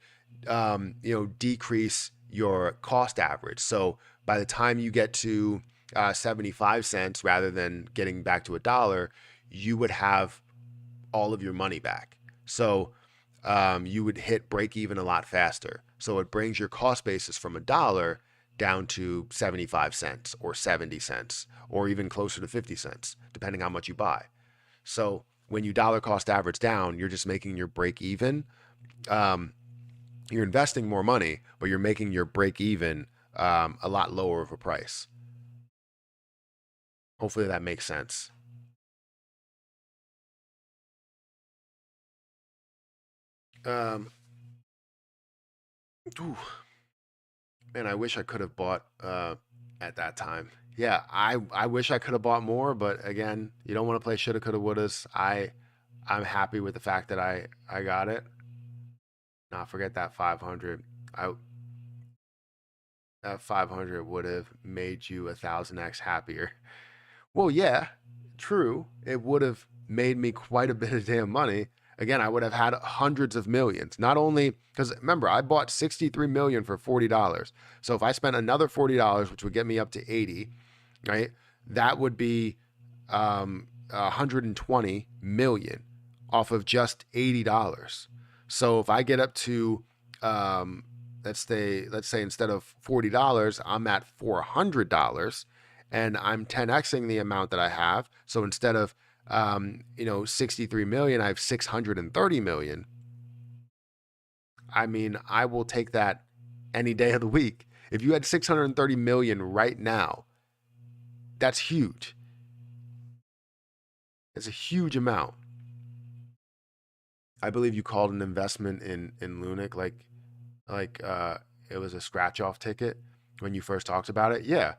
decrease your cost average. So by the time you get to 75 cents rather than getting back to $1, you would have all of your money back. So you would hit break even a lot faster. So it brings your cost basis from $1 down to 75 cents or 70 cents or even closer to 50 cents, depending how much you buy. So when you dollar cost average down, you're just making your break even. You're investing more money, but you're making your break even a lot lower of a price. Hopefully that makes sense. Ooh, man, I wish I could have bought at that time. Yeah, I wish I could have bought more, but again, you don't want to play shoulda, coulda, wouldas. I'm happy with the fact that I got it. Not forget that 500. I That 500 would have made you 1,000x happier. Well, yeah, true. It would have made me quite a bit of damn money. Again, I would have had hundreds of millions. Not only because remember, I bought 63 million for $40. So if I spent another $40, which would get me up to 80, right? That would be 120 million off of just $80. So if I get up to let's say instead of $40, I'm at $400 and I'm 10xing the amount that I have. So instead of 63 million, I have 630 million. I mean, I will take that any day of the week. If you had 630 million right now, that's huge. It's a huge amount. I believe you called an investment in Lunic like it was a scratch off ticket when you first talked about it. Yeah,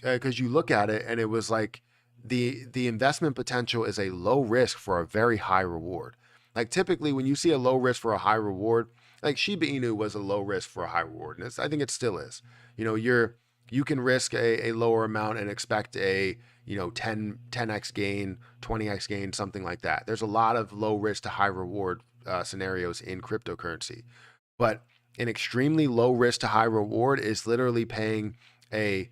because you look at it and it was like the investment potential is a low risk for a very high reward. Like typically when you see a low risk for a high reward, like Shiba Inu was a low risk for a high reward, and I think it still is. You can risk a lower amount and expect a 10x gain, 20x gain, something like that. There's a lot of low risk to high reward scenarios in cryptocurrency, but an extremely low risk to high reward is literally paying a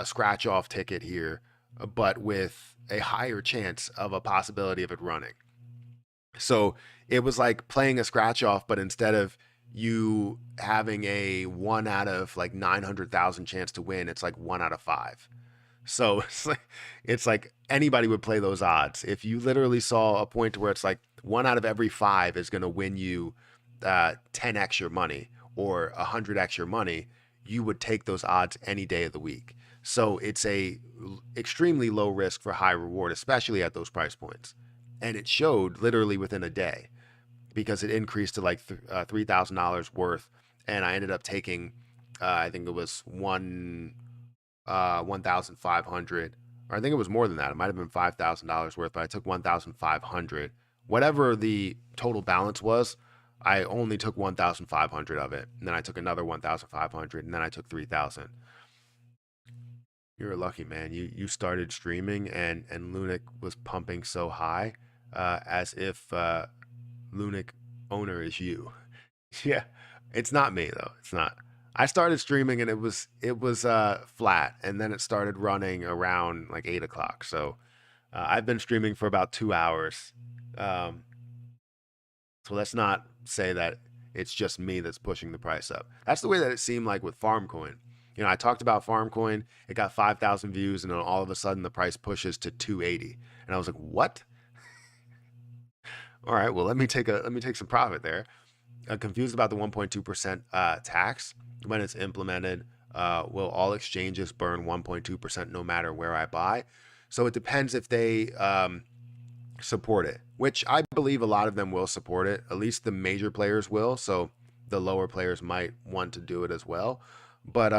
scratch off ticket here, but with a higher chance of a possibility of it running. So it was like playing a scratch off, but instead of you having a 1 out of like 900,000 chance to win, it's like 1 out of 5. So it's like anybody would play those odds. If you literally saw a point where it's like 1 out of every 5 is going to win you 10x your money or 100x your money, you would take those odds any day of the week. So it's a extremely low risk for high reward, especially at those price points. And it showed literally within a day because it increased to like $3,000 worth, and I ended up taking, I think it was 1,500, or I think it was more than that. It might have been $5,000 worth, but I took 1,500. Whatever the total balance was, I only took 1,500 of it, and then I took another 1,500, and then I took 3,000. You're a lucky man. You started streaming, and Lunic was pumping so high, as if Lunic owner is you. Yeah, it's not me though. It's not. I started streaming and it was flat, and then it started running around like 8 o'clock. So I've been streaming for about 2 hours. Um, so let's not say that it's just me that's pushing the price up. That's the way that it seemed like with Farmcoin. I talked about Farmcoin. It got 5,000 views, and then all of a sudden the price pushes to 280, and I was like, "What? All right, well let me take some profit there." Confused about the 1.2% tax when it's implemented. Will all exchanges burn 1.2% no matter where I buy? So it depends if they support it, which I believe a lot of them will support it. At least the major players will. So the lower players might want to do it as well. But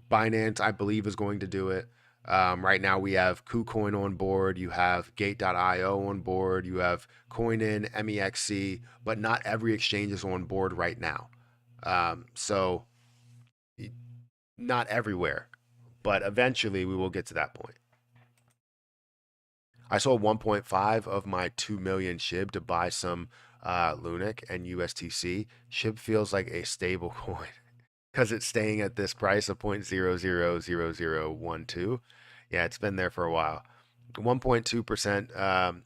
Binance, I believe, is going to do it. Right now, we have KuCoin on board. You have Gate.io on board. You have Coinin, MEXC, but not every exchange is on board right now. So not everywhere, but eventually we will get to that point. I sold 1.5 of my 2 million SHIB to buy some Lunic and USTC, SHIB feels like a stable coin because it's staying at this price of 0.000012. Yeah, it's been there for a while. 1.2%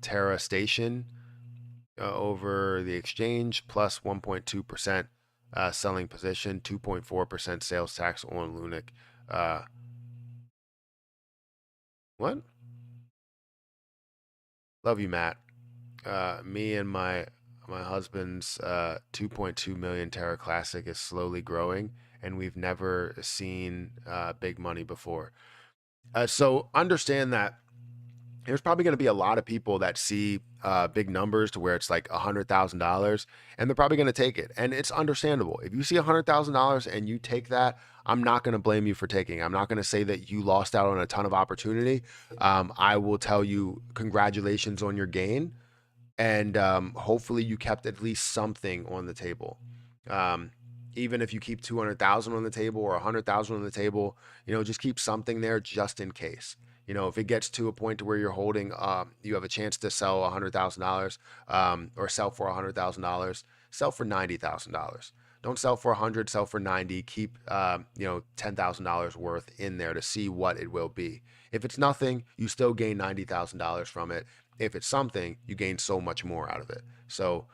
Terra station over the exchange, plus 1.2% selling position, 2.4% sales tax on Lunic. What? Love you, Matt. Me and my husband's 2.2 million Terra Classic is slowly growing, and we've never seen big money before. So understand that there's probably going to be a lot of people that see big numbers to where it's like $100,000, and they're probably going to take it, and it's understandable. If you see $100,000 and you take that, I'm not going to blame you for taking. I'm not going to say that you lost out on a ton of opportunity. I will tell you congratulations on your gain, and hopefully you kept at least something on the table. Um, Even if you keep 200,000 on the table or 100,000 on the table, just keep something there just in case. If it gets to a point to where you're holding, you have a chance to sell $100,000, or sell for $100,000, sell for $90,000. Don't sell for 100, sell for 90. Keep, $10,000 worth in there to see what it will be. If it's nothing, you still gain $90,000 from it. If it's something, you gain so much more out of it. So,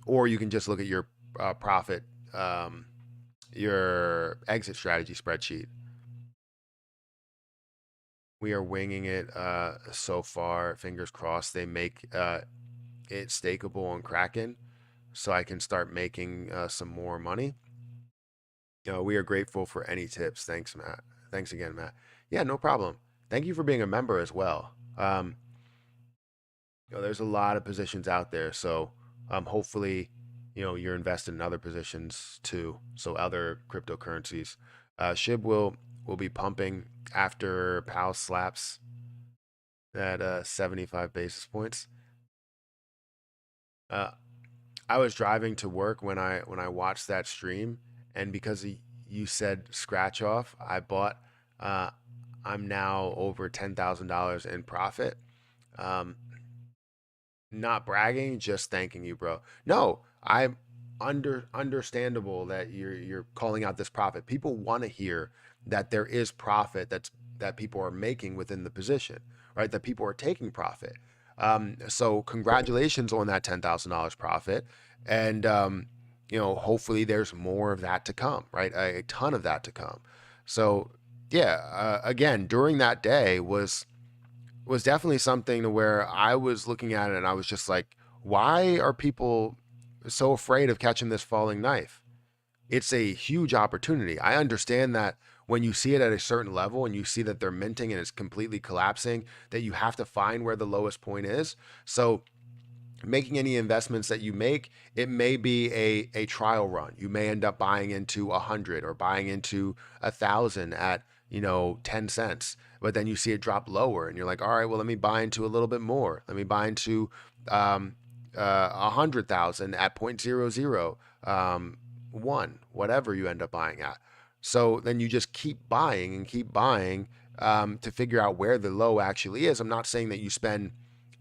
or you can just look at your profit, your exit strategy spreadsheet. We are winging it so far. Fingers crossed they make it stakeable on Kraken, so I can start making some more money. We are grateful for any tips. Thanks, Matt. Thanks again, Matt. Yeah, no problem. Thank you for being a member as well. There's a lot of positions out there, so hopefully, you're invested in other positions too. So other cryptocurrencies. SHIB will be pumping after Powell slaps at 75 basis points. I was driving to work when I watched that stream, and because you said scratch off, I bought. I'm now over $10,000 in profit. Um, Not bragging, just thanking you, bro. No, I'm understandable that you're calling out this profit. People want to hear that there is profit that people are making within the position, right? That people are taking profit. So congratulations on that $10,000 profit, and hopefully there's more of that to come, right? A ton of that to come. So yeah, again, during that day was definitely something to where I was looking at it and I was just like, why are people so afraid of catching this falling knife? It's a huge opportunity. I understand that when you see it at a certain level and you see that they're minting and it's completely collapsing, that you have to find where the lowest point is. So making any investments that you make, it may be a trial run. You may end up buying into 100 or buying into 1,000 at 10 cents, but then you see it drop lower and you're like, all right, well, let me buy into a little bit more. Let me buy into 100,000 at 0.00 whatever you end up buying at. So then you just keep buying and keep buying to figure out where the low actually is. I'm not saying that you spend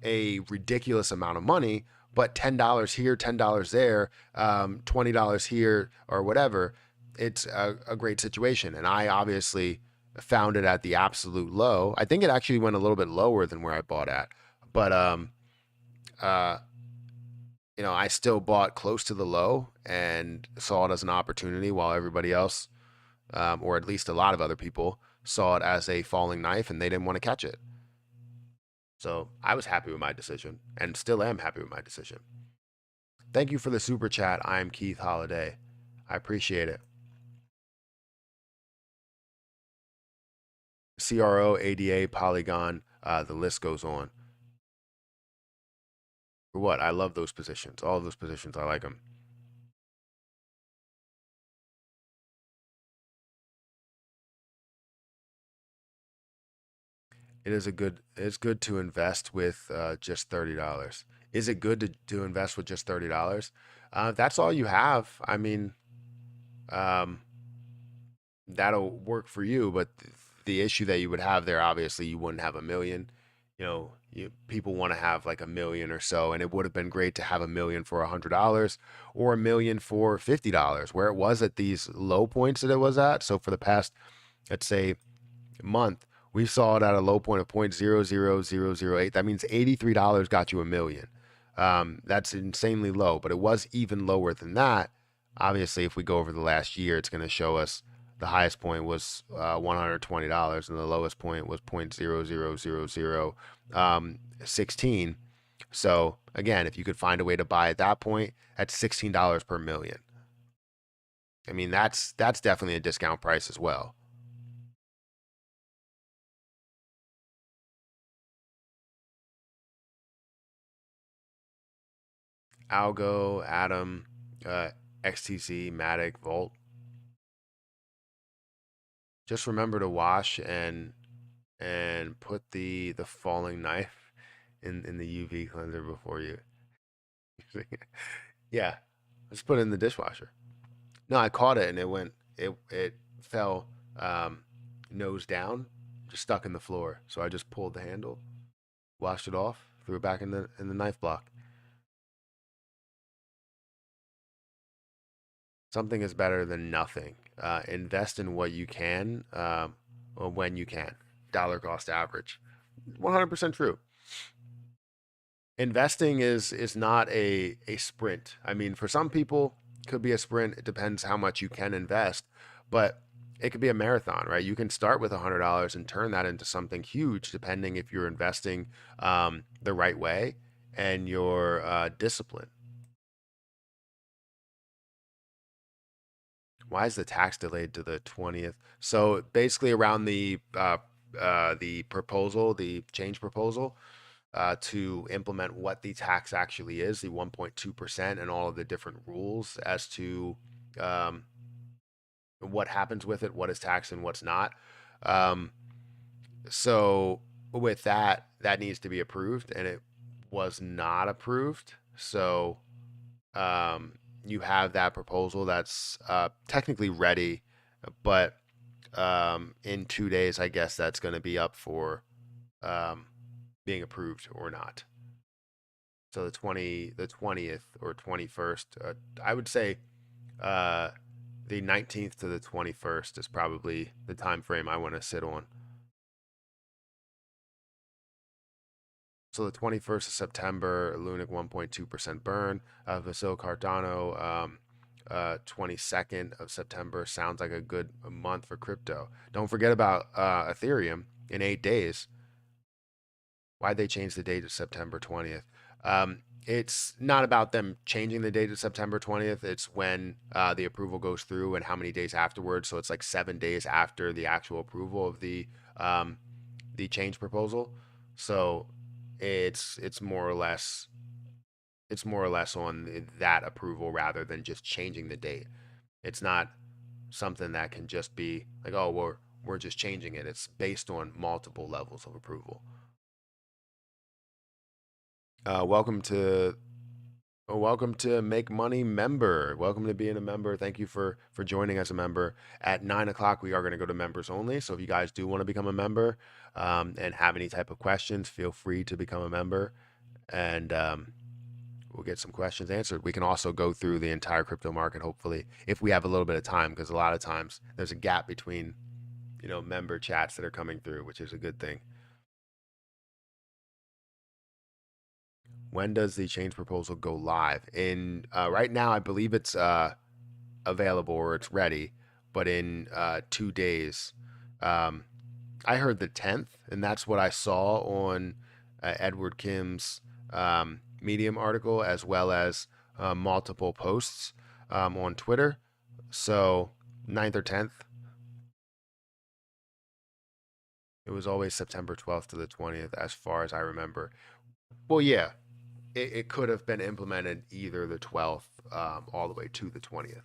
a ridiculous amount of money, but $10 here, $10 there, $20 here, or whatever, it's a great situation. And I obviously found it at the absolute low. I think it actually went a little bit lower than where I bought at, but I still bought close to the low and saw it as an opportunity, while everybody else, or at least a lot of other people, saw it as a falling knife and they didn't want to catch it. So I was happy with my decision and still am happy with my decision. Thank you for the super chat. I am Keith Holiday. I appreciate it. CRO, ADA, Polygon, the list goes on. For what? I love those positions. All of those positions, I like them. It's good to invest with just $30. Is it good to invest with just $30? If that's all you have, I mean, um, that'll work for you. But the issue that you would have there, obviously, you wouldn't have a million. people want to have like a million or so, and it would have been great to have a million for $100 or a million for $50, where it was at these low points that it was at. So for the past, let's say, month, we saw it at a low point of 0.00008. That means $83 got you a million. That's insanely low, but it was even lower than that. Obviously, if we go over the last year, it's going to show us the highest point was $120, and the lowest point was 0.00016. So again, if you could find a way to buy at that point, that's $16 per million. I mean, that's definitely a discount price as well. Algo, Atom, XTC, Matic, Volt. Just remember to wash and put the falling knife in the UV cleanser before you. Yeah, just put it in the dishwasher. No, I caught it and it fell nose down, just stuck in the floor. So I just pulled the handle, washed it off, threw it back in the knife block. Something is better than nothing. Invest in what you can, or when you can. Dollar cost average. 100% true. Investing is not a sprint. I mean, for some people, it could be a sprint. It depends how much you can invest, but it could be a marathon, right? You can start with $100 and turn that into something huge, depending if you're investing the right way and your discipline. Why is the tax delayed to the 20th? So basically, around the proposal, the change proposal, to implement what the tax actually is, the 1.2%, and all of the different rules as to um, what happens with it, what is taxed and what's not. Um, so with that, that needs to be approved, and it was not approved. So you have that proposal that's technically ready, but in 2 days, I guess that's going to be up for um, being approved or not. So the 20th or 21st, I would say uh, the 19th to the 21st is probably the time frame I want to sit on. So the 21st of September, Lunic 1.2% burn. Vasil Cardano, 22nd of September sounds like a good month for crypto. Don't forget about Ethereum in 8 days. Why'd they change the date to September 20th? It's not about them changing the date to September 20th. It's when the approval goes through and how many days afterwards. So it's like 7 days after the actual approval of the change proposal. So it's more or less on that approval rather than just changing the date. It's not something that can just be like, oh, we're just changing it. It's based on multiple levels of approval. Welcome to welcome to Make Money member. Welcome to being a member. Thank you for joining as a member. At 9 o'clock, we are going to go to members only. So if you guys do want to become a member and have any type of questions, feel free to become a member, and we'll get some questions answered. We can also go through the entire crypto market, hopefully, if we have a little bit of time, because a lot of times there's a gap between member chats that are coming through, which is a good thing. When does the change proposal go live? In right now, I believe it's available or it's ready, but in 2 days, um, I heard the 10th, and that's what I saw on Edward Kim's Medium article, as well as multiple posts on Twitter. So 9th or 10th. It was always September 12th to the 20th, as far as I remember. Well, yeah, it could have been implemented either the 12th all the way to the 20th.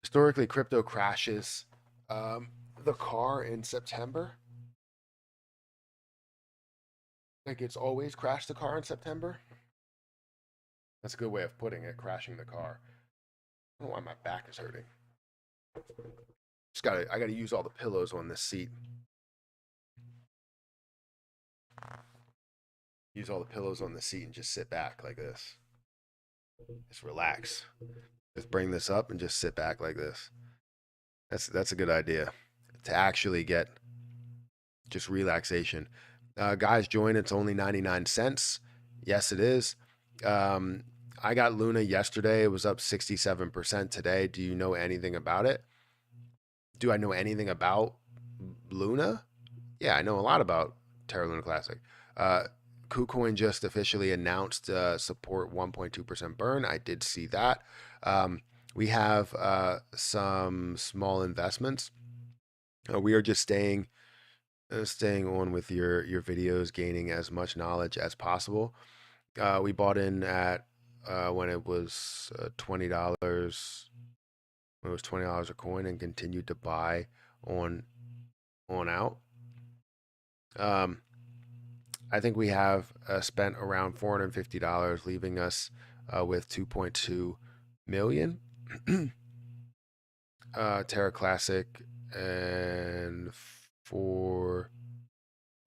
Historically, crypto crashes the car in September. Like it's always crashed the car in September. That's a good way of putting it, crashing the car. I don't know why my back is hurting. I gotta use all the pillows on this seat. Use all the pillows on the seat and just sit back like this. Just relax. Just bring this up and just sit back like this. That's a good idea to actually get just relaxation. Guys, join. It's only 99 cents. Yes, it is. Um, I got Luna yesterday. It was up 67% today. Do you know anything about it? Do I know anything about Luna? Yeah, I know a lot about Terra Luna Classic. Uh, KuCoin just officially announced support 1.2% burn. I did see that. We have some small investments. We are just staying on with your videos, gaining as much knowledge as possible. We bought in at when it was $20. When it was $20 a coin, and continued to buy on out. Um, I think we have spent around $450, leaving us with 2.2 million. Terra Classic and 4.5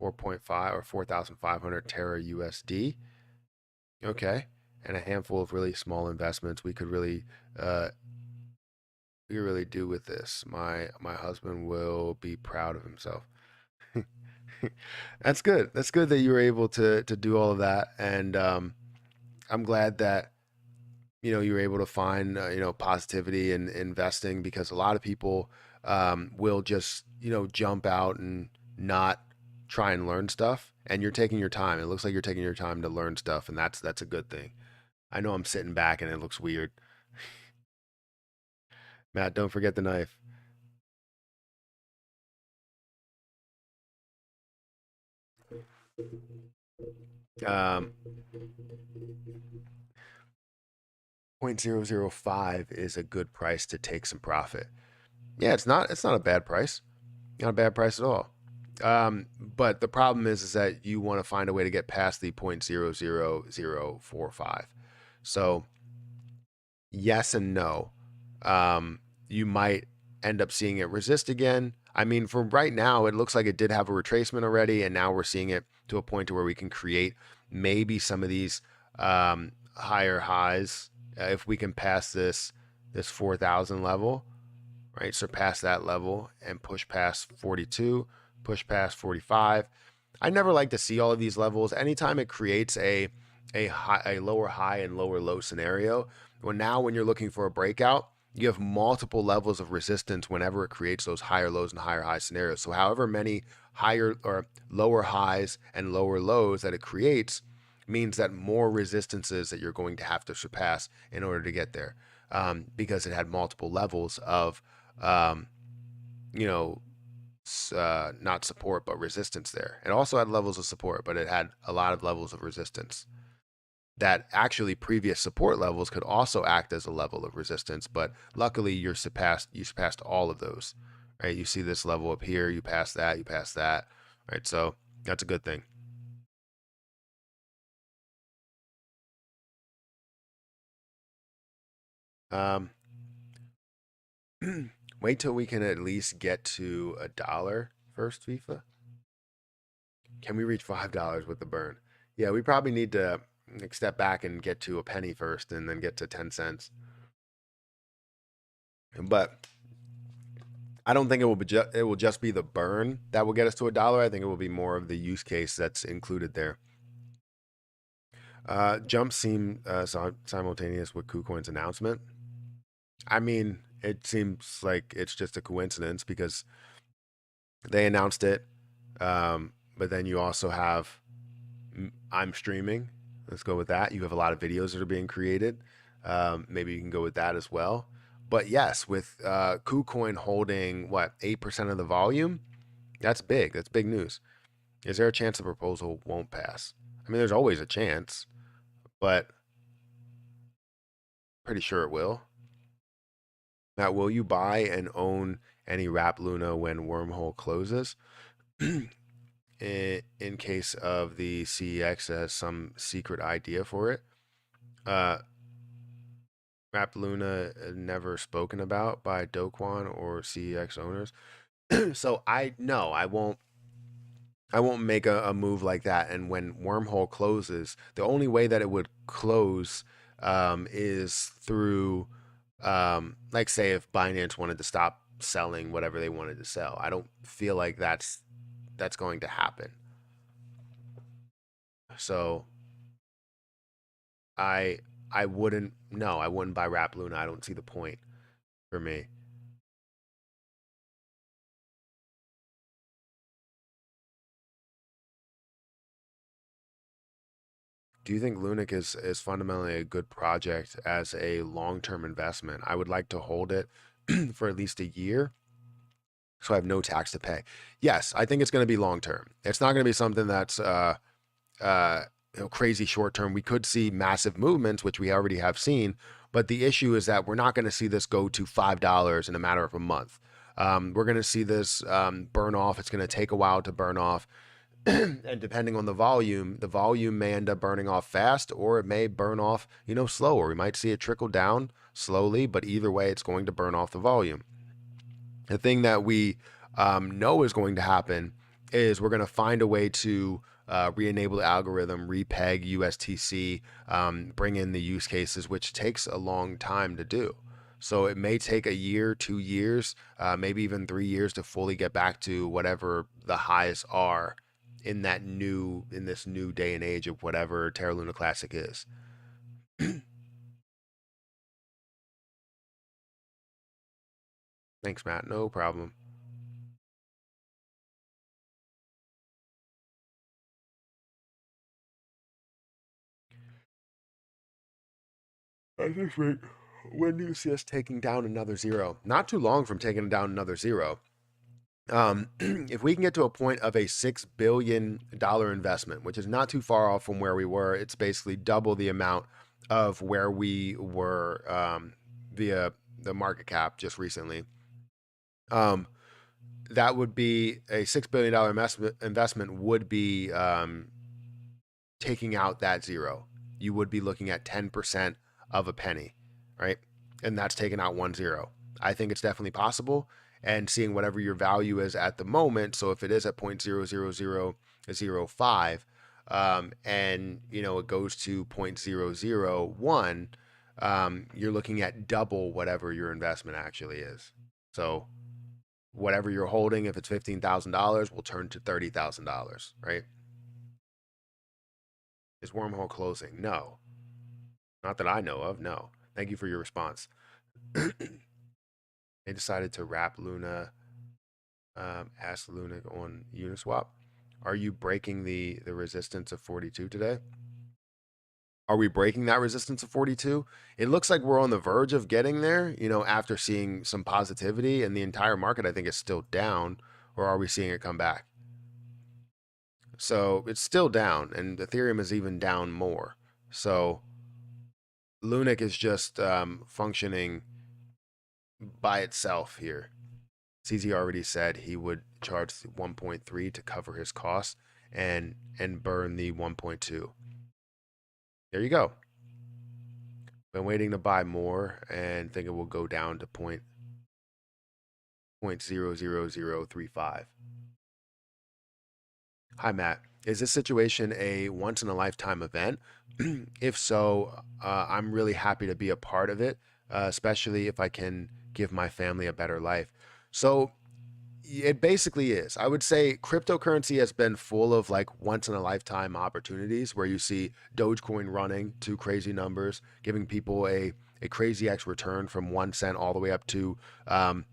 or 4,500 Terra USD. Okay, and a handful of really small investments we could really do with this. My husband will be proud of himself. That's good. That's good that you were able to do all of that, and I'm glad that you were able to find positivity in investing, because a lot of people will just jump out and not try and learn stuff. And you're taking your time. It looks like you're taking your time to learn stuff, and that's a good thing. I know I'm sitting back and it looks weird. Matt, don't forget the knife. Um, 0.005 is a good price to take some profit. Yeah, it's not a bad price. Not a bad price at all. But the problem is that you want to find a way to get past the 0.00045. So yes and no. You might end up seeing it resist again. I mean, for right now, it looks like it did have a retracement already, and now we're seeing it to a point to where we can create maybe some of these higher highs if we can pass this 4,000 level, right? Surpass that level and push past 42, push past 45. I never like to see all of these levels. Anytime it creates a lower high and lower low scenario, when you're looking for a breakout, you have multiple levels of resistance whenever it creates those higher lows and higher high scenarios. So however many higher or lower highs and lower lows that it creates means that more resistances that you're going to have to surpass in order to get there, because it had multiple levels of um, you know not support but resistance there. It also had levels of support, but it had a lot of levels of resistance. That actually previous support levels could also act as a level of resistance, but luckily you surpassed all of those, right? You see this level up here, you pass that, right? So that's a good thing. Um, wait till we can at least get to $1 first, FIFA. Can we reach $5 with the burn? Yeah, we probably need to step back and get to a penny first, and then get to 10 cents. But I don't think it will just be the burn that will get us to $1. I think it will be more of the use case that's included there. Jumps seem simultaneous with KuCoin's announcement. I mean, it seems like it's just a coincidence because they announced it, but then you also have I'm streaming. Let's go with that. You have a lot of videos that are being created. Maybe you can go with that as well. But yes, with KuCoin holding what 8% of the volume, that's big. That's big news. Is there a chance the proposal won't pass? I mean, there's always a chance, but pretty sure it will. Now, will you buy and own any Wrap Luna when Wormhole closes? In case of the CEX has some secret idea for it. Wrap Luna never spoken about by Doquan or CEX owners. So I no, I won't. I won't make a move like that. And when Wormhole closes, the only way that it would close is through, like, say, if Binance wanted to stop selling whatever they wanted to sell. I don't feel like that's going to happen. So I I wouldn't, no, I wouldn't buy Wrap Luna. I don't see the point for me. Do you think Lunic is fundamentally a good project as a long-term investment? I would like to hold it for at least a year so I have no tax to pay. Yes, I think it's going to be long-term. It's not going to be something that's crazy short-term. We could see massive movements, which we already have seen, but the issue is that we're not going to see this go to $5 in a matter of a month. We're going to see this burn off. It's going to take a while to burn off. And depending on the volume may end up burning off fast, or it may burn off, slower. We might see it trickle down slowly, but either way, it's going to burn off the volume. The thing that we know is going to happen is we're going to find a way to re-enable the algorithm, repeg USTC, bring in the use cases, which takes a long time to do. So it may take a year, 2 years, maybe even 3 years to fully get back to whatever the highs are in this new day and age of whatever Terra Luna Classic is. Thanks, Matt. No problem. I think when do you see us taking down another zero? Not too long from taking down another zero. If we can get to a point of a $6 billion investment, which is not too far off from where we were, it's basically double the amount of where we were via the market cap just recently. That would be a $6 billion investment would be taking out that zero. You would be looking at 10% of a penny, right? And that's taking out 1 0. I think it's definitely possible. And seeing whatever your value is at the moment. So if it is at 0.00005, and it goes to 0.001, you're looking at double whatever your investment actually is. So whatever you're holding, if it's $15,000, will turn to $30,000, right? Is Wormhole closing? No. Not that I know of, no. Thank you for your response. They decided to wrap Luna, ask Lunic on Uniswap. Are you breaking the resistance of 42 today? Are we breaking that resistance of 42? It looks like we're on the verge of getting there, after seeing some positivity, and the entire market, I think, is still down. Or are we seeing it come back? So it's still down, and Ethereum is even down more. So Lunic is just functioning by itself here. CZ already said he would charge 1.3 to cover his costs and burn the 1.2. There you go. Been waiting to buy more and think it will go down to 0.00035. Hi, Matt. Is this situation a once in a lifetime event? If so, I'm really happy to be a part of it, especially if I can give my family a better life. So it basically is. I would say cryptocurrency has been full of like once in a lifetime opportunities where you see Dogecoin running to crazy numbers, giving people a crazy X return from 1 cent all the way up to, what,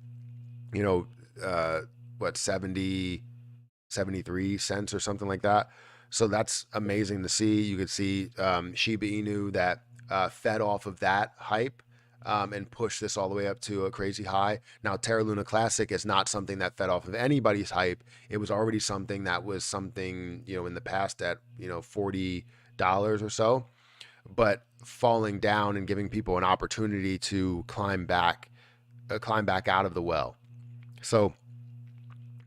73 cents or something like that. So that's amazing to see. You could see Shiba Inu that fed off of that hype and pushed this all the way up to a crazy high. Now, Terra Luna Classic is not something that fed off of anybody's hype. It was already something that was something, in the past at, $40 or so, but falling down and giving people an opportunity to climb back out of the well. So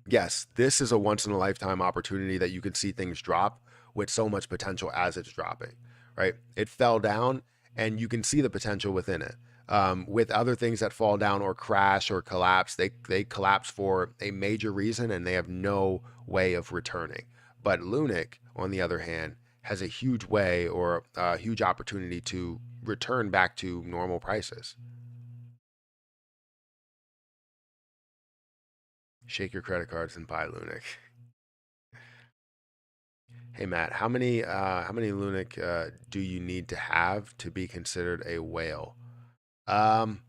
yes, this is a once in a lifetime opportunity that you can see things drop with so much potential as it's dropping, right? It fell down and you can see the potential within it. With other things that fall down or crash or collapse, they collapse for a major reason and they have no way of returning. But Lunic, on the other hand, has a huge way or a huge opportunity to return back to normal prices. Shake your credit cards and buy Lunic. Hey Matt, how many Lunic do you need to have to be considered a whale? Um,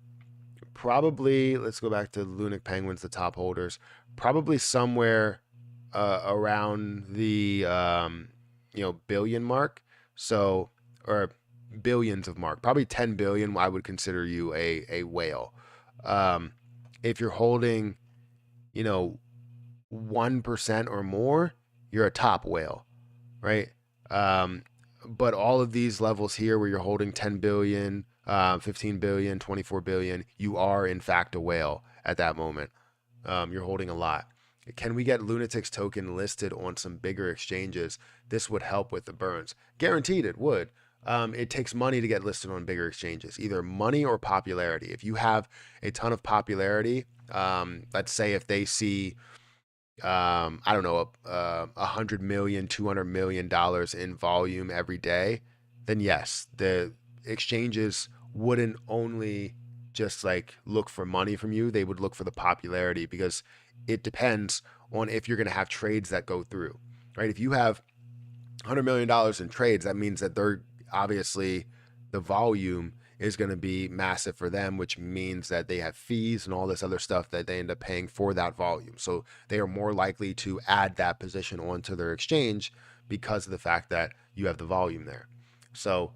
Probably, let's go back to Lunic Penguins, the top holders. Probably somewhere around the billion mark. So, or billions of mark. Probably 10 billion. I would consider you a whale. Um, if you're holding, you know, 1% or more, you're a top whale, right? Um, but all of these levels here where you're holding 10 billion, 15 billion, 24 billion, you are in fact a whale at that moment. You're holding a lot. Can we get Lunatic's token listed on some bigger exchanges? This would help with the burns. Guaranteed it would. It takes money to get listed on bigger exchanges, either money or popularity. If you have a ton of popularity, let's say if they see I don't know, $100 million, $200 million in volume every day, then yes, the exchanges wouldn't only just like look for money from you, they would look for the popularity because it depends on if you're going to have trades that go through, right? If you have $100 million in trades, that means that they're obviously the volume is going to be massive for them, which means that they have fees and all this other stuff that they end up paying for that volume. So they are more likely to add that position onto their exchange because of the fact that you have the volume there. So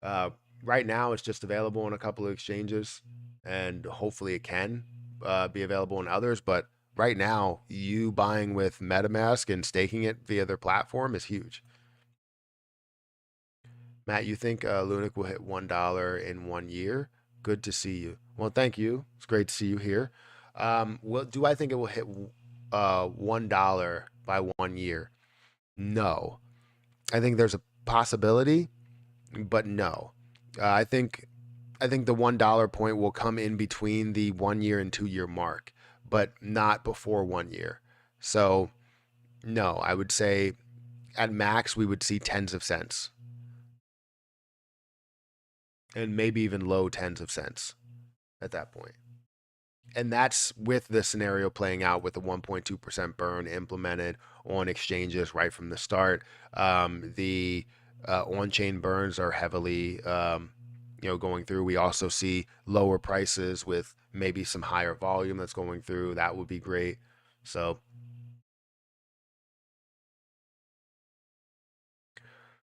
uh, right now, it's just available on a couple of exchanges, and hopefully it can be available on others. But right now, you buying with MetaMask and staking it via their platform is huge. Matt, you think Lunic will hit $1 in 1 year? Good to see you. Well, thank you. It's great to see you here. Well, do I think it will hit $1 by 1 year? No. I think there's a possibility, but no. I think the $1 point will come in between the 1 year and 2 year mark, but not before 1 year. So no, I would say at max we would see tens of cents and maybe even low tens of cents at that point. And that's with the scenario playing out with the 1.2% burn implemented on exchanges right from the start. The on-chain burns are heavily, going through. We also see lower prices with maybe some higher volume that's going through. That would be great. So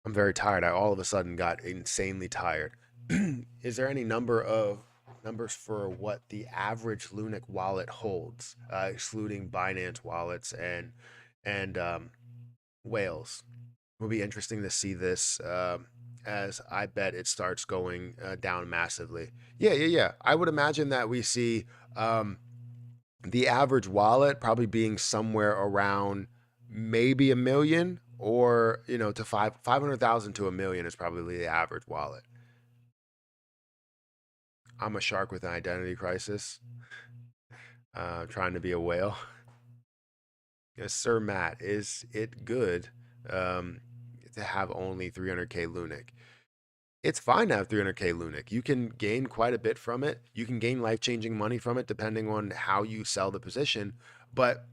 I'm very tired. I all of a sudden got insanely tired. Is there any numbers for what the average Lunic wallet holds, excluding Binance wallets and whales? It will be interesting to see this as I bet it starts going down massively. Yeah, yeah, yeah. I would imagine that we see um, the average wallet probably being somewhere around maybe a million or to 500,000 to a million is probably the average wallet. I'm a shark with an identity crisis, trying to be a whale. Yes, Sir Matt, is it good um, to have only 300k Lunic? It's fine to have 300k Lunic. You can gain quite a bit from it. You can gain life changing money from it depending on how you sell the position. But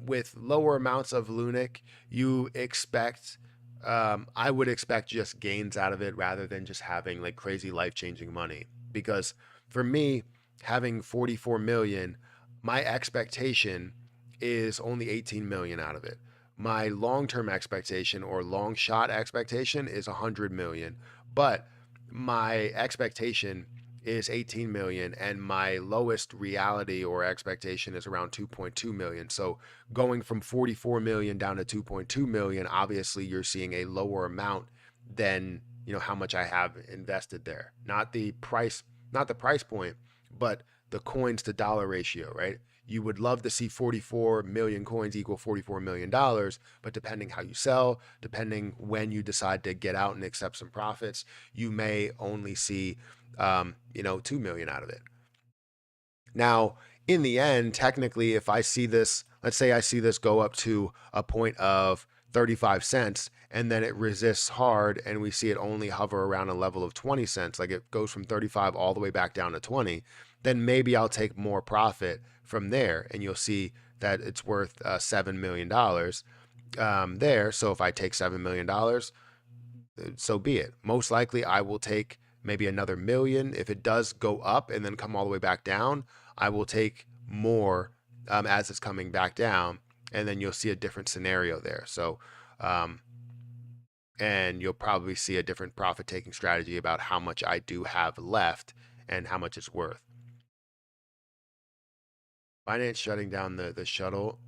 with lower amounts of Lunic, you expect, I would expect just gains out of it rather than just having like crazy life changing money. Because for me, having 44 million, my expectation is only 18 million out of it. My long term expectation or long shot expectation is 100 million. But my expectation is 18 million and my lowest reality or expectation is around 2.2 million. So going from 44 million down to 2.2 million, obviously you're seeing a lower amount than, how much I have invested there. Not the price point, but the coins to dollar ratio, right? You would love to see 44 million coins equal $44 million, but depending how you sell, depending when you decide to get out and accept some profits, you may only see, 2 million out of it. Now, in the end, technically, if I see this let's say I see this go up to a point of 35 cents and then it resists hard and we see it only hover around a level of 20 cents, like it goes from 35 all the way back down to 20, then maybe I'll take more profit from there and you'll see that it's worth $7 million there. So if I take $7 million, so be it. Most likely I will take maybe another million. If it does go up and then come all the way back down, I will take more as it's coming back down, and then you'll see a different scenario there. So, and you'll probably see a different profit taking strategy about how much I do have left and how much it's worth. Binance shutting down the shuttle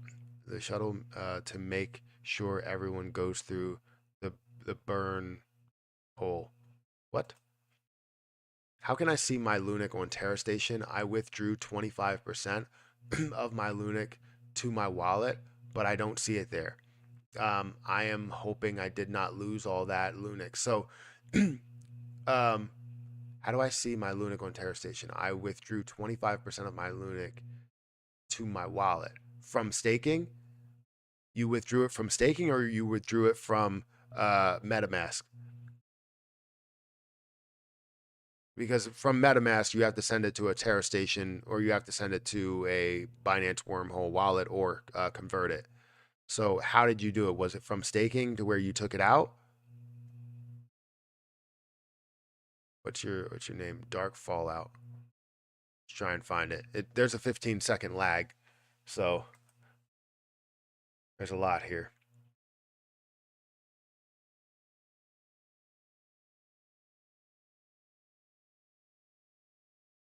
to make sure everyone goes through the burn hole. What? How can I see my Lunic on Terra Station? I withdrew 25% of my Lunic to my wallet, but I don't see it there. I am hoping I did not lose all that Lunic. So, how do I see my Lunic on Terra Station? I withdrew 25% of my Lunic to my wallet from staking. You withdrew it from staking, or you withdrew it from MetaMask? Because from MetaMask, you have to send it to a Terra Station, or you have to send it to a Binance Wormhole wallet, or convert it. So how did you do it? Was it from staking to where you took it out? What's your name? Dark Fallout. Let's try and find it. There's a 15-second lag, so there's a lot here.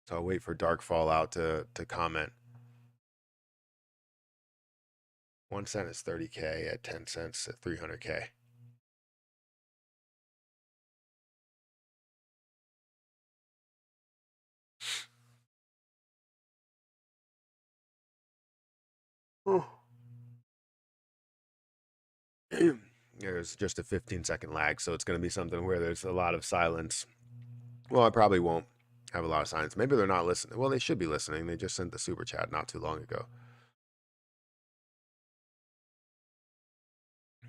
So I'll wait for Dark Fallout to comment. 1 cent is 30K, at 10 cents at 300K. Oh. There's just a 15-second lag, so it's going to be something where there's a lot of silence. Well, I probably won't have a lot of silence. Maybe they're not listening. Well, they should be listening. They just sent the super chat not too long ago.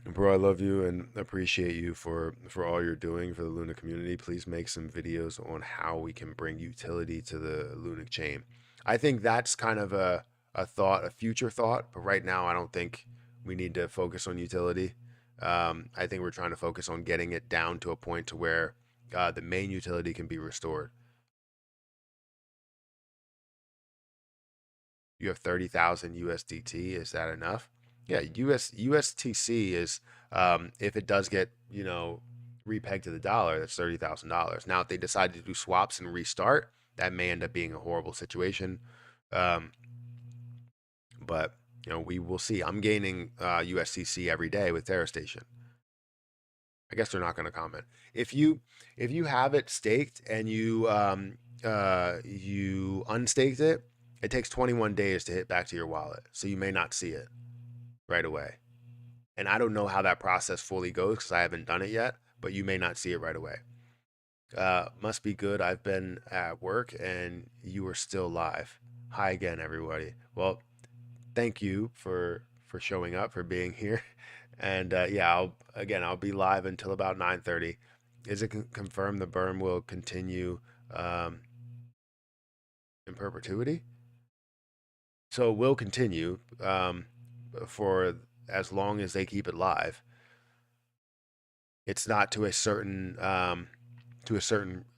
Bro, I love you and appreciate you for all you're doing for the Luna community. Please make some videos on how we can bring utility to the Lunic chain. I think that's kind of a thought, a future thought, but right now I don't think we need to focus on utility. I think we're trying to focus on getting it down to a point to where the main utility can be restored. You have 30,000 USDT. Is that enough? Yeah, USTC is if it does get repegged to the dollar, that's $30,000. Now, if they decide to do swaps and restart, that may end up being a horrible situation. But we will see. I'm gaining USTC every day with Terra Station. I guess they're not going to comment. If you have it staked and you unstaked it, it takes 21 days to hit back to your wallet, so you may not see it right away. And I don't know how that process fully goes because I haven't done it yet, but you may not see it right away. Must be good. I've been at work and you are still live. Hi again, everybody. Well, thank you for showing up, for being here. And yeah, I'll be live until about 9:30. Is it confirmed the burn will continue in perpetuity? So it will continue for as long as they keep it live. It's not to a certain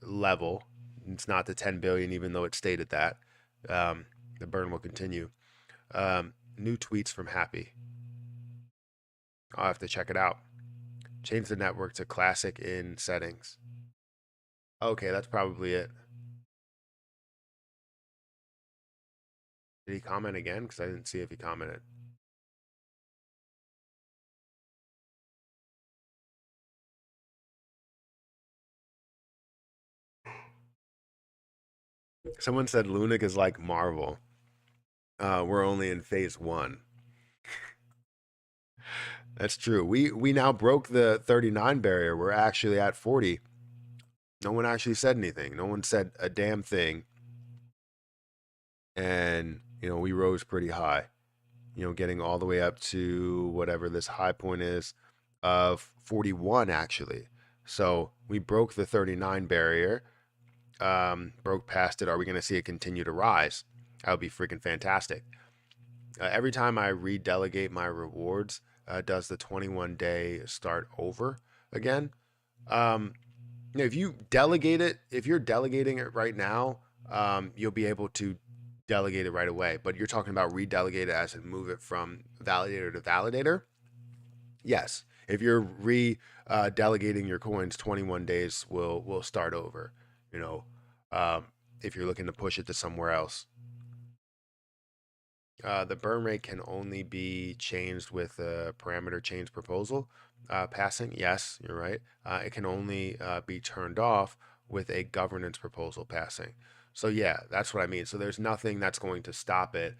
level. It's not the 10 billion, even though it stated that. The burn will continue. New tweets from Happy. I'll have to check it out. Change the network to classic in settings. Okay, that's probably it. Did he comment again? Because I didn't see if he commented. Someone said Lunic is like Marvel. We're only in phase 1. That's true. We now broke the 39 barrier. We're actually at 40. No one actually said anything. No one said a damn thing. And we rose pretty high. getting all the way up to whatever this high point is of 41 actually. So we broke the 39 barrier, broke past it. Are we going to see it continue to rise? That would be freaking fantastic. Every time I redelegate my rewards, does the 21-day start over again? If you delegate it, if you're delegating it right now, you'll be able to delegate it right away. But you're talking about redelegate it as in move it from validator to validator. Yes, if you're delegating your coins, 21 days will start over. You know, if you're looking to push it to somewhere else. The burn rate can only be changed with a parameter change proposal passing. Yes, you're right. It can only be turned off with a governance proposal passing. So yeah, that's what I mean. So there's nothing that's going to stop it,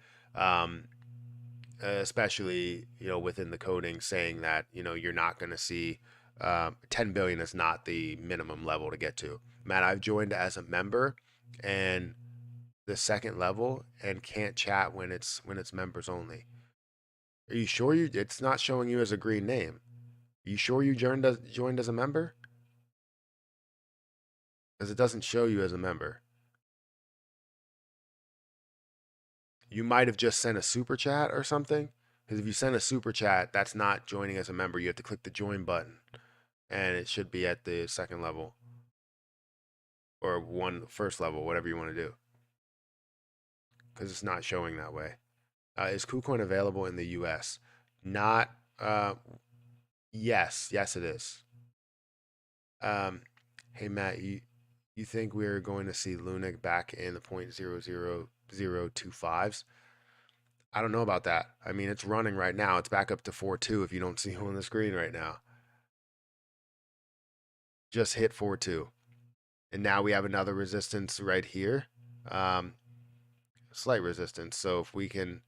especially within the coding saying that you're not going to see 10 billion is not the minimum level to get to. Matt, I've joined as a member, and the second level and can't chat when it's members only. Are you sure it's not showing you as a green name? Are you sure you joined as a member? Because it doesn't show you as a member. You might have just sent a super chat or something. Because if you send a super chat, that's not joining as a member. You have to click the join button, and it should be at the second level or first level, whatever you want to do. Because it's not showing that way. Is KuCoin available in the U.S.? Not. Yes, it is. Hey Matt, you think we're going to see Lunic back in the 0.00025s? I don't know about that. I mean, it's running right now. It's back up to 4.2 if you don't see on the screen right now. Just hit 4.2. And now we have another resistance right here. Slight resistance. So if we can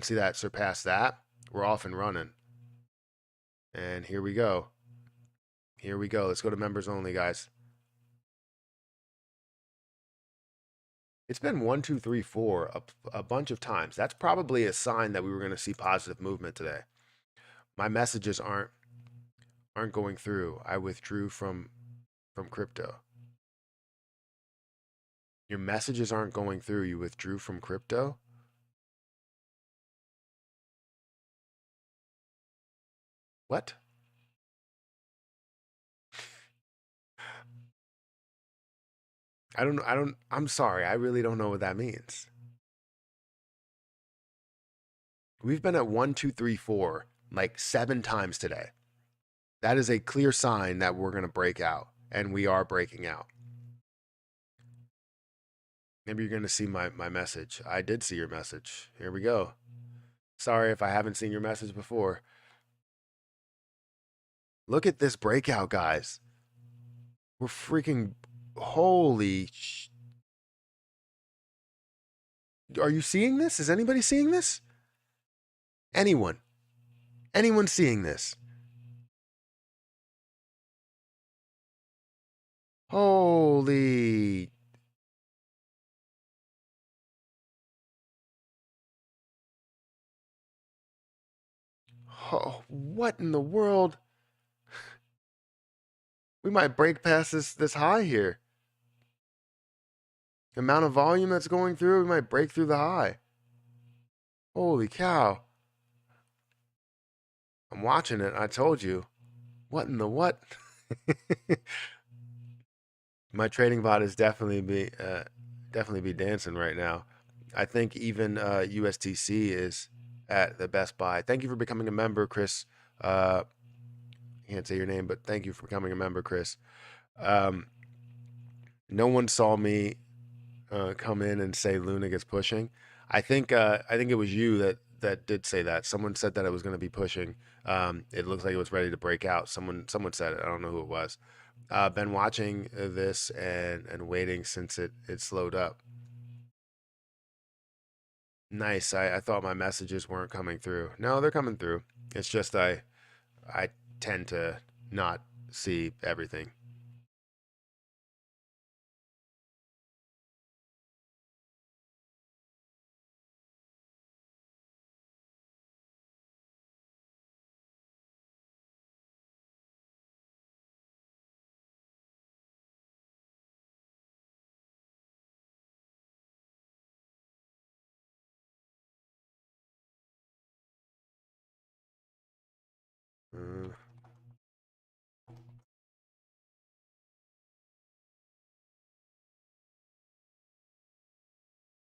see that surpass that, we're off and running. And here we go. Here we go. Let's go to members only, guys. It's been 1, 2, 3, 4 a bunch of times. That's probably a sign that we were going to see positive movement today. My messages aren't going through. I withdrew from crypto. Your messages aren't going through. You withdrew from crypto? What? I'm sorry. I really don't know what that means. We've been at 1, 2, 3, 4 like 7 times today. That is a clear sign that we're going to break out, and we are breaking out. Maybe you're going to see my message. I did see your message. Here we go. Sorry if I haven't seen your message before. Look at this breakout, guys. We're freaking holy. Are you seeing this? Is anybody seeing this? Anyone? Anyone seeing this? Holy. Oh, what in the world? We might break past this high here. The amount of volume that's going through, we might break through the high. Holy cow. I'm watching it. I told you. What in the what? My trading bot is definitely be dancing right now. I think even USTC is at the Best Buy. Thank you for becoming a member, Chris. I can't say your name, but thank you for becoming a member, Chris. No one saw me come in and say Lunic is pushing. I think it was you that did say that. Someone said that it was going to be pushing. It looks like it was ready to break out. Someone said it. I don't know who it was. Been watching this and waiting since it slowed up. Nice. I thought my messages weren't coming through. No, they're coming through. It's just I tend to not see everything.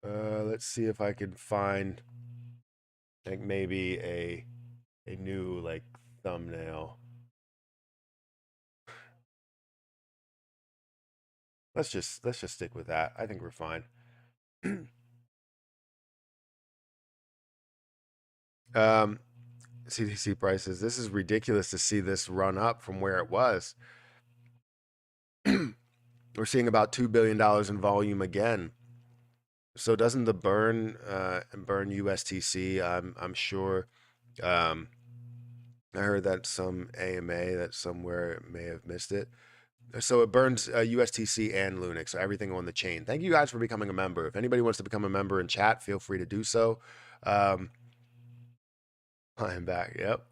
Let's see if I can find like maybe a new like thumbnail. Let's just stick with that. I think we're fine. um, CDC prices. This is ridiculous to see this run up from where it was. We're seeing about $2 billion in volume again. So doesn't the burn USTC? I'm sure. Um, I heard that some AMA that somewhere may have missed it. So it burns USTC and Lunic, so everything on the chain. Thank you guys for becoming a member. If anybody wants to become a member in chat, feel free to do so. I'm back. Yep,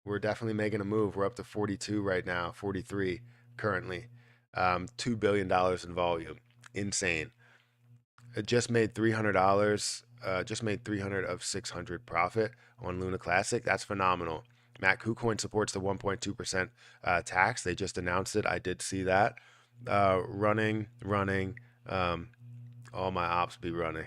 we're definitely making a move. We're up to 42 right now, 43 currently. $2 billion in volume, insane. It just made $300. Just made 300 of 600 profit on Luna Classic. That's phenomenal. Matt KuCoin supports the 1.2% tax. They just announced it. I did see that. Running. All my ops be running.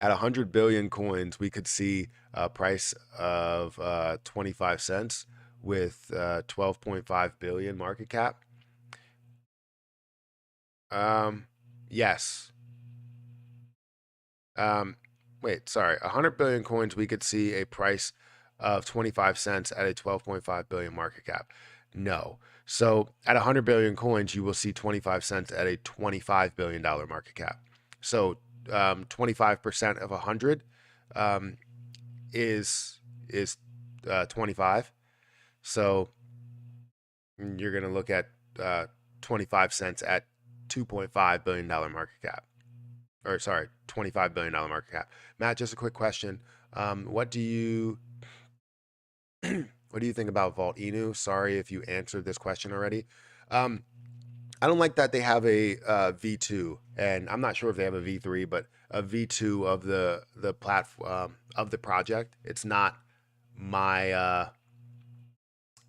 At 100 billion coins, we could see a price of 25 cents with 12.5 billion market cap. Yes. Wait, sorry. 100 billion coins, we could see a price of 25 cents at a 12.5 billion market cap. No. So at 100 billion coins, you will see 25 cents at a $25 billion market cap. So 25% of 100 is 25. So you're going to look at 25 cents at $2.5 billion market cap. Or sorry, $25 billion market cap. Matt, just a quick question. What do you what do you think about Vault Inu? Sorry if you answered this question already. I don't like that they have a V2, and I'm not sure if they have a V3, but a V2 of the platform of the project. It's not my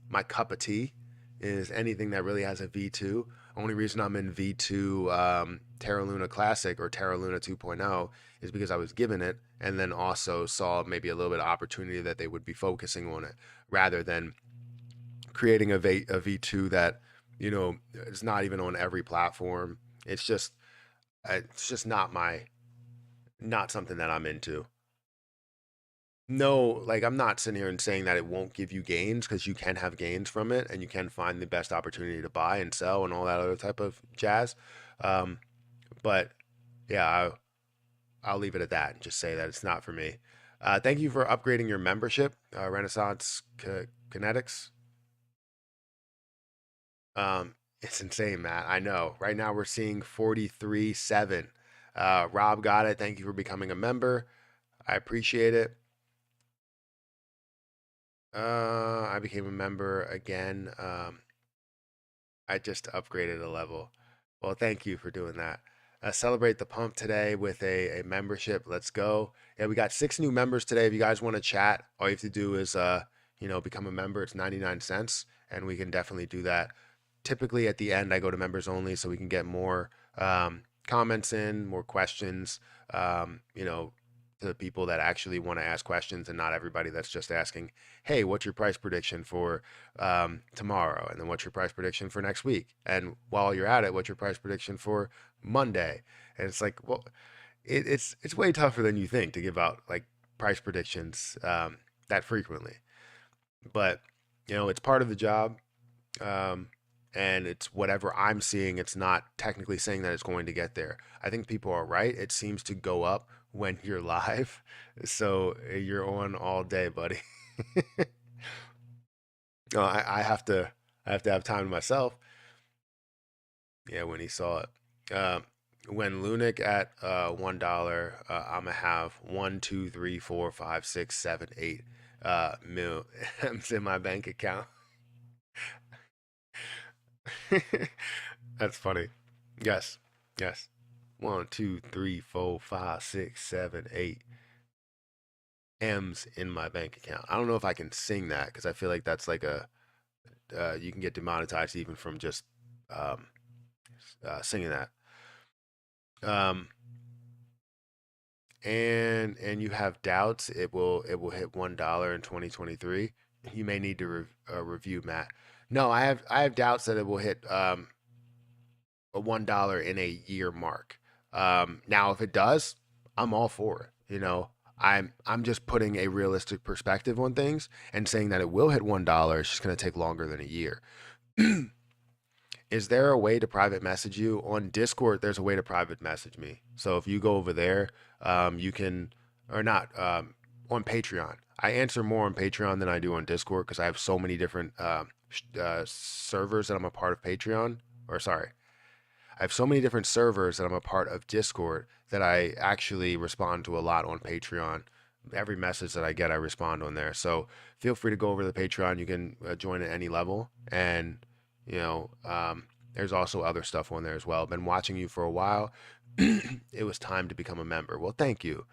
my cup of tea. Is anything that really has a V2. Only reason I'm in V2 Terra Luna Classic or Terra Luna 2.0 is because I was given it, and then also saw maybe a little bit of opportunity that they would be focusing on it rather than creating a V2 that is not even on every platform. It's just not something that I'm into. No, like I'm not sitting here and saying that it won't give you gains, because you can have gains from it and you can find the best opportunity to buy and sell and all that other type of jazz. Um, but yeah, I'll leave it at that and just say that it's not for me. Thank you for upgrading your membership, Renaissance Kinetics. It's insane, Matt. I know. Right now we're seeing 43.7. Rob got it. Thank you for becoming a member. I appreciate it. I became a member again. I just upgraded a level. Well, thank you for doing that. Celebrate the pump today with a membership. Let's go. Yeah, we got 6 new members today. If you guys want to chat, all you have to do is become a member. It's 99 cents, and we can definitely do that. Typically at the end, I go to members only so we can get more comments in, more questions, to the people that actually want to ask questions, and not everybody that's just asking, hey, what's your price prediction for tomorrow? And then what's your price prediction for next week? And while you're at it, what's your price prediction for Monday? And it's like, well, it's way tougher than you think to give out like price predictions that frequently. But it's part of the job. Um, and it's whatever I'm seeing. It's not technically saying that it's going to get there. I think people are right. It seems to go up when you're live. So you're on all day, buddy. No, I have to have time to myself. Yeah, when he saw it. When Lunic at $1, I'ma have 1, 2, 3, 4, 5, 6, 7, 8 mil in my bank account. That's funny. Yes. Yes. 1, 2, 3, 4, 5, 6, 7, 8 M's in my bank account. I don't know if I can sing that because I feel like that's like you can get demonetized even from just um, singing that. Um, and you have doubts it will hit $1 in 2023, you may need to review, Matt. No, I have doubts that it will hit a $1 in a year mark. Now, if it does, I'm all for it. I'm just putting a realistic perspective on things and saying that it will hit $1. It's just going to take longer than a year. Is there a way to private message you on Discord? There's a way to private message me. So if you go over there, you can, or not, on Patreon. I answer more on Patreon than I do on Discord because I have so many different servers that I'm a part of Patreon. Or sorry, I have so many different servers that I'm a part of Discord that I actually respond to a lot on Patreon. Every message that I get, I respond on there. So feel free to go over to the Patreon. You can join at any level, and there's also other stuff on there as well. I've been watching you for a while. It was time to become a member. Well, thank you,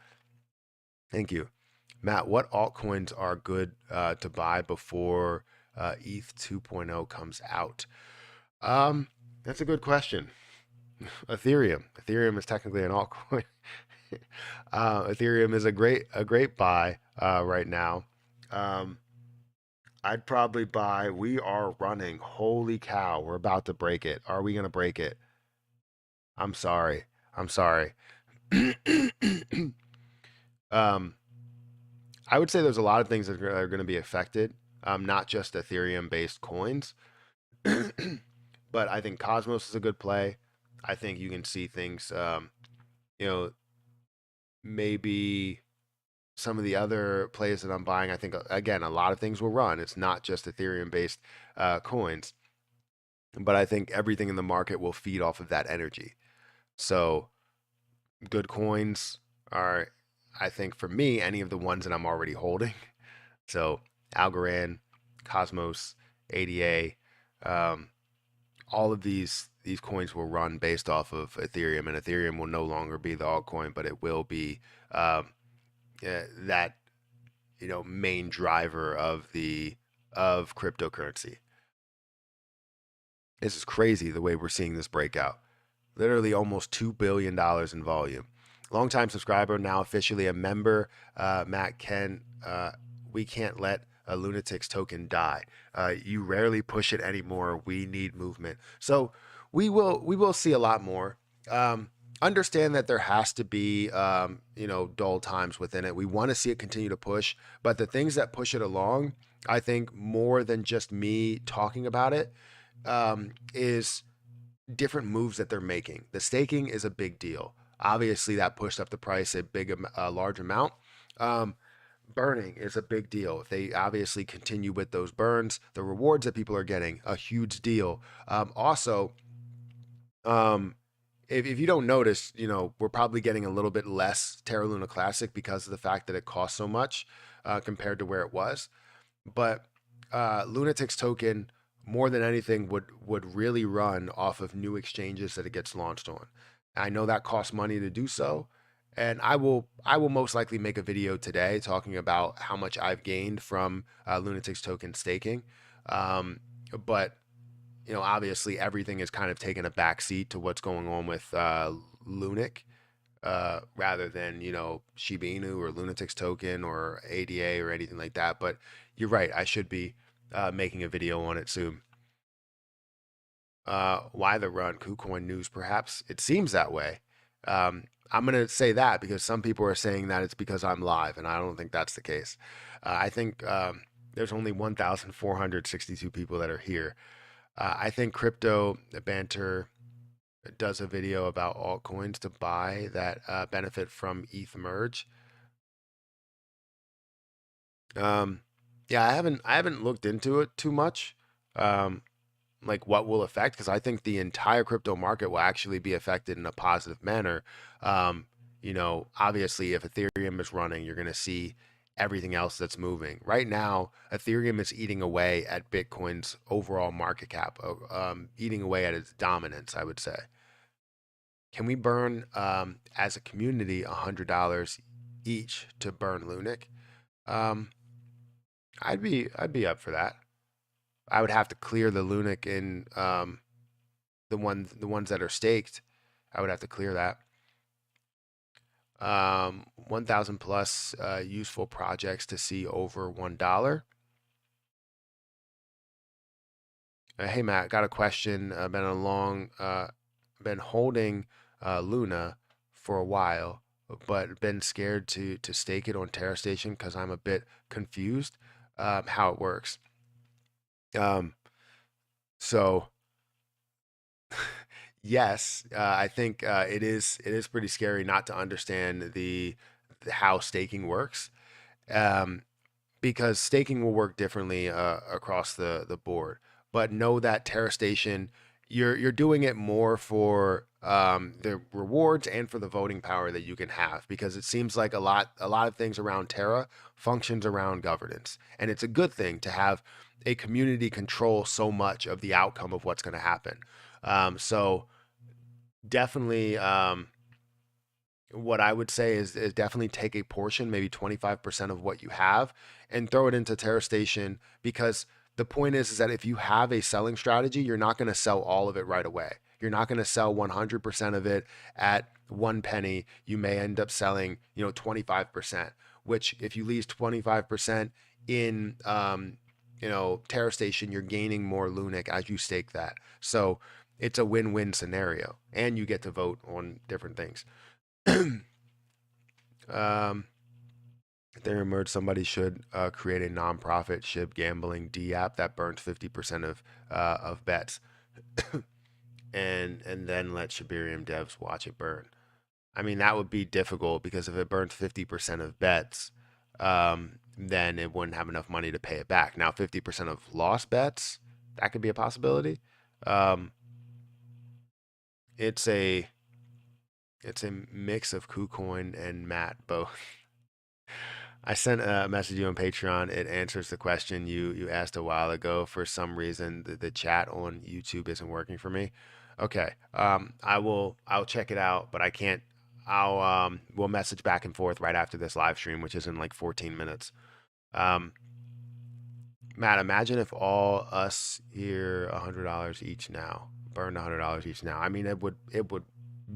Matt. What altcoins are good to buy before ETH 2.0 comes out? That's a good question. Ethereum. Ethereum is technically an altcoin. Ethereum is a great buy right now. I'd probably buy. We are running. Holy cow! We're about to break it. Are we gonna break it? I'm sorry. I'm sorry. um, I would say there's a lot of things that are going to be affected. Not just Ethereum-based coins, but I think Cosmos is a good play. I think you can see things. You know, maybe some of the other plays that I'm buying, I think again, a lot of things will run. It's not just Ethereum based coins, but I think everything in the market will feed off of that energy. So good coins are, I think for me, any of the ones that I'm already holding. So Algorand, Cosmos, ADA, um, all of these coins will run based off of Ethereum, and Ethereum will no longer be the altcoin, but it will be that main driver of cryptocurrency. This is crazy the way we're seeing this breakout. Literally almost $2 billion in volume. Longtime subscriber, now officially a member. Matt Ken, we can't let a Lunatics token die. You rarely push it anymore. We need movement. So we will see a lot more. Understand that there has to be dull times within it. We want to see it continue to push, but the things that push it along, I think more than just me talking about it, is different moves that they're making. The staking is a big deal. Obviously, that pushed up the price a large amount. Burning is a big deal. If they obviously continue with those burns, the rewards that people are getting, a huge deal. Also, if you don't notice, we're probably getting a little bit less Terra Luna Classic because of the fact that it costs so much compared to where it was. But Lunatics token, more than anything, would really run off of new exchanges that it gets launched on. I know that costs money to do so, and I will most likely make a video today talking about how much I've gained from Lunatics token staking. But obviously everything is kind of taking a backseat to what's going on with Lunic, rather than Shiba Inu or Lunatics token or ADA or anything like that. But you're right, I should be making a video on it soon. Why the run? KuCoin news, perhaps? It seems that way. I'm going to say that because some people are saying that it's because I'm live, and I don't think that's the case. I think there's only 1,462 people that are here. I think Crypto Banter does a video about altcoins to buy that benefit from ETH merge. Yeah, I haven't looked into it too much. Like what will affect, because I think the entire crypto market will actually be affected in a positive manner. Obviously, if Ethereum is running, you're going to see everything else that's moving. Right now, Ethereum is eating away at Bitcoin's overall market cap, eating away at its dominance, I would say. Can we burn, as a community, $100 each to burn Lunic? I'd be up for that. I would have to clear the Lunic in the ones that are staked. I would have to clear that. 1,000 plus useful projects to see over $1. Hey Matt, got a question. Been holding Luna for a while, but been scared to stake it on Terra Station because I'm a bit confused how it works. Um, so yes, I think it is pretty scary not to understand the how staking works. Um, because staking will work differently across the board. But know that Terra Station, you're doing it more for the rewards and for the voting power that you can have. Because it seems like a lot of things around Terra functions around governance, and it's a good thing to have a community control so much of the outcome of what's going to happen. So definitely. What I would say is definitely take a portion, maybe 25% of what you have, and throw it into Terra Station, because the point is that if you have a selling strategy, you're not going to sell all of it right away. You're not going to sell 100% of it at 1 penny. You may end up selling, 25%, which if you leave 25% in, Terra Station, you're gaining more Lunic as you stake that. So it's a win-win scenario, and you get to vote on different things. um, there emerged somebody should create a nonprofit SHIB gambling D app that burns 50% of bets, and then let Shibarium devs watch it burn. I mean, that would be difficult because if it burns 50% of bets, then it wouldn't have enough money to pay it back. Now, 50% of lost bets, that could be a possibility. Um, it's a it's a mix of KuCoin and Matt both. I sent a message to you on Patreon. It answers the question you asked a while ago. For some reason, the chat on YouTube isn't working for me. Okay. I'll check it out, but I can't. We'll message back and forth right after this live stream, which is in like 14 minutes. Um, Matt, imagine if all us here $100 each now burned $100 each now. I mean, it would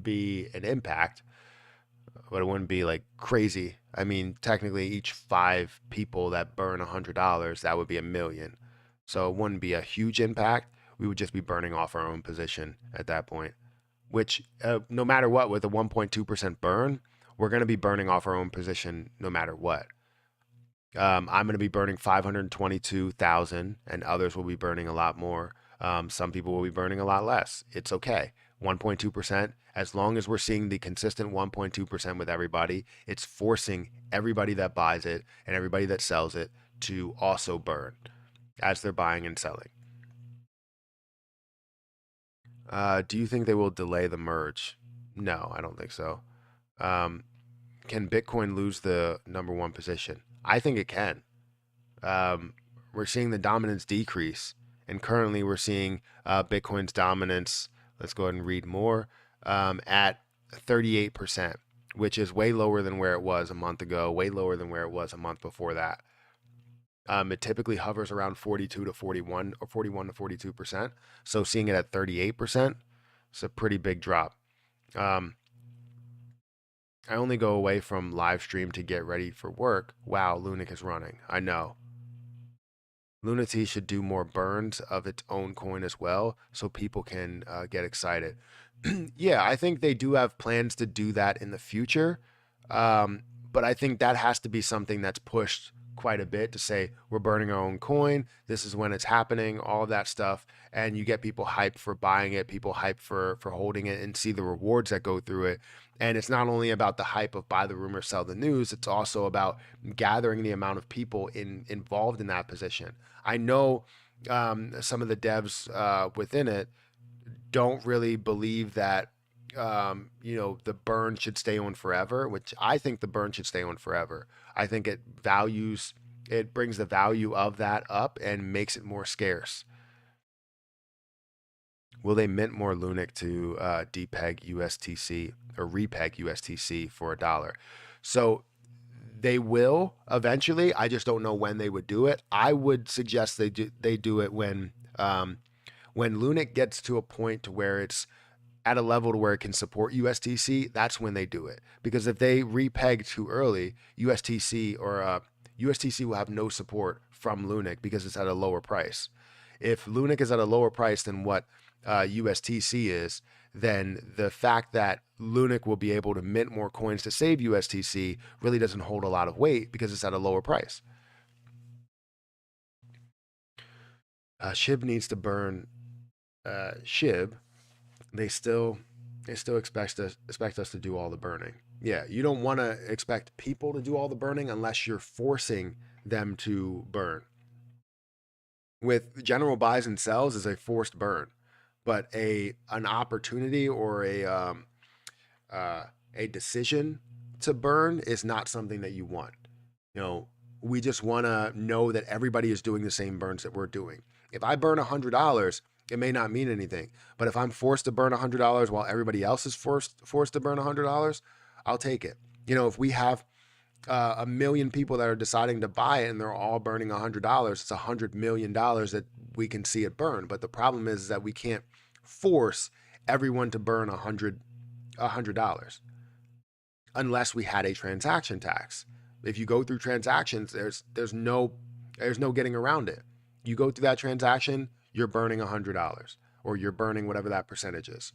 be an impact, but it wouldn't be like crazy. I mean, technically, each 5 people that burn $100, that would be 1 million. So it wouldn't be a huge impact. We would just be burning off our own position at that point. Which, no matter what, with a 1.2% burn, we're going to be burning off our own position no matter what. I'm going to be burning 522,000, and others will be burning a lot more. Some people will be burning a lot less. It's okay. 1.2%, as long as we're seeing the consistent 1.2% with everybody, it's forcing everybody that buys it and everybody that sells it to also burn as they're buying and selling. Do you think they will delay the merge? No, I don't think so. Um, can Bitcoin lose the number one position? I think it can. We're seeing the dominance decrease, and currently we're seeing Bitcoin's dominance. Let's go ahead and read more, at 38%, which is way lower than where it was a month ago, way lower than where it was a month before that. It typically hovers around 42 to 41 or 41 to 42%. So seeing it at 38%, it's a pretty big drop. I only go away from live stream to get ready for work. Wow, Lunic is running. I know. Lunati should do more burns of its own coin as well, so people can get excited. Yeah, I think they do have plans to do that in the future, but I think that has to be something that's pushed quite a bit to say we're burning our own coin. This is when it's happening, all of that stuff, and you get people hyped for buying it, people hyped for holding it, and see the rewards that go through it. And it's not only about the hype of buy the rumor, sell the news. It's also about gathering the amount of people involved in that position. I know some of the devs within it don't really believe that the burn should stay on forever, which I think the burn should stay on forever. I think it brings the value of that up and makes it more scarce. Will they mint more Lunic to depeg USTC or repeg USTC for $1? So they will eventually. I just don't know when they would do it. I would suggest they do it when Lunic gets to a point to where it's at a level to where it can support USTC, that's when they do it. Because if they repeg too early, USTC will have no support from Lunic because it's at a lower price. If Lunic is at a lower price than what USTC is, then the fact that Lunic will be able to mint more coins to save USTC really doesn't hold a lot of weight because it's at a lower price. SHIB needs to burn SHIB. They still expect us to do all the burning. Yeah, you don't want to expect people to do all the burning unless you're forcing them to burn. With general buys and sells is a forced burn, but an opportunity or a decision to burn is not something that you want. We just want to know that everybody is doing the same burns that we're doing. If I burn $100, it may not mean anything, but if I'm forced to burn $100 while everybody else is forced to burn $100, I'll take it. If we have a million people that are deciding to buy it and they're all burning $100, it's $100 million that we can see it burn. But the problem is that we can't force everyone to burn $100 unless we had a transaction tax. If you go through transactions, there's no getting around it. You go through that transaction, you're burning $100 or you're burning whatever that percentage is.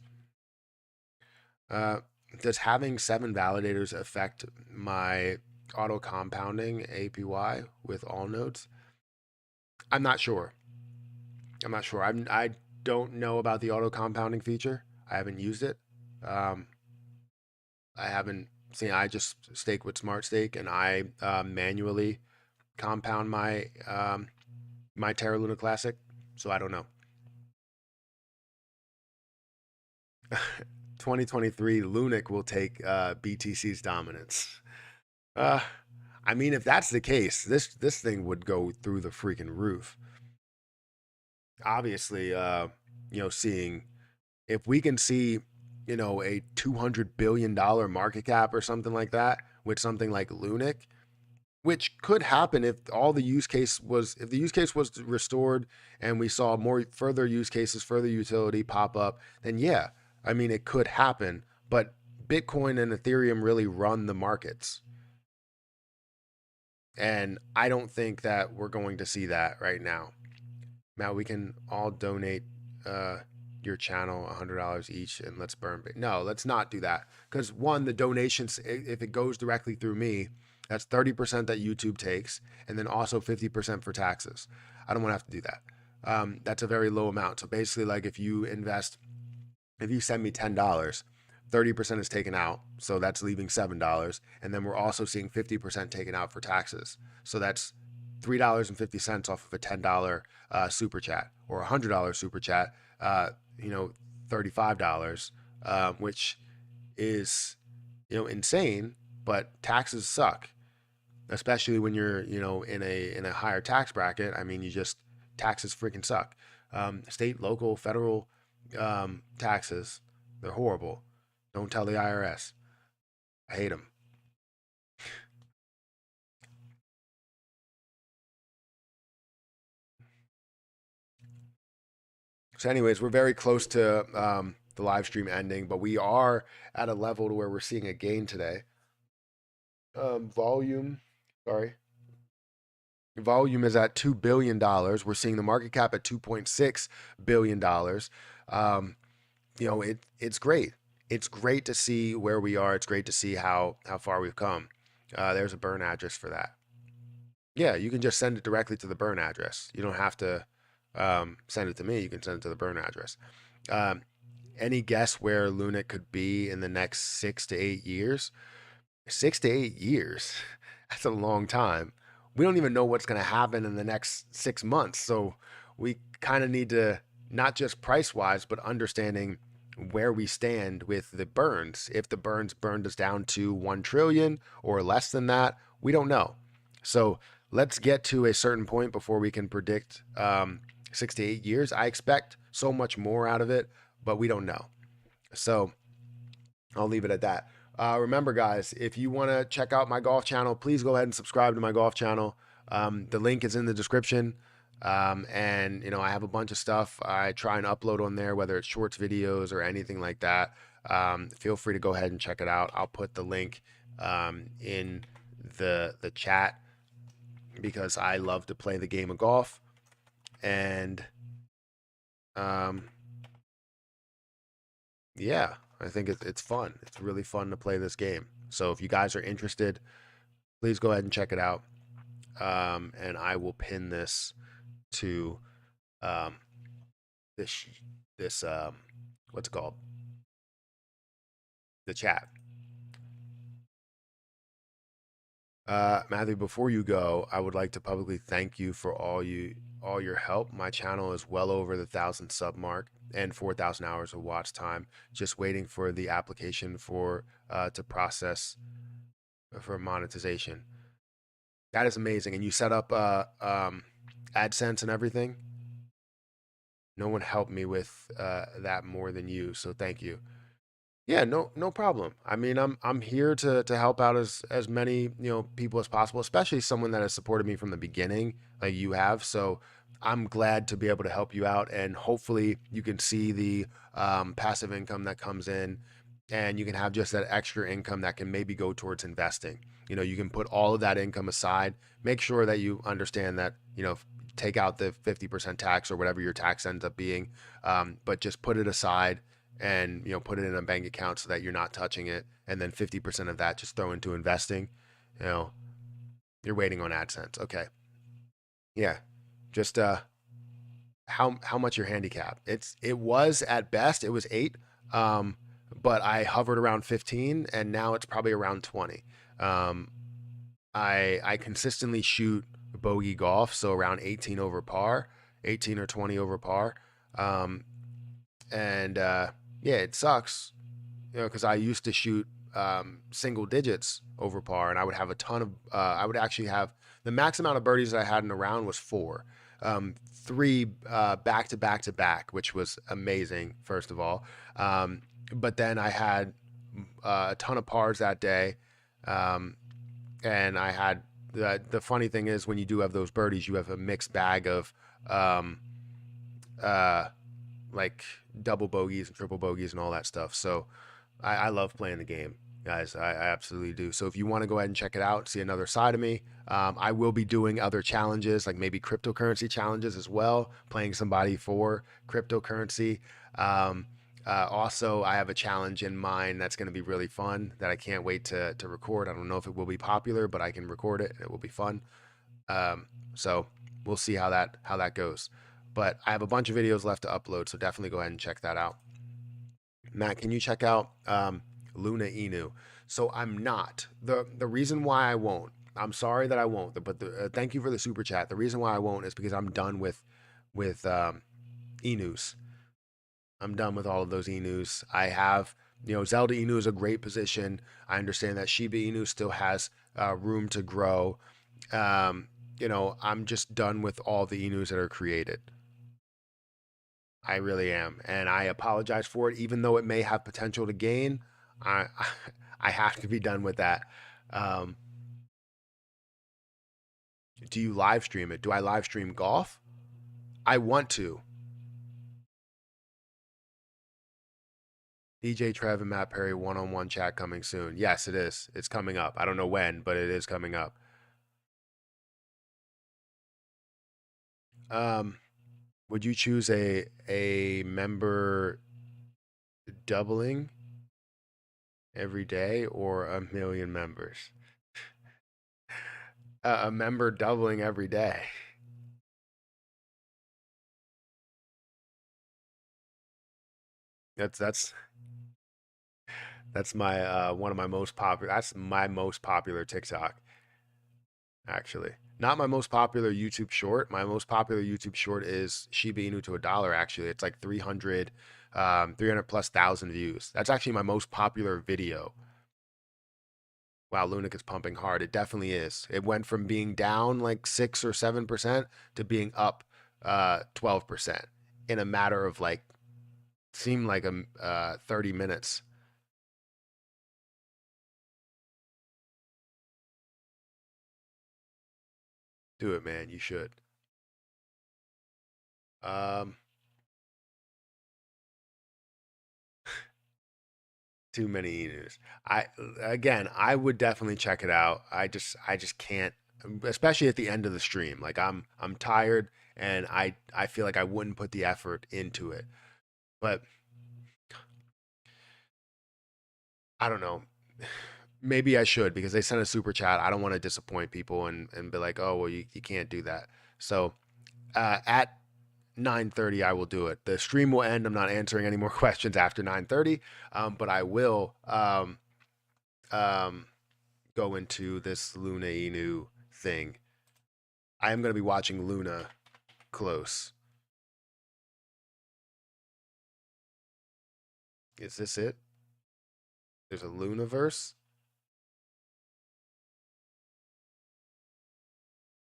Does having 7 validators affect my auto compounding APY with all nodes? I'm not sure. I don't know about the auto compounding feature. I haven't used it. I haven't seen. I just stake with Smart Stake, and I manually compound my my Terra Luna Classic. So I don't know. 2023 Lunic will take BTC's dominance. I mean, if that's the case, this thing would go through the freaking roof. Obviously, seeing if we can see, a $200 billion market cap or something like that with something like Lunic, which could happen if the use case was restored and we saw more further use cases, further utility pop up, then yeah, I mean, it could happen, but Bitcoin and Ethereum really run the markets. And I don't think that we're going to see that right now. Now we can all donate your channel $100 each and let's burn. No, let's not do that. Because one, the donations, if it goes directly through me, that's 30% that YouTube takes, and then also 50% for taxes. I don't want to have to do that. That's a very low amount. So basically, like if you send me $10, 30% is taken out. So that's leaving $7. And then we're also seeing 50% taken out for taxes. So that's $3.50 off of a $10 super chat or $100 super chat, $35, which is, insane, but taxes suck, especially when you're, in a higher tax bracket. I mean, taxes freaking suck. State, local, federal taxes, they're horrible. Don't tell the IRS. I hate them. So anyways, we're very close to the live stream ending, but we are at a level to where we're seeing a gain today. Volume is at $2 billion. We're seeing the market cap at $2.6 billion. It's great. It's great to see where we are. It's great to see how far we've come. There's a burn address for that. Yeah, you can just send it directly to the burn address. You don't have to send it to me. You can send it to the burn address. Any guess where Lunic could be in the next 6 to 8 years? 6 to 8 years. That's a long time. We don't even know what's going to happen in the next 6 months. So we kind of need to, not just price wise, but understanding where we stand with the burns. If the burns burned us down to 1 trillion or less than that, we don't know. So let's get to a certain point before we can predict 6 to 8 years. I expect so much more out of it, but we don't know. So I'll leave it at that. Remember, guys, if you want to check out my golf channel, please go ahead and subscribe to my golf channel. The link is in the description. And I have a bunch of stuff I try and upload on there, whether it's shorts, videos, or anything like that. Feel free to go ahead and check it out. I'll put the link in the chat because I love to play the game of golf, and um, yeah, I think it's fun. It's really fun to play this game. So if you guys are interested, please go ahead and check it out. And I will pin this to um, this this what's it called, the chat. Matthew, before you go, I would like to publicly thank you for all your help. My channel is well over the 1,000 sub mark and 4,000 hours of watch time. Just waiting for the application for to process for monetization. That is amazing. And you set up AdSense and everything. No one helped me with that more than you, so thank you. Yeah, no problem. I mean, I'm here to help out as many, people as possible, especially someone that has supported me from the beginning, like you have. So I'm glad to be able to help you out, and hopefully you can see the passive income that comes in, and you can have just that extra income that can maybe go towards investing. You can put all of that income aside. Make sure that you understand that, take out the 50% tax or whatever your tax ends up being, but just put it aside and put it in a bank account so that you're not touching it, and then 50% of that just throw into investing. you know you're waiting on AdSense. Okay. Yeah. Just how much your handicap? It was at best it was 8, um but I hovered around 15, and now it's probably around 20. um I consistently shoot bogey golf, so around 18 over par, 18 or 20 over par. um and Yeah, it sucks, because I used to shoot single digits over par, and I would have a ton of. I would actually have the max amount of birdies that I had in a round was 4, 3 back to back to back, which was amazing. First of all, but then I had a ton of pars that day, um, and I had the funny thing is when you do have those birdies, you have a mixed bag of um, uh, like double bogeys and triple bogeys and all that stuff. So I love playing the game, guys. I absolutely do. So if you want to go ahead and check it out, see another side of me, I will be doing other challenges, like maybe cryptocurrency challenges as well, playing somebody for cryptocurrency. Um, Also, I have a challenge in mind that's going to be really fun that I can't wait to record. I don't know if it will be popular, but I can record it and it will be fun. So we'll see how that goes. But I have a bunch of videos left to upload, so definitely go ahead and check that out. Matt, can you check out Luna Inu? So I'm not the reason why I won't. I'm sorry that I won't. But thank you for the super chat. The reason why I won't is because I'm done with Inus. I'm done with all of those Inus. I have, Zelda Inu is a great position. I understand that Shiba Inu still has room to grow. I'm just done with all the Inus that are created. I really am, and I apologize for it, even though it may have potential to gain. I I have to be done with that. Um, do you live stream it? Do I live stream golf? I want to. DJ Trev and Matt Perry one-on-one chat coming soon. Yes, it is. It's coming up. I don't know when, but it is coming up. Um, would you choose a member doubling every day or a million members? A member doubling every day. That's That's my one of my most popular. That's my most popular TikTok, actually. Not my most popular YouTube short. My most popular YouTube short is Shiba Inu to $1. Actually, it's like 300, 300 plus thousand views. That's actually my most popular video. Wow, Lunic is pumping hard. It definitely is. It went from being down like 6 or 7% to being up 12% in a matter of like seemed like 30 minutes. Do it, man. You should. Um, too many news. I would definitely check it out. I just can't, especially at the end of the stream. Like I'm tired, and I feel like I wouldn't put the effort into it. But I don't know. Maybe I should, because they sent a super chat. I don't want to disappoint people and be like, oh well, you can't do that. So at 9:30 I will do it. The stream will end. I'm not answering any more questions after 9:30. But I will um, go into this Luna Inu thing. I am going to be watching Luna close. Is this it? There's a Lunaverse?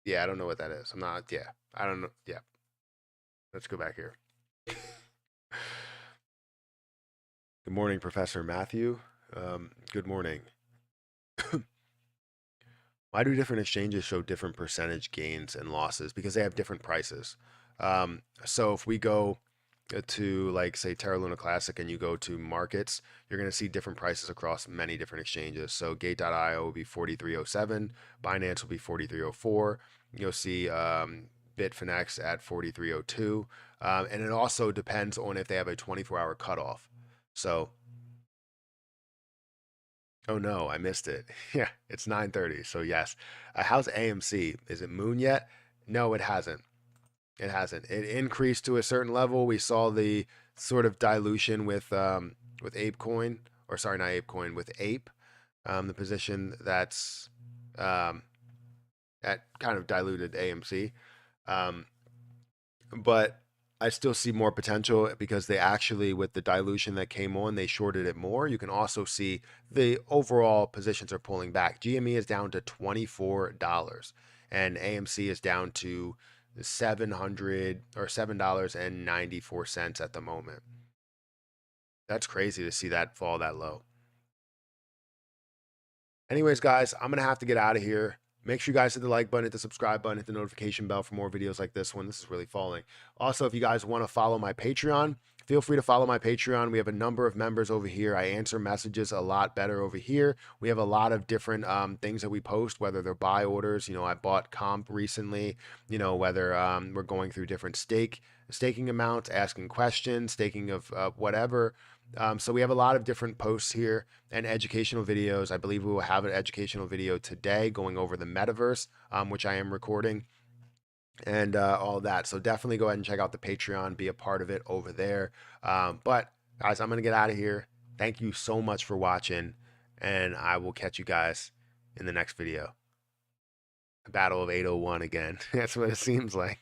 Yeah, I don't know what that is. I'm not, yeah. I don't know. Yeah. Let's go back here. Good morning, Professor Matthew. Good morning. Why do different exchanges show different percentage gains and losses? Because they have different prices. So if we go to, like, say, Terra Luna Classic, and you go to markets, you're going to see different prices across many different exchanges. So Gate.io will be 4307, Binance will be 4304. You'll see Bitfinex at 4302. And it also depends on if they have a 24-hour cutoff. So, oh no, I missed it. Yeah, it's 9:30. So yes. How's AMC? Is it Moon yet? No, it hasn't. It hasn't. It increased to a certain level. We saw the sort of dilution with ApeCoin, or sorry, not ApeCoin, with Ape, the position that's um, that kind of diluted AMC. Um, but I still see more potential, because they actually, with the dilution that came on, they shorted it more. You can also see the overall positions are pulling back. GME is down to $24, and AMC is down to 700 or $7.94 at the moment. That's crazy to see that fall that low. Anyways, guys, I'm going to have to get out of here. Make sure you guys hit the like button, hit the subscribe button, hit the notification bell for more videos like this one. This is really falling. Also, if you guys want to follow my Patreon, feel free to follow my Patreon. We have a number of members over here. I answer messages a lot better over here. We have a lot of different things that we post, whether they're buy orders. You know, I bought comp recently, you know, whether we're going through different staking amounts, asking questions, staking of whatever. So we have a lot of different posts here and educational videos. I believe we will have an educational video today going over the metaverse, which I am recording, and all of that. So definitely go ahead and check out the Patreon, be a part of it over there. But guys, I'm going to get out of here. Thank you so much for watching, and I will catch you guys in the next video. Battle of 801 again. That's what it seems like.